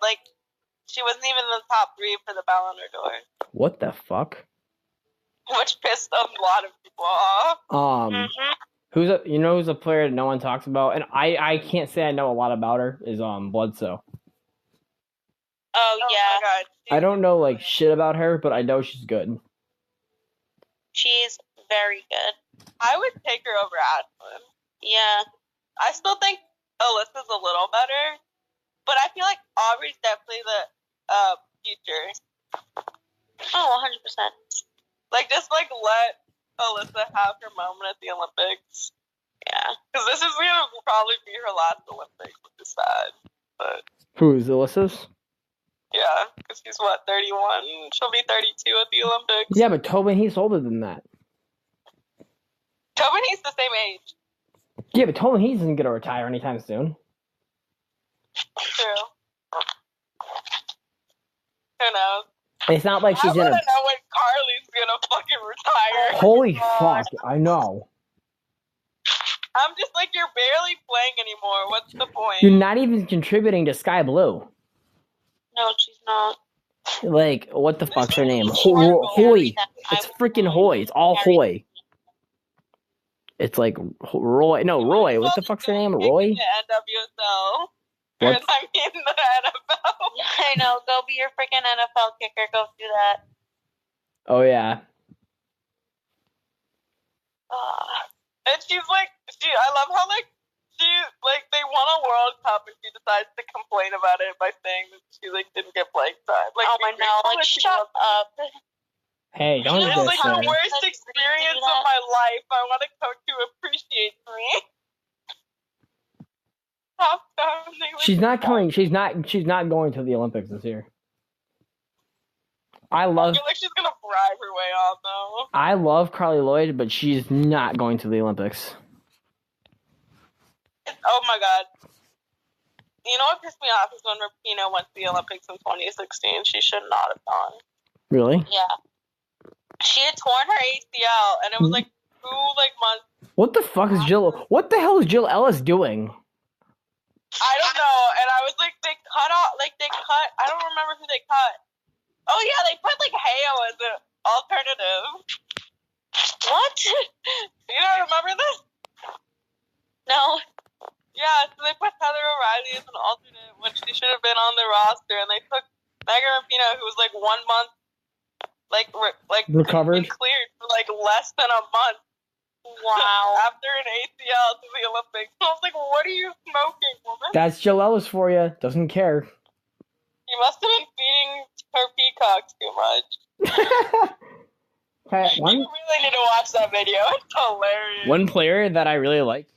she wasn't even in the top 3 for the Ballon d'Or. What the fuck? Which pissed a lot of people off. Who's a player that no one talks about, and I can't say I know a lot about her, is Bledsoe. Oh yeah. My God. I don't know shit about her, but I know she's good. She's very good. I would take her over Ashlyn. Yeah. I still think Alyssa's a little better, but I feel like Aubrey's definitely the future. Oh, 100%. Just let Alyssa have her moment at the Olympics. Yeah. Because this is going to probably be her last Olympics, which is sad. But Who's Alyssa's? yeah, because she's 31? She'll be 32 at the Olympics. Yeah, but Tobin, he's older than that. Tobin, he's the same age. Yeah, but Tobin, he isn't going to retire anytime soon. True. Who knows? It's not like she's I want gonna. to know when Carly's gonna fucking retire. Holy fuck! I know. I'm just you're barely playing anymore. What's the point? You're not even contributing to Sky Blue. No, she's not. What the fuck's her name? Hoy. It's freaking Hoy. It's all Hoy. It's Roy. No, Roy. What the fuck's her name? Roy? The NWSL. What? I mean the NFL. I know. Go be your freaking NFL kicker. Go do that. Oh yeah. And she's I love how they won a World Cup and she decides to complain about it by saying that she didn't get playing time. Oh my no! Shut up. Hey, don't It's do the worst experience of my life. I want a coach who appreciates me. She's not coming. She's not going to the Olympics this year. I feel like she's gonna bribe her way on though. I love Carly Lloyd, but she's not going to the Olympics. Oh my God. You know what pissed me off is when Rapinoe went to the Olympics in 2016. She should not have gone. Really? Yeah. She had torn her ACL, and it was 2 months. What the fuck is Jill? What the hell is Jill Ellis doing? I don't know, and I was they cut off, I don't remember who they cut. Oh yeah, they put Heo as an alternative. What? You don't remember this? No. Yeah, so they put Heather O'Reilly as an alternate when she should have been on the roster, and they took Megan Rapinoe, who was 1 month, recovered, cleared for less than a month. Wow. After an ACL to the Olympics. I was what are you smoking, woman? That's Jill Ellis for you. Doesn't care. You must have been feeding her peacocks too much. You really need to watch that video. It's hilarious. One player that I really like,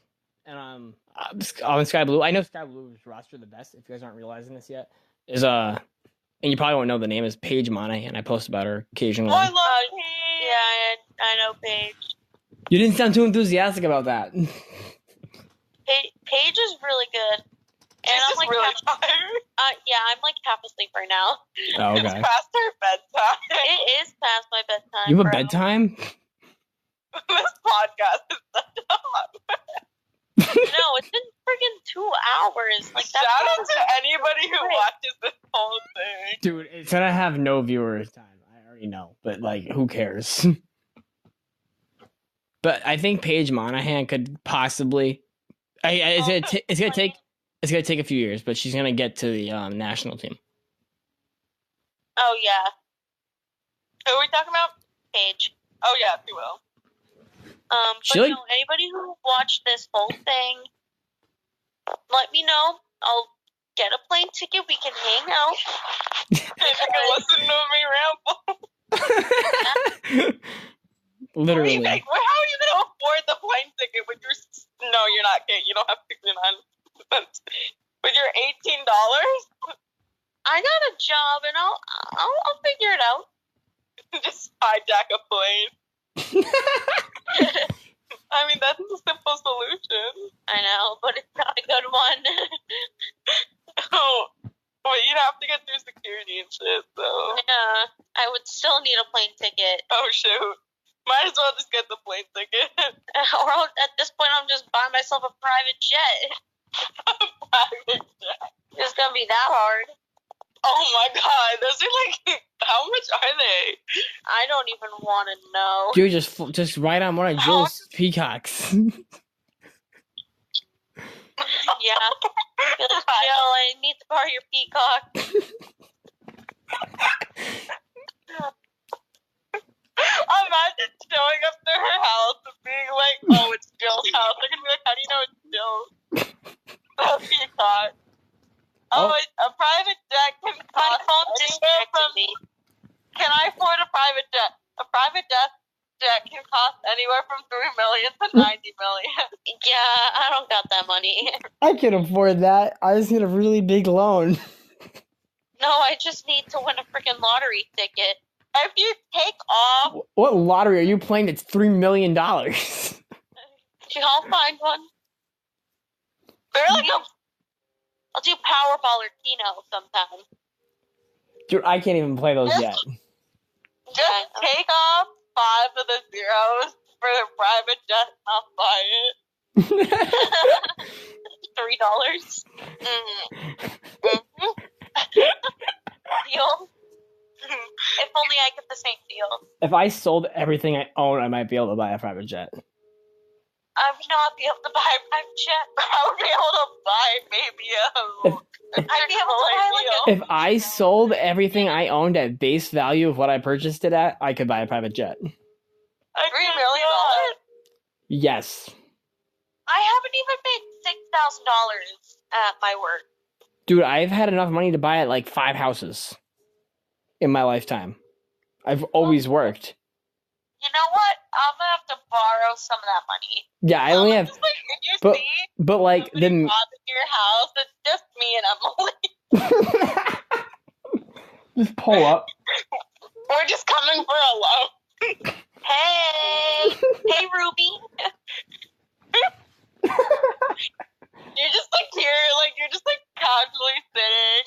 and on Sky Blue, I know Sky Blue's roster the best, if you guys aren't realizing this yet, is and you probably won't know the name, is Paige Monahan. I post about her occasionally. Oh, I love Paige. Yeah, I know Paige. You didn't sound too enthusiastic about that. Paige is really good. And She's I'm really tired. Yeah, I'm half asleep right now. Oh, okay. It's past her bedtime. It is past my bedtime. You have a bedtime? This podcast is such a No, it's been freaking 2 hours. Like, shout out to anybody who watches this whole thing. Dude, it's gonna have no viewers time. I already know, but like, who cares? But I think Paige Monahan could possibly. It's gonna take a few years, but she's gonna get to the national team. Oh yeah. Who are we talking about? Paige. Oh yeah, she will. But anybody who watched this whole thing, let me know. I'll get a plane ticket. We can hang out. You can listen to me ramble. Literally. How are you gonna afford the plane ticket with your? No, you're not. You don't have 69 cents. With your $18. I got a job, and I'll figure it out. Just hijack a plane. I mean, that's the simple solution. I know, but it's not a good one. Oh, but you'd have to get through security and shit, so. Yeah, I would still need a plane ticket. Oh, shoot. Might as well just get the plane ticket. Or at this point, I'm just buying myself a private jet. Private jet. It's gonna be that hard. Oh my god, those are like, how much are they? I don't even want to know. Dude, just ride on one of Jill's peacocks. Yeah. Jill, I need to borrow your peacock. Imagine showing up to her house and being like, oh, it's Jill's house. They're gonna be like, how do you know it's Jill's? Peacock. Oh, a private jet can cost anywhere from... Can I afford a private jet? A private jet can cost anywhere from $3 million to $90 million. Yeah, I don't got that money. I can afford that. I just need a really big loan. No, I just need to win a freaking lottery ticket. If you take off... What lottery are you playing that's $3 million? I'll find one. They're like I'll do Powerball or Keno sometime. Dude, I can't even play those yet. Just take off 5 of the zeros for the private jet and I'll buy it. $3. Deal. If only I get the same deal. If I sold everything I own, I might be able to buy a private jet. I would not be able to buy a private jet. I would be able to buy maybe I'd be able to buy If I sold everything I owned at base value of what I purchased it at, I could buy a private jet. $3 million? Yes. I haven't even made $6,000 at my work. Dude, I've had enough money to buy like 5 houses in my lifetime. I've always worked. You know what? I'm gonna have to borrow some of that money. Yeah, I only have. But like the your house, it's just me and Emily. Just pull up. We're just coming for a loan. Hey, Ruby. You're just like here, like you're just like casually sitting,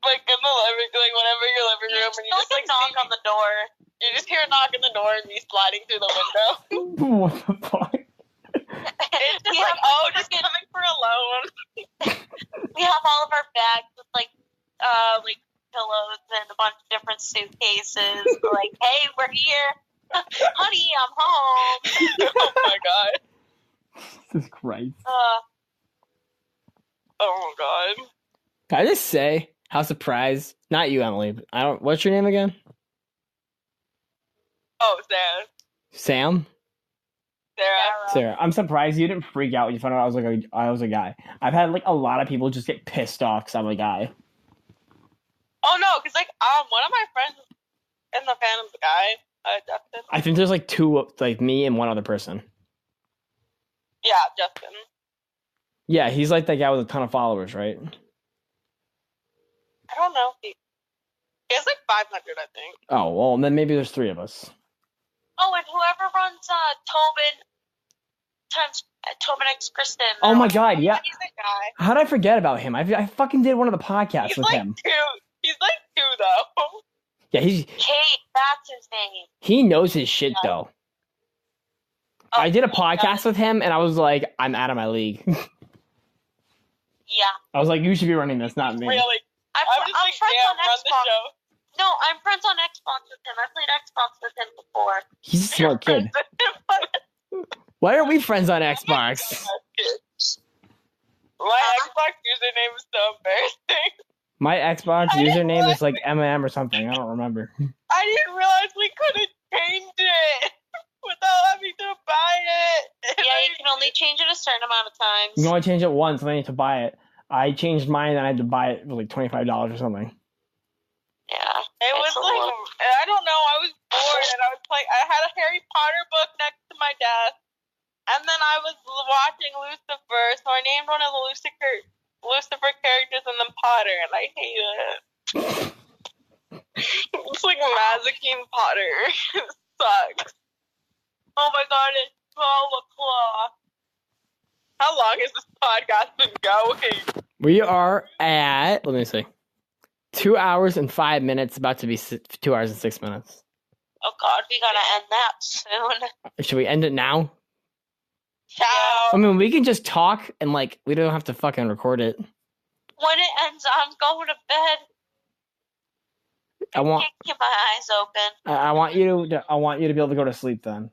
like in the living, like whatever your living room, and you just like knock on the door. You just hear a knock on the door and me sliding through the window. What the fuck? It's just like, oh, just coming for a loan. We have all of our bags with like pillows and a bunch of different suitcases. We're like, hey, we're here. Honey, I'm home. Oh my god. Jesus Christ. Oh my god. Can I just say how surprised? Not you, Emily. But I don't. What's your name again? Oh, Sam. Sam. Sarah. I'm surprised you didn't freak out when you found out I was a guy. I've had like a lot of people just get pissed off because I'm a guy. Oh no, because like one of my friends in the fandom's a guy, Justin. I think there's like 2, like me and one other person. Yeah, Justin. Yeah, he's like that guy with a ton of followers, right? I don't know. He has like 500, I think. Oh well, then maybe there's 3 of us. Oh, and whoever runs Tobin X Kristen. Oh my god, yeah. He's a guy. How did I forget about him? I fucking did one of the podcasts with him. He's like 2 though. Yeah, he's. Kate, that's his name. He knows his shit though. I did a podcast with him, and I was like, I'm out of my league. Yeah. I was like, you should be running this, not me. Really? I'm just friends on Xbox. No, I'm friends on Xbox with him. I played Xbox with him before. He's a smart kid. Why are we friends on Xbox? My Xbox username is so embarrassing. My Xbox username is like M&M or something. I don't remember. I didn't realize we couldn't change it without having to buy it. Yeah, you can only change it a certain amount of times. You can only change it once, and then you have to buy it. I changed mine, and I had to buy it for like $25 or something. Yeah. It was like, I don't know, I was bored, and I was like, I had a Harry Potter book next to my desk, and then I was watching Lucifer, so I named one of the Lucifer characters and then Potter, and I hate it. It's like Mazikeen Potter. It sucks. Oh my god, it's 12 o'clock. How long has this podcast been going? We are at, let me see, 2 hours and 5 minutes, about to be 2 hours and 6 minutes. Oh god, we gotta end that soon. Should we end it now? Ciao. I mean, we can just talk and like we don't have to fucking record it. When it ends, I'm going to bed. I can't keep my eyes open. I want you to be able to go to sleep then.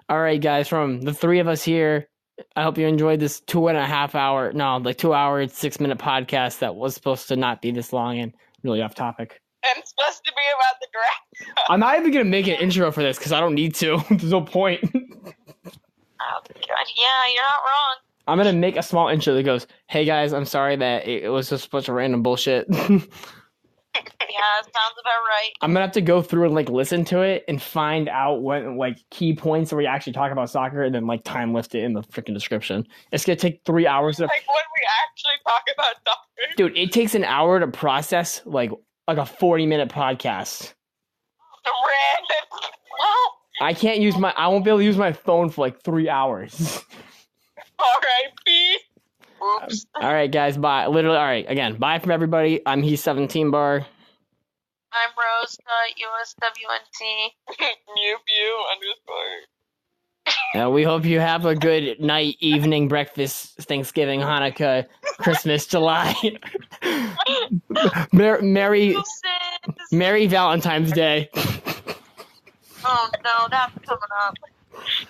All right, guys, from the three of us here, I hope you enjoyed this 2 hour and 6 minute podcast that was supposed to not be this long and really off topic. And it's supposed to be about the draft. I'm not even going to make an intro for this because I don't need to. There's no point. Oh, God. Yeah, you're not wrong. I'm going to make a small intro that goes, hey, guys, I'm sorry that it was just a bunch of random bullshit. Yeah, sounds about right. I'm going to have to go through and, like, listen to it and find out what, like, key points where we actually talk about soccer and then, like, time lift it in the freaking description. It's going to take 3 hours. Like, when we actually talk about soccer. Dude, it takes an hour to process, like a 40-minute podcast. Well, I won't be able to use my phone for, like, 3 hours. R.I.P. Oops. All right, guys, bye. Literally, all right, again, bye from everybody. I'm Heath17 Bar. I'm Rose.USWNT. Mewpugh_. We hope you have a good night, evening, breakfast, Thanksgiving, Hanukkah, Christmas, July. Merry Valentine's Day. Oh, no, that's coming up.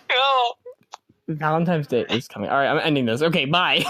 No. Valentine's Day is coming. All right, I'm ending this. Okay, bye.